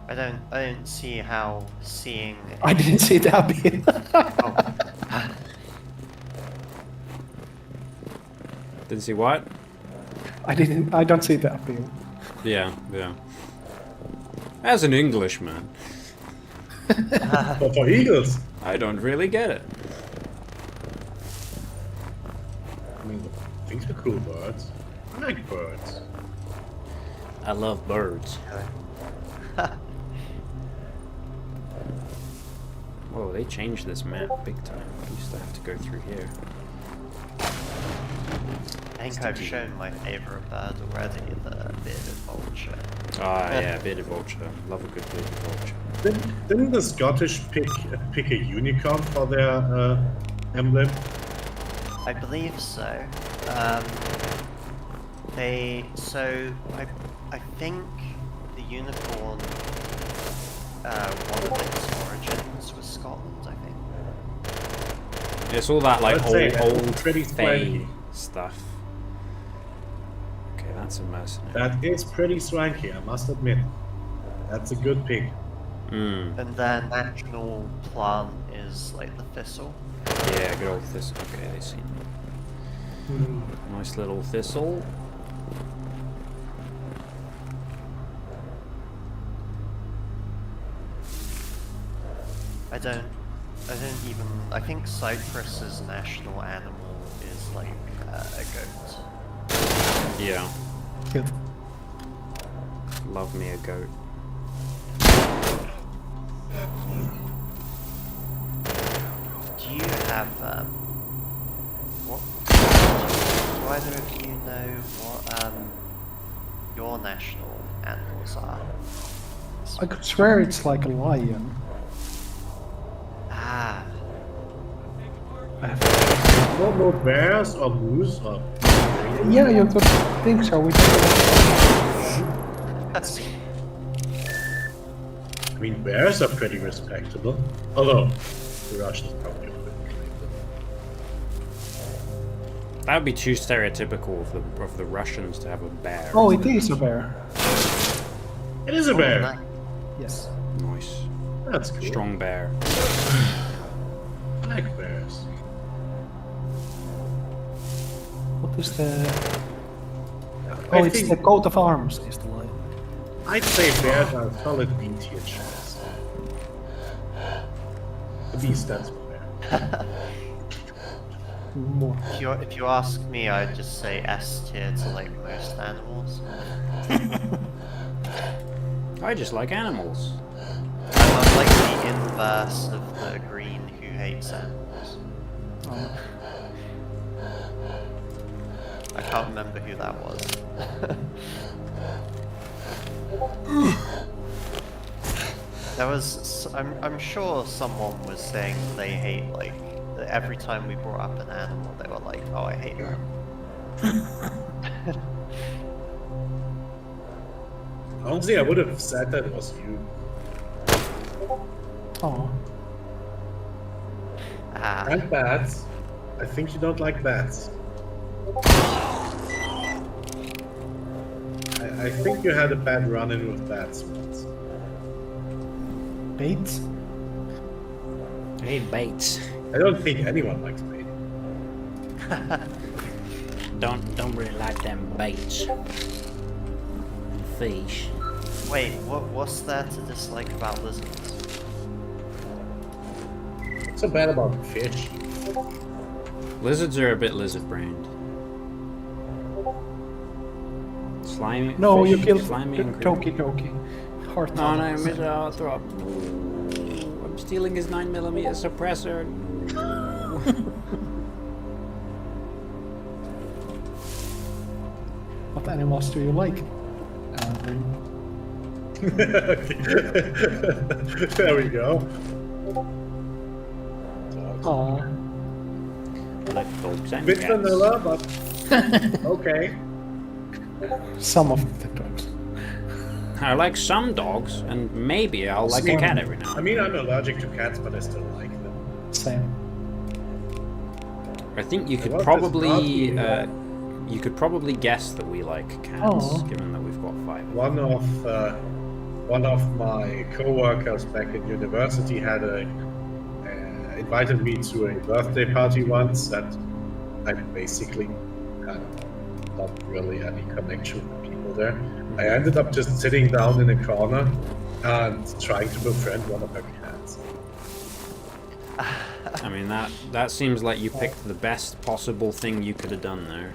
I don't see how seeing. I didn't see that bit. Oh. Didn't see what? I don't see the appeal. Yeah, yeah. As an Englishman, But for eagles, I don't really get it. I mean, things are cool birds. I like birds. I love birds. Whoa, they changed this map big time. I used to have to go through here. I think I've shown my favourite bird already, the bearded vulture. Ah, yeah, bearded vulture. Love a good bearded vulture. Didn't the Scottish pick a unicorn for their emblem? I believe so. I think the unicorn, one of its origins was Scotland, I think. It's all that like I'd say that's old pretty Fae swanky. stuff. Okay, that's a mercenary. That is pretty swanky, I must admit. That's a good pick. Mm. And their national plant is like the thistle. Yeah, good old thistle. Okay, they see. Nice little thistle. I think Cyprus's national animal is like a goat. Yeah, Good. love me a goat. Do you have what? Do either of you know what your national animals are? I could swear it's like a lion. Ah, I have... No bears or moose or... Yeah, you could think so. I mean, bears are pretty respectable. Although, the Russians probably wouldn't claim them. That would be too stereotypical of the Russians to have a bear. Oh, it is a bear. It is a bear! nice. Yes. Nice. That's cool. Strong bear. I like bears. What is the... I Oh, it's think- the coat of arms is the lion. I'd say bears are solid B tier shares. The B stands for bear. More. If you ask me, I'd just say S tier to like most animals. I just like animals. I'm like the inverse of the green who hates animals. Oh. I can't remember who that was. I'm sure someone was saying they hate, like, that every time we brought up an animal, they were like, oh, I hate them. Honestly, I would have said that it was you. Oh. Ah, And bats. I think you don't like bats. I think you had a bad run-in with bats once. Bates? I hate baits. I don't think anyone likes bait. Don't really like them baits. Fish. wait, what's there to dislike about lizards? What's so bad about fish? Lizards are a bit lizard-brained. Slimy. No, fish, you killed slimy and Toki creepy. Toki. Heart No, no, attacks. Mr. Althorp. I'm stealing his 9mm suppressor. What animals do you like? There we go. Aw. Like dogs and Bit cats. vanilla, but okay. Some of the dogs. I like some dogs, and maybe I'll like a cat every now I and mean, I'm allergic to cats, but I still like them. Same. I think you could What does probably not you could probably guess that we like cats, Oh. given that we've got 5. One of my co-workers back at university had invited me to a birthday party once that I basically and not really any connection with the people there. I ended up just sitting down in a corner and trying to befriend one of her cats. I mean, that seems like you picked the best possible thing you could have done there.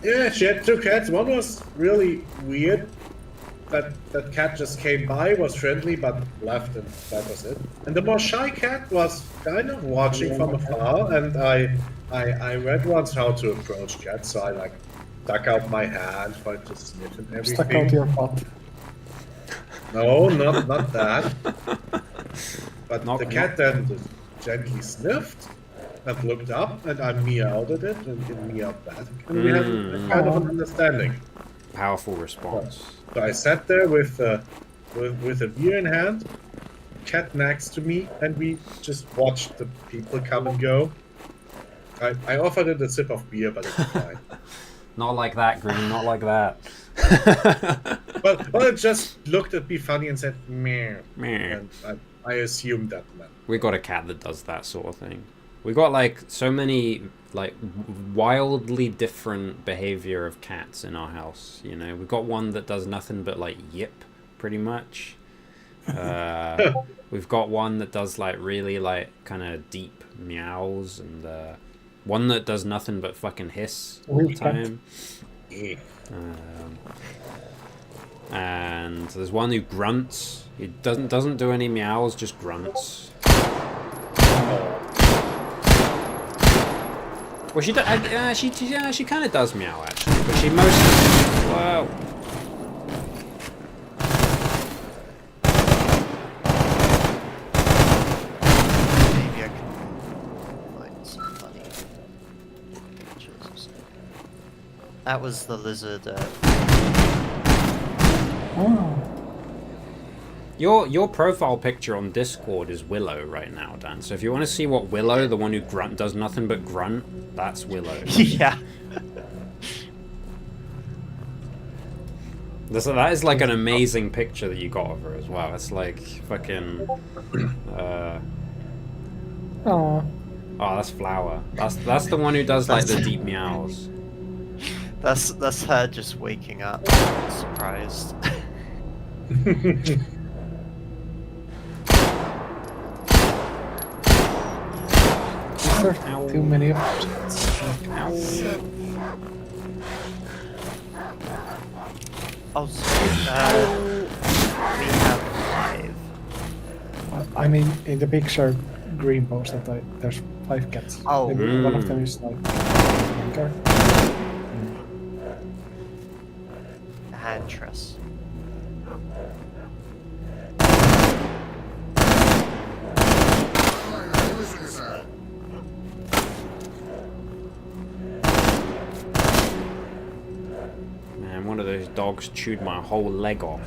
Yeah, she had 2 cats. One was really weird. That cat just came by, was friendly, but left, and that was it. And the more shy cat was kind of watching from afar, and I read once how to approach cats, so I like stuck out my hand, tried to sniff and everything. Stuck out your butt. No, not that. But Not- the cat then just gently sniffed and looked up, and I meowed at it, and it meowed back, and we had a kind of an understanding. Powerful response. So I sat there with a beer in hand, cat next to me, and we just watched the people come and go. I offered it a sip of beer, but it declined. Not like that, Green. Not like that. Well, it just looked at me funny and said meow, Meh. and I assumed that meant. We got a cat that does that sort of thing. We got like so many like wildly different behavior of cats in our house. You know, we've got one that does nothing but like yip, pretty much. We've got one that does like really like kind of deep meows, and one that does nothing but fucking hiss all the time. And there's one who grunts. He doesn't do any meows, just grunts. Well, she kind of does meow actually, but she mostly. Wow. Maybe I can find some funny pictures or something. That was the lizard. Your profile picture on Discord is Willow right now, Dan. So if you want to see what Willow, the one who does nothing but grunt, that's Willow. Yeah. That is like an amazing picture that you got of her as well. It's like fucking. Oh, that's Flower. That's the one who does like the deep meows. That's her just waking up, surprised. Too many options. Oh, we have 5. I mean, in the picture, Green posted that there's 5 cats. Oh. Maybe one of them is like anchor. Huntress. Man, one of those dogs chewed my whole leg off.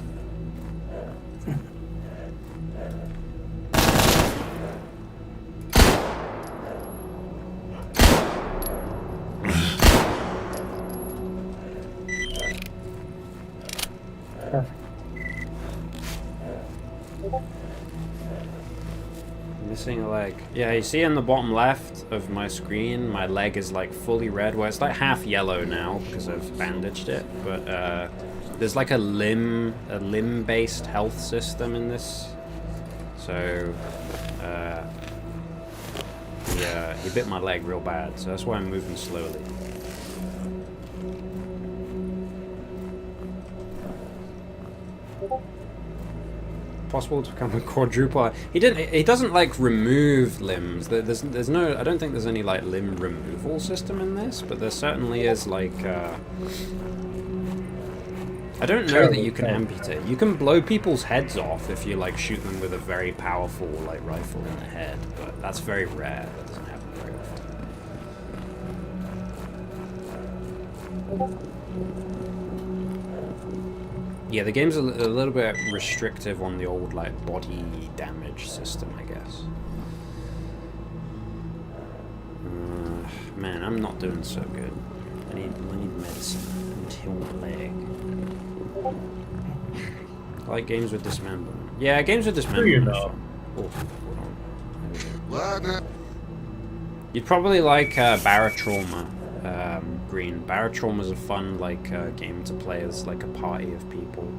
Perfect. Missing a leg. Yeah, you see in the bottom left of my screen, my leg is like fully red. Well, it's like half yellow now because I've bandaged it. But there's like a limb-based health system in this. So he bit my leg real bad. So that's why I'm moving slowly. Possible to become a quadruple. He doesn't like remove limbs. There's no. I don't think there's any like limb removal system in this, but there certainly is like. I don't know that you can amputate. You can blow people's heads off if you like shoot them with a very powerful like rifle in the head, but that's very rare. That doesn't happen very often. Yeah, the game's a little bit restrictive on the old like body damage system, I guess. Man, I'm not doing so good. I need medicine. I need to heal my leg. I like games with dismemberment. Yeah, games with dismemberment. Oh, hold on. Ладно. You'd probably like Barotrauma. green. Baratron was a fun game to play as like a party of people.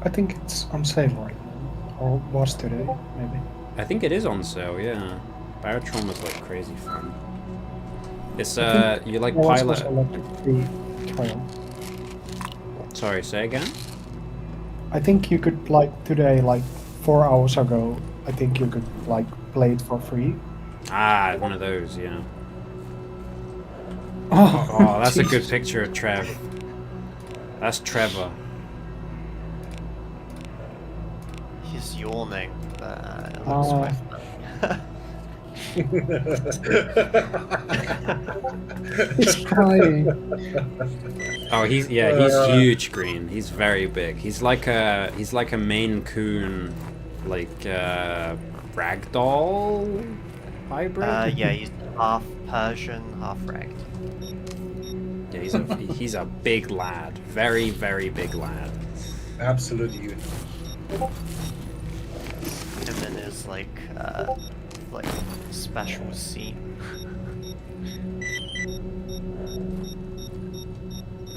I think it's on sale right now, or was today, maybe. I think it is on sale, yeah. Baratron was like crazy fun. It's I think you like there was pilot. also like a free trial. Sorry, say again. I think you could like today, like 4 hours ago. I think you could like play it for free. Ah, one of those, yeah. Oh, Oh, that's a good Jesus. picture of Trev. That's Trevor. He's yawning. It looks quite funny. He's crying. Oh, he's huge green. He's very big. He's like a Maine Coon, like ragdoll hybrid. Yeah, he's half Persian, half ragdoll. Yeah, he's a big lad. Very, very big lad. Absolute unit. Him in his like special seat.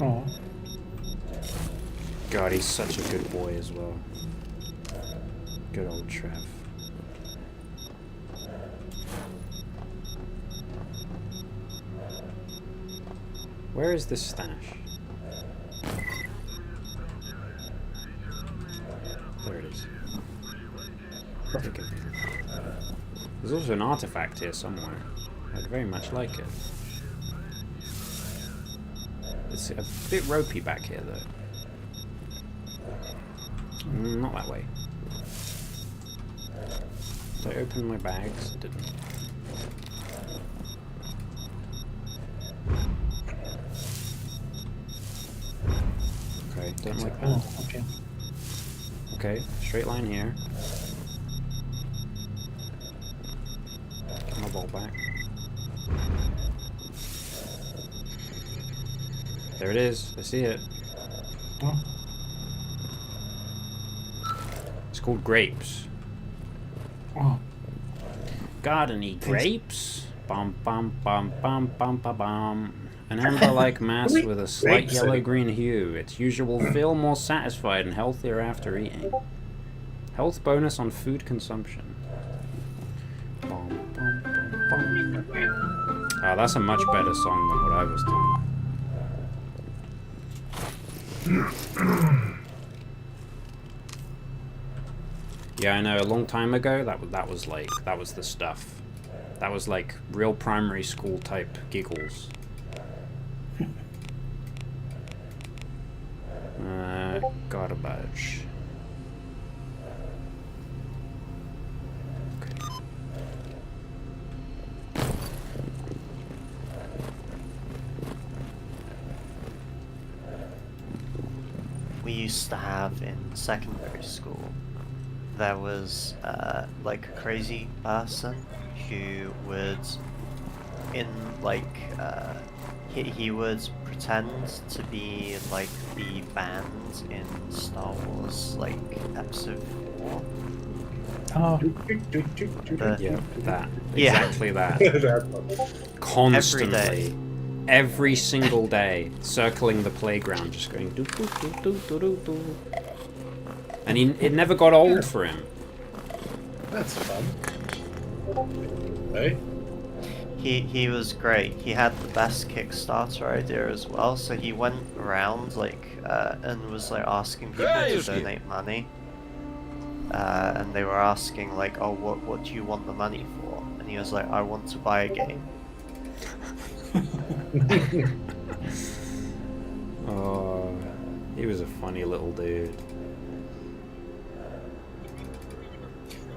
Oh, God, he's such a good boy as well. Good old Trev. Where is this stash? There it is. Okay. There's also an artifact here somewhere. I'd very much like it. It's a bit ropey back here, though. Not that way. Did I open my bags? Didn't. Okay, don't like that. oh, okay. Okay, straight line here. Get my ball back. There it is. I see it. Oh, It's called grapes. oh. Gardeny grapes. Bum bum bum bum bum bum bum. An amber-like mass with a slight Grapes. yellow-green hue. Its usual feel more satisfied and healthier after eating. Health bonus on food consumption. Bum, bum, bum, bum. Oh, that's a much better song than what I was doing. Yeah, I know. A long time ago, that was the stuff. That was like real primary school type giggles. Garbage. Okay. We used to have in secondary school, there was like a crazy person who would, he would pretend to be like the band in Star Wars, like Episode 4. Oh, Yeah, that. Yeah. Exactly that. Constantly. Every single day, circling the playground, just going doo doo doo doo doo doo doo. And it never got old for him. That's fun. Hey? He was great. He had the best Kickstarter idea as well. So he went around and was like asking people to donate money. And they were asking like, oh, what do you want the money for? And he was like, I want to buy a game. Oh, he was a funny little dude.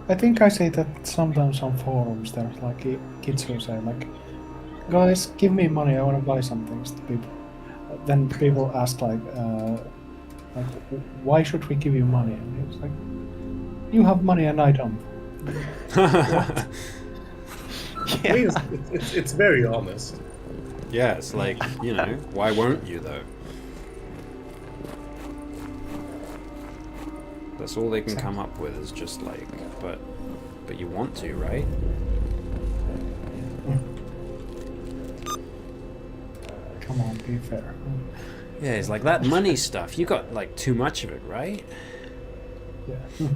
I think I say that sometimes on forums there's like kids who say like, guys, give me money, I want to buy some things to people. Then people ask like, why should we give you money? And he was like, you have money and I don't. I mean, it's very honest. Yeah, it's like, you know, why won't you though? That's all they can come up with is just like, but you want to, right? be fair. Yeah, it's like that money stuff. You got like too much of it, right? Yeah.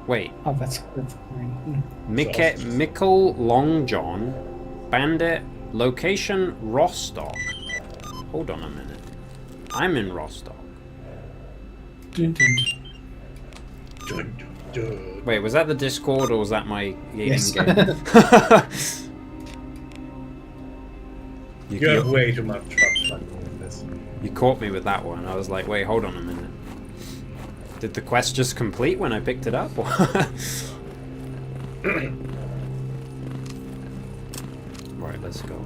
Wait. Oh, that's good. Mikkel Long John, Bandit, location Rostock. Hold on a minute. I'm in Rostock. Dun, dun, Dun, dun, dun. Wait, was that the Discord or was that my Yes. game? You have way too much fun with this. You caught me with that one. I was like, wait, hold on a minute. Did the quest just complete when I picked it up? Right, let's go.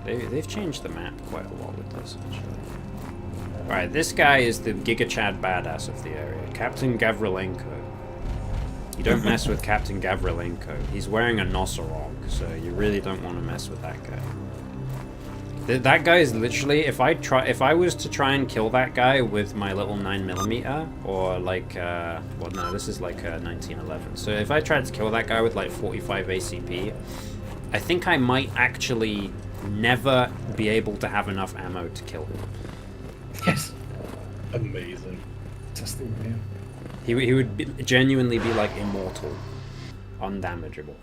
They've changed the map quite a lot with this, actually. Alright, this guy is the Giga Chad badass of the area. Captain Gavrilenko. You don't mess with Captain Gavrilenko. He's wearing a Nossorog, so you really don't want to mess with that guy. That guy is literally, if I was to try and kill that guy with my little 9mm, or like, well no, this is like a 1911. So if I tried to kill that guy with like 45 ACP, I think I might actually never be able to have enough ammo to kill him. Yes. Amazing. Just the way. He would genuinely be like immortal, undamageable.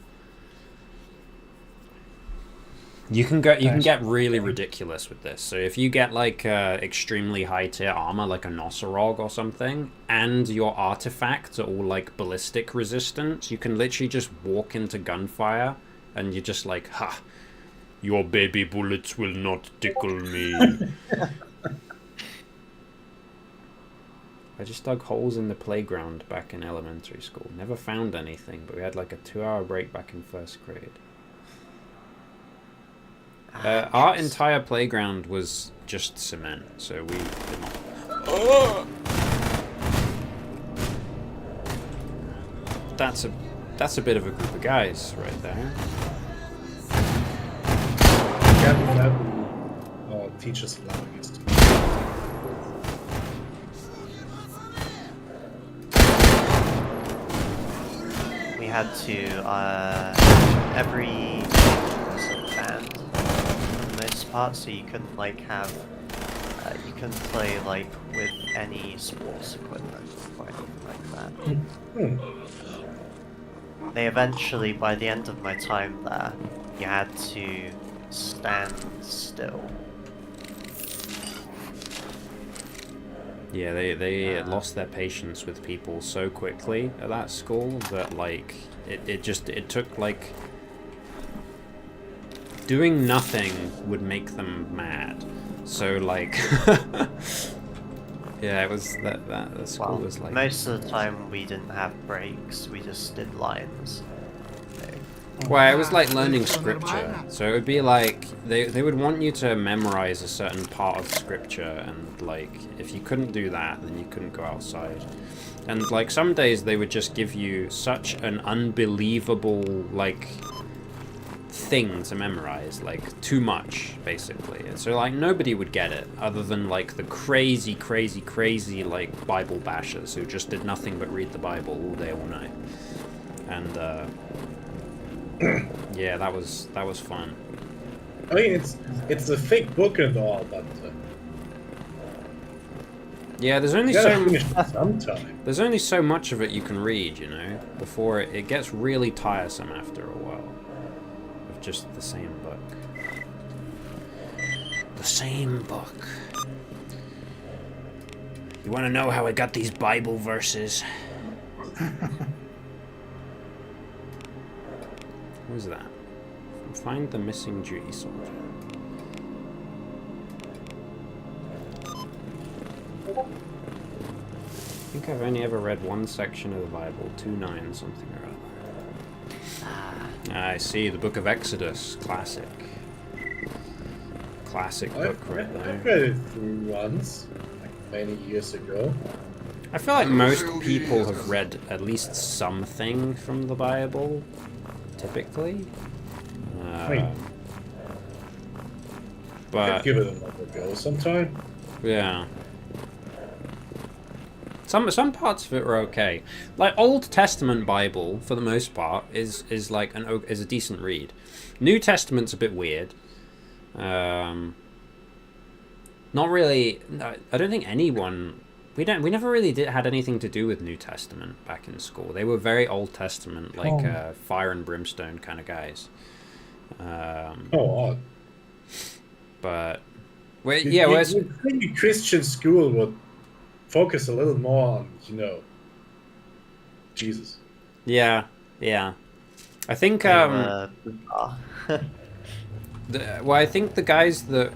You can get really ridiculous with this. So if you get like extremely high tier armor, like a Nossorog or something, and your artifacts are all like ballistic resistance, you can literally just walk into gunfire, and you're just like, ha, your baby bullets will not tickle me. I just dug holes in the playground back in elementary school. Never found anything, but we had like a 2-hour break back in 1st grade. Our entire playground was just cement, so we did not. That's a bit of a group of guys right there. Teach us languages. We had to, every was like banned for the most part, so you couldn't like have, you couldn't play like with any sports equipment or anything like that. They eventually, by the end of my time there, you had to stand still. Yeah, they lost their patience with people so quickly at that school that like it took like doing nothing would make them mad. So like yeah, it was that the school was like, most of the time we didn't have breaks, we just did lines. well, it was like learning scripture. So it would be like they would want you to memorize a certain part of scripture, and like if you couldn't do that, then you couldn't go outside. And like some days they would just give you such an unbelievable like thing to memorize, like too much basically. And so like nobody would get it other than like the crazy like Bible bashers who just did nothing but read the Bible all day all night. And yeah, that was fun. I mean, it's a thick book and all, but yeah, there's only you gotta finish it sometime. there's only so much of it you can read, you know, before it gets really tiresome after a while of just the same book. The same book. You want to know how I got these Bible verses? What is that? Find the missing duty soldier. I think I've only ever read one section of the Bible, 2:9 something or other. I see, the Book of Exodus, classic. Classic book right there. I've read it through once, like many years ago. I feel like most people have read at least something from the Bible, typically. But But give it another go sometime. yeah. Some parts of it are okay. Like Old Testament Bible, for the most part, is like is a decent read. New Testament's a bit weird. Not really. I don't think anyone. We never really had anything to do with New Testament back in school. They were very Old Testament, like fire and brimstone kind of guys. Odd. But Whereas maybe Christian school would focus a little more on, Jesus. Yeah. I think I think the guys that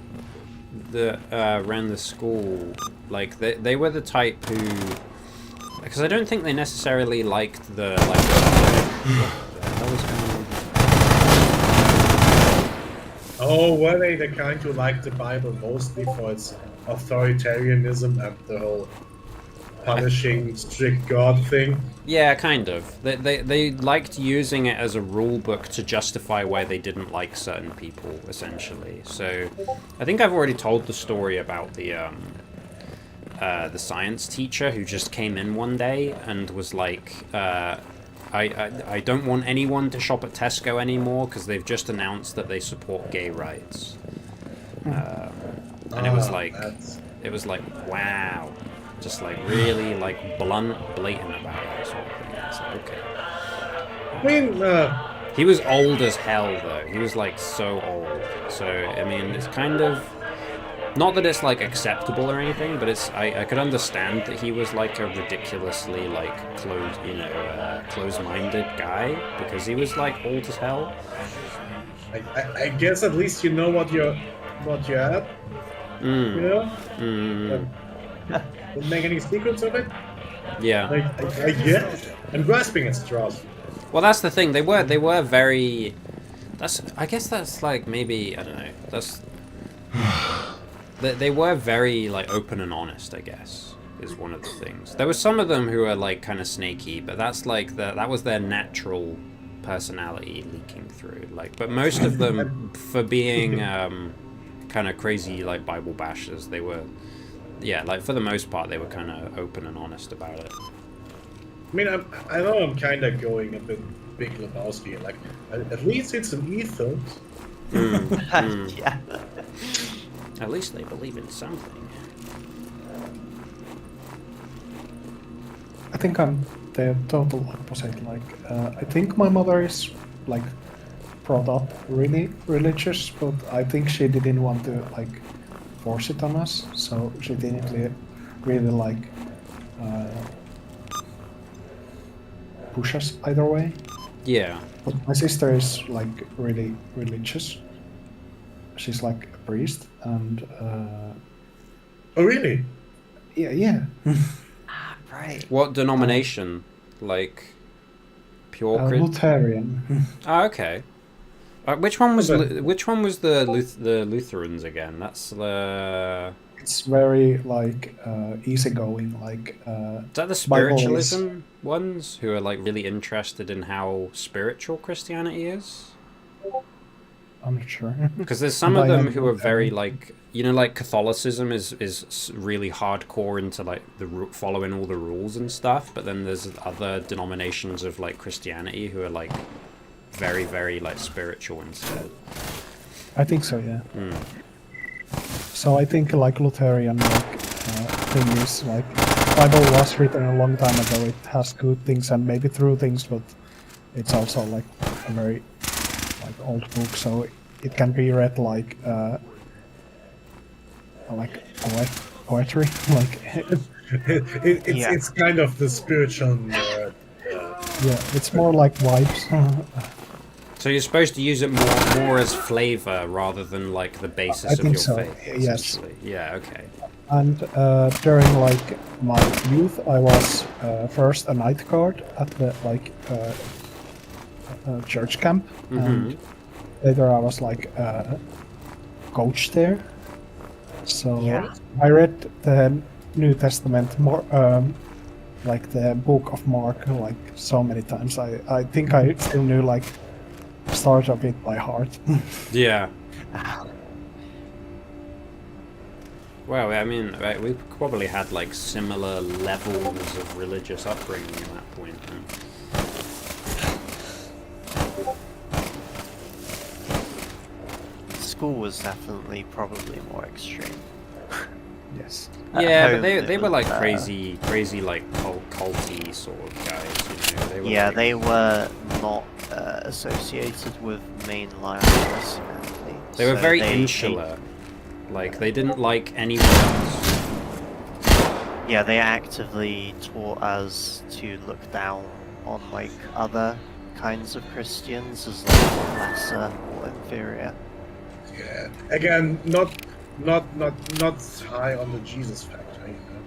ran the school, like they were the type who, because I don't think they necessarily liked the what the hell was going on? Oh, were they the kind who liked the Bible mostly for its authoritarianism and the whole punishing strict God thing? Yeah, kind of. They liked using it as a rule book to justify why they didn't like certain people, essentially. So, I think I've already told the story about the science teacher who just came in one day and was like, I don't want anyone to shop at Tesco anymore because they've just announced that they support gay rights. And it was like, wow. Just like really like blatant about it sort of thing. It's like, okay. I mean, he was old as hell though. He was like so old. So I mean, it's kind of not that it's like acceptable or anything, but it's I could understand that he was like a ridiculously like closed-minded guy because he was like old as hell. I guess at least you know what you're at. Don't make any secrets of it. Yeah. I guess. I'm grasping at straws. Well, that's the thing. They were very. I guess that's like maybe I don't know. They were very like open and honest. I guess is one of the things. There were some of them who were like kind of snaky, but that's like that was their natural personality leaking through. Like, but most of them, for being kind of crazy like Bible bashers, they were. Yeah, like for the most part, they were kind of open and honest about it. I mean, I know I'm kind of going a bit Big Lebowski. Like, at least it's an ethos. Yeah. At least they believe in something. I think I'm the total opposite. Like, I think my mother is like brought up really religious, but I think she didn't want to like force it on us, so she didn't really like push us either way. Yeah. But my sister is like really religious. She's like a priest, and oh really? Yeah. Right. What denomination? Like pure Lutheran. Oh, okay. Which one was the Lutherans again? That's the. It's very like easygoing. Like is that the spiritualism ones who are like really interested in how spiritual Christianity is? I'm not sure. Because there's some of them who are very like like Catholicism is really hardcore into like following all the rules and stuff, but then there's other denominations of like Christianity who are like very, very like spiritual instead. I think so, yeah. So I think like Lutheran thing is like Bible was written a long time ago. It has good things and maybe true things, but it's also like a very like old book, so it can be read like poetry. Like it's kind of the spiritual. Yeah, it's more like vibes. So you're supposed to use it more as flavor rather than like the basis of your faith. Yes. Yeah. Okay. And during like my youth, I was first a night guard at the like church camp, and later I was like coach there. So I read the New Testament more. Like the book of Mark, like so many times. I think I still knew like start of it by heart. Yeah. Well, I mean, right, we probably had like similar levels of religious upbringing at that point. School was definitely probably more extreme. Yes. Yeah, At but home, they it were was, like crazy like culty sort of guys. You know, they were yeah, like, they were not associated with mainline Christianity. they were so very they- insular. Like they didn't like anyone else. Yeah, they actively taught us to look down on like other kinds of Christians as like lesser or inferior. Yeah. Again, not high on the Jesus factor, you know.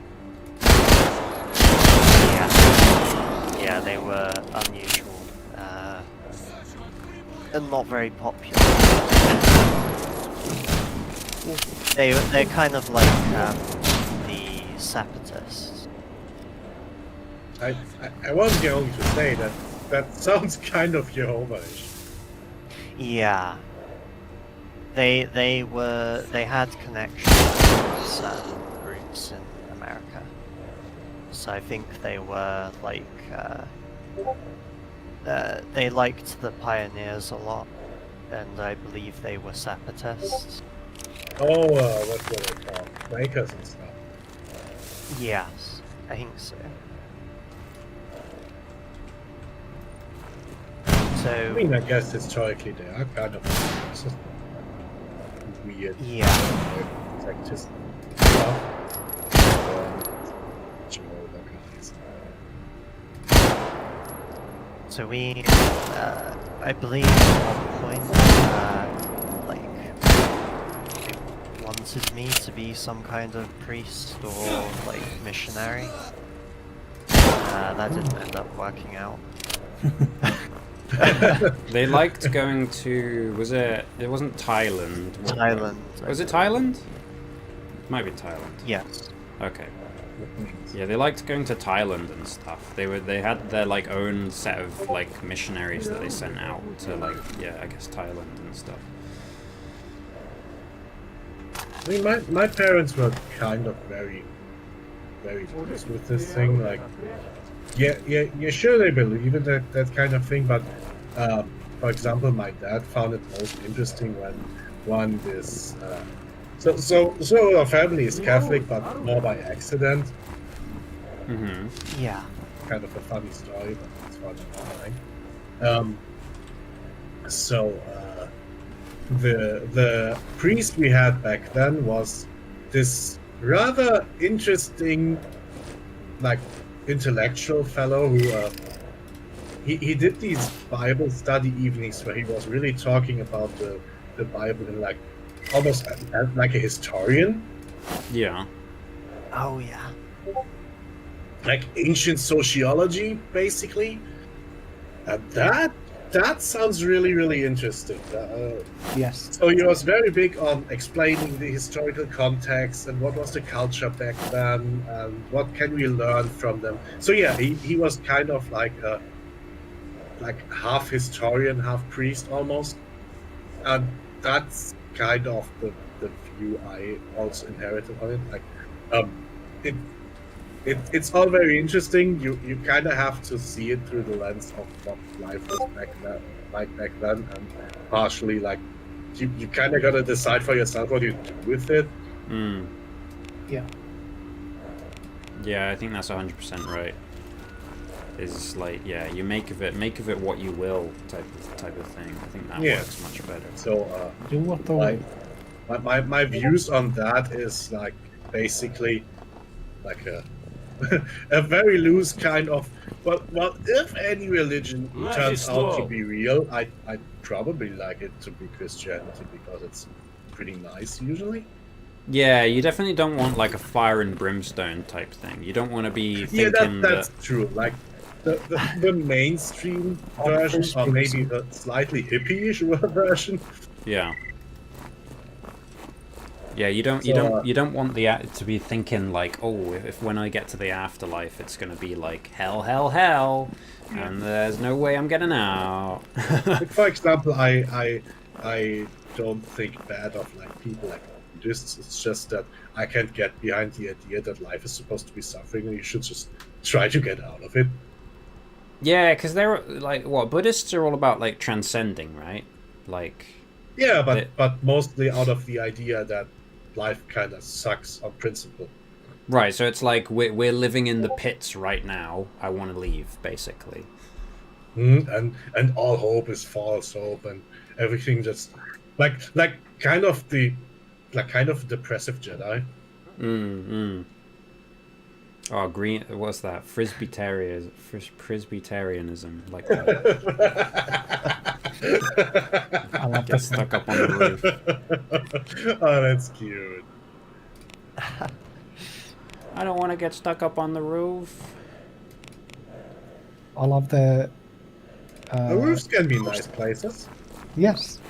Yeah, they were unusual and not very popular. They're kind of like the separatists. I was going to say that sounds kind of Jehovah-ish. Yeah. They had connections with certain groups in America. So I think they were like they liked the pioneers a lot, and I believe they were separatists. Oh, what were they called? Quakers and stuff. Yes, I think so. I So mean, I guess historically they are kind of weird. yeah. Sectist stuff. Jehovah guys. So we, I believe at one point, they wanted me to be some kind of priest or like missionary. That didn't end up working out. They liked going to. Was it? It wasn't Thailand. Thailand. Was it Thailand? Might be Thailand. Yes. Okay. Yeah, they liked going to Thailand and stuff. They had their like own set of like missionaries that they sent out to like I guess Thailand and stuff. I mean, my parents were kind of very pleased with this thing. Like, yeah, sure they believe in that kind of thing, but for example, my dad found it most interesting when one is so our family is Catholic, but more by accident. Mm-hmm. Yeah. Kind of a funny story, but it's funny. So the priest we had back then was this rather interesting, like, intellectual fellow who he did these Bible study evenings where he was really talking about the Bible in like almost as like a historian. Yeah. Oh yeah. Like ancient sociology, basically. And that sounds really interesting. Yes. So he was very big on explaining the historical context and what was the culture back then and what can we learn from them. So yeah, he was kind of like half historian, half priest almost. And that's kind of the view I also inherited on it. Like it's all very interesting. You kind of have to see it through the lens of what life was back then, and partially like you kind of gotta decide for yourself what you do with it. Mm. Yeah. Yeah, I think that's 100% right. Is like you make of it what you will type of thing. I think that works much better. So Do what the my views on that is like basically like a very loose kind of well if any religion turns out to be real, I'd probably like it to be Christianity because it's pretty nice usually. Yeah, you definitely don't want like a fire and brimstone type thing. You don't want to be thinking that's true. Like the mainstream version, or maybe the slightly hippie-ish version. Yeah. Yeah, you don't want the to be thinking like, oh, if when I get to the afterlife, it's gonna be like hell, and there's no way I'm getting out. Like, for example, I don't think bad of like people like Buddhists. It's just that I can't get behind the idea that life is supposed to be suffering and you should just try to get out of it. Yeah, because they're like, what, Buddhists are all about like transcending, right? Like, yeah, but mostly out of the idea that life kind of sucks on principle. Right, so it's like we're living in the pits right now. I want to leave, basically. And all hope is false hope, and everything just like kind of depressive Jedi. Oh, green. What's that? Frisbeetarianism, like I love get that. stuck up on the roof. Oh, that's cute. I don't want to get stuck up on the roof. I love the. The roofs can be nice places. Yes.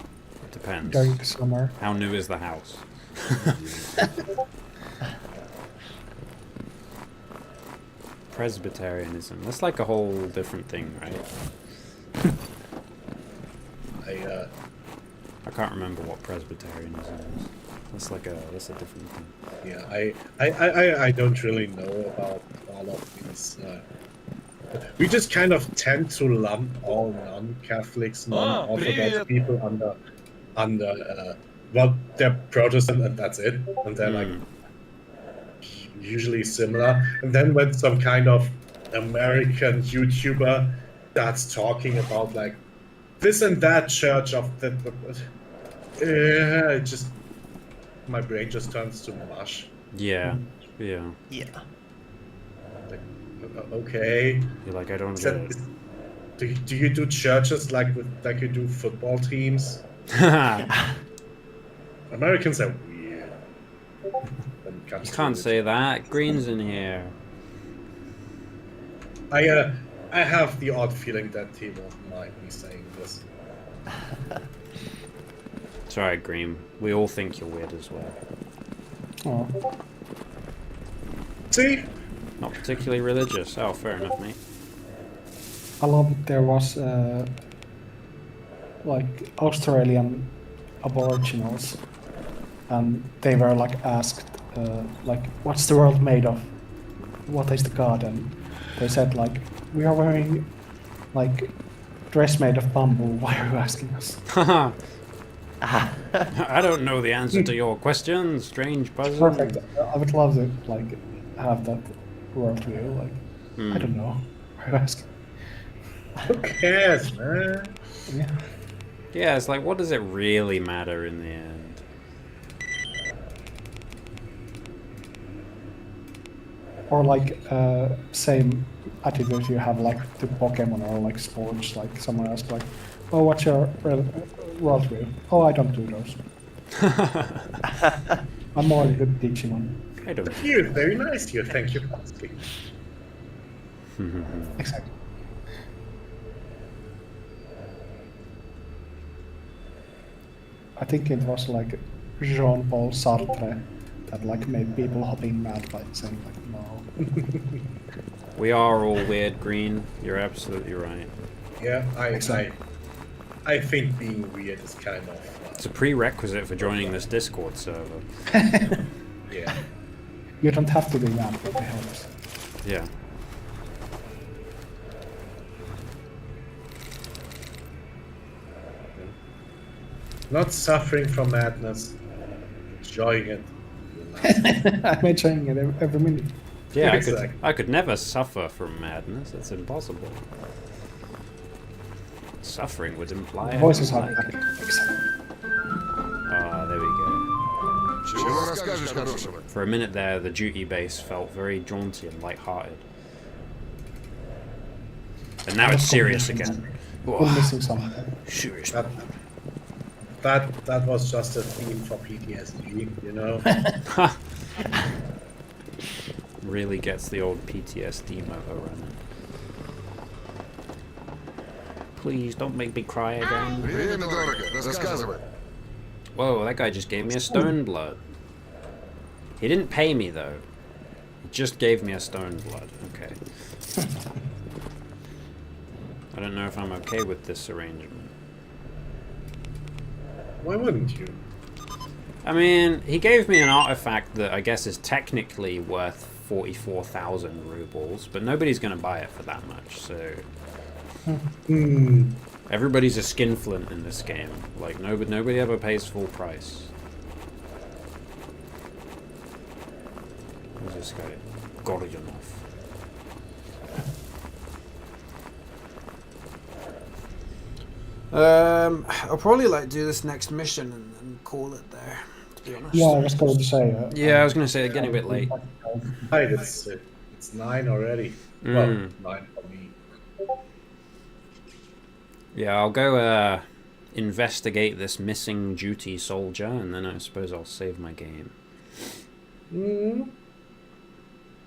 Depends. During the summer. How new is the house? Presbyterianism. That's like a whole different thing, right? I can't remember what Presbyterianism is. That's a different thing. Yeah, I don't really know about all of these. We just kind of tend to lump all non-Catholics, non-Orthodox people under well, they're Protestant and that's it, and they're like usually similar. And then when some kind of American YouTuber starts talking about like this and that church of the, it just my brain just turns to mush. Yeah, yeah. Like, okay. You're like, I don't get it. Do you do churches like you do football teams? Americans are weird. When it comes You to can't religion. say that. Green's in here. I have the odd feeling that he won't mind me saying this. It's alright, Green. We all think you're weird as well. Oh. See? Not particularly religious. Oh, fair enough, mate. I love that there was like Australian Aboriginals, and they were like asked like, what's the world made of? What is the god? And they said like, we are wearing like dress made of bamboo. Why are you asking us? Haha. I don't know the answer to your question, strange person. Perfect. I would love to like have that worldview. Like, I don't know. Why are you asking? Who cares, man? Yeah. Yeah, it's like, what does it really matter in the end? Or like same attitude you have like to Pokemon or like sports. Like someone asks like, oh, what's your worldview? Oh, I don't do those. I'm more good teaching one. I don't. Cute, very nice here. Thank you for asking. Exactly. I think it was like Jean-Paul Sartre that like made people hopping mad by saying like no. We are all weird, Green. You're absolutely right. Yeah, I think being weird is kind of It's a prerequisite for joining this Discord server. yeah. You don't have to do that, but it helps. Yeah. Not suffering from madness, enjoying it. I'm enjoying it every minute. Yeah, Exactly. I could never suffer from madness. That's impossible. Suffering would imply. I Voices don't are like back. it. Exactly. Ah, there we go. Чего расскажешь хорошего? For a minute there, the duty base felt very jaunty and light-hearted. And now it's serious again. We're missing something. Serious. That was just a theme for PTSD, you know. Really gets the old PTSD motor running. Please don't make me cry again. Время дорого. Рассказывай. Whoa, that guy just gave me a stone blood. He didn't pay me though. He just gave me a stone blood. Okay. I don't know if I'm okay with this arrangement. Why wouldn't you? I mean, he gave me an artifact that I guess is technically worth 44,000 rubles, but nobody's going to buy it for that much, so... Everybody's a skinflint in this game. Like, nobody ever pays full price. Who's this guy? Gorgonov. I'll probably like do this next mission and call it there, to be honest. Yeah, I was going to say. Yeah, I was going to say, getting a bit late. Right, it's 9 already. Well, 9 for me. Yeah, I'll go investigate this missing duty soldier, and then I suppose I'll save my game.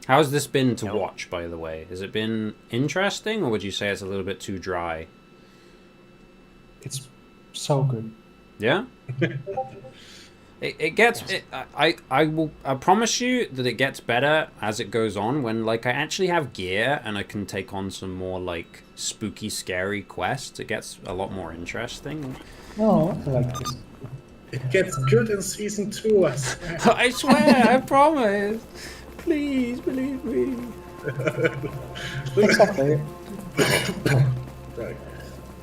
How's this been to watch, by the way? Has it been interesting, or would you say it's a little bit too dry? It's so good. Yeah? It gets... I promise you that it gets better as it goes on, when, like, I actually have gear, and I can take on some more, like, spooky, scary quests. It gets a lot more interesting. No, I like this. It gets good in season 2, I swear. I swear, I promise. Please, believe me. Exactly. Right.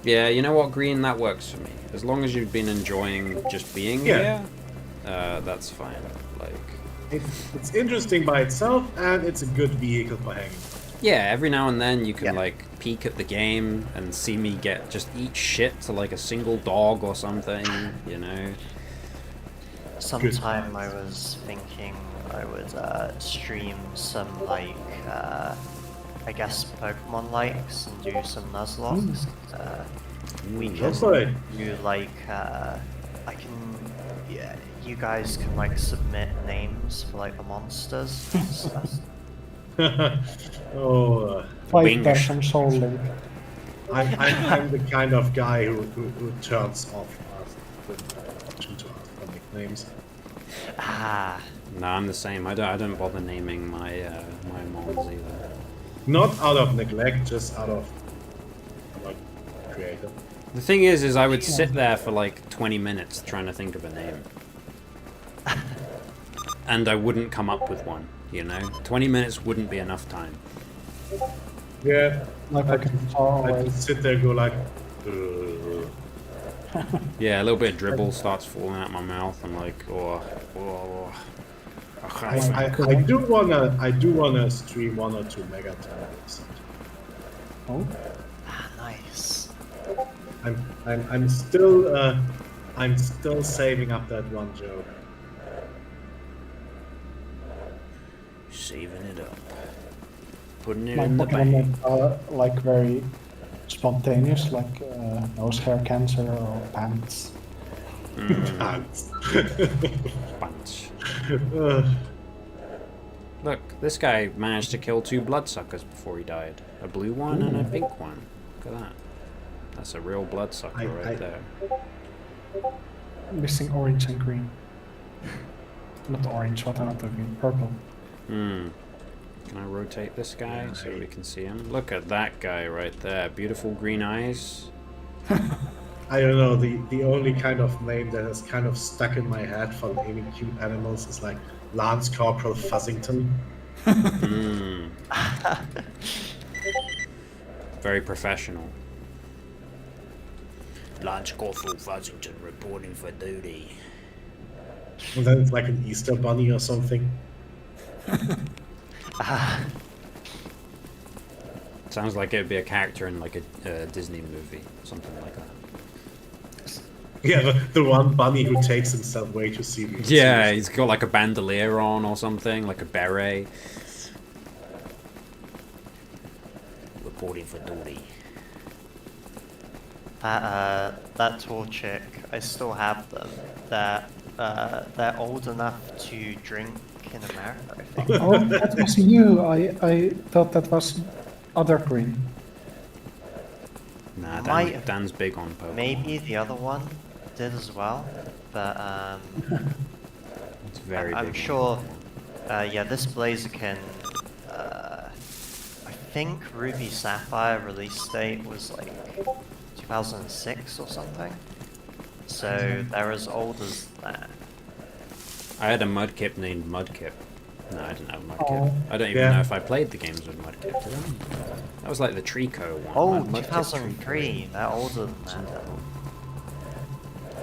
Yeah, you know what, Green? That works for me. As long as you've been enjoying just being here, that's fine. Like, it's interesting by itself, and it's a good vehicle for hanging. Yeah, every now and then you can like peek at the game and see me just eat shit to like a single dog or something, you know. Sometime I was thinking I would stream some like I guess Pokemon likes and do some Nuzlocke. We can do like I can you guys can like submit names for like the monsters and stuff. Fight them from Soul Link. I'm the kind of guy who turns off for nicknames. No, I'm the same. I don't bother naming my my mons either. Not out of neglect, just out of creative. The thing is I would sit there for like 20 minutes trying to think of a name. And I wouldn't come up with one, you know? 20 minutes wouldn't be enough time. Yeah. Like I just sit there and go like... Yeah, a little bit of dribble starts falling out my mouth. I'm like, I do wanna stream 1 or 2 Mega Turtles. Oh, nice. I'm still saving up that one joke. Saving it up, putting it my in the bank. Pokemon are like very spontaneous, like nose hair cancer or pants. Pants. Pants. Look, this guy managed to kill 2 bloodsuckers before he died. A blue one and a pink one. Look at that. That's a real bloodsucker right there. Missing orange and green. Not orange, what am I talking? Purple. Can I rotate this guy so we can see him? Look at that guy right there. Beautiful green eyes. I don't know, the only kind of name that has kind of stuck in my head for naming cute animals is like Lance Corporal Fuzzington. Very professional. Lance Corporal Fuzzington reporting for duty. And then it's like an Easter bunny or something. Sounds like it would be a character in like a Disney movie, something like that. Yeah, the one bunny who takes himself way too seriously. Yeah, he's got like a bandolier on or something, like a beret. Reporting for duty. That tall chick, I still have them. They're old enough to drink in America, I think. Oh, that was you. I thought that was other green. Nah, Dan's big on Pokemon. Maybe the other one did as well, but it's very I'm big. sure. Yeah, this Blaziken. I think Ruby Sapphire release date was like 2006 or something. So they're as old as that. I had a Mudkip named Mudkip. No, I didn't have a Mudkip. Oh. I don't even Yeah. know if I played the games with Mudkip, did I? That was like the Trico one. Oh, Mudkip 2003. They're older than that. Though.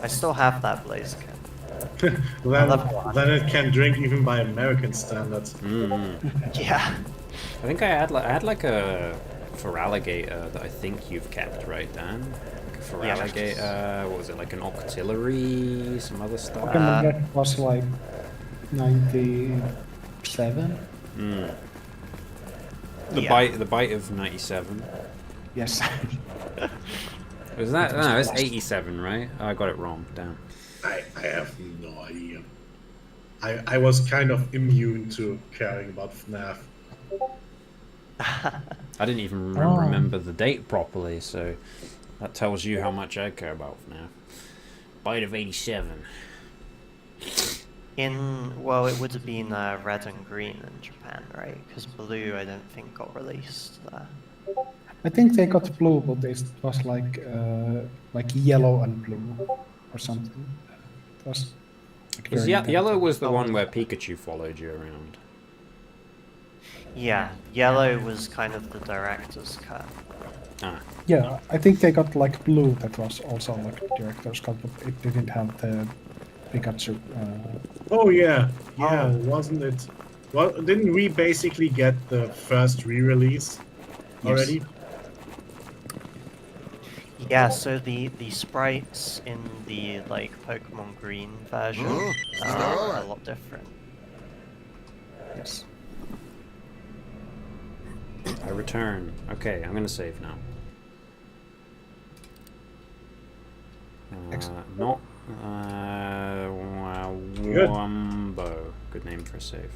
I still have that Blaziken. Then it can drink even by American standards. Yeah. I think I had like a Feraligator that I think you've kept, right, Dan? Like a Feraligator. What was it? Like an Octillery, some other stuff. Pokemon Red was like 97. The bite of 97. Yes. Was that? No, it's 87, right? Oh, I got it wrong. Damn. I have no idea. I was kind of immune to caring about FNAF. I didn't even Oh. remember the date properly, so that tells you how much I care about now. Bite of 87. Well, it would have been red and green in Japan, right? Because blue, I don't think got released there. I think they got blue, but it was like yellow and blue or something. It was like Was very yellow was the Oh. one where Pikachu followed you around. Yeah, yellow was kind of the director's cut. Ah, Yeah, I think they got like blue that was also like director's cut, but it didn't have the Pikachu. Oh yeah, wasn't it? Well, didn't we basically get the first re-release already? Yeah, so the sprites in the like Pokemon Green version are a lot different. Yes. I return. Okay, I'm gonna save now. Excellent. Not Good. Wumbo. Good name for a save.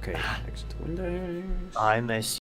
Okay, exit Windows. I miss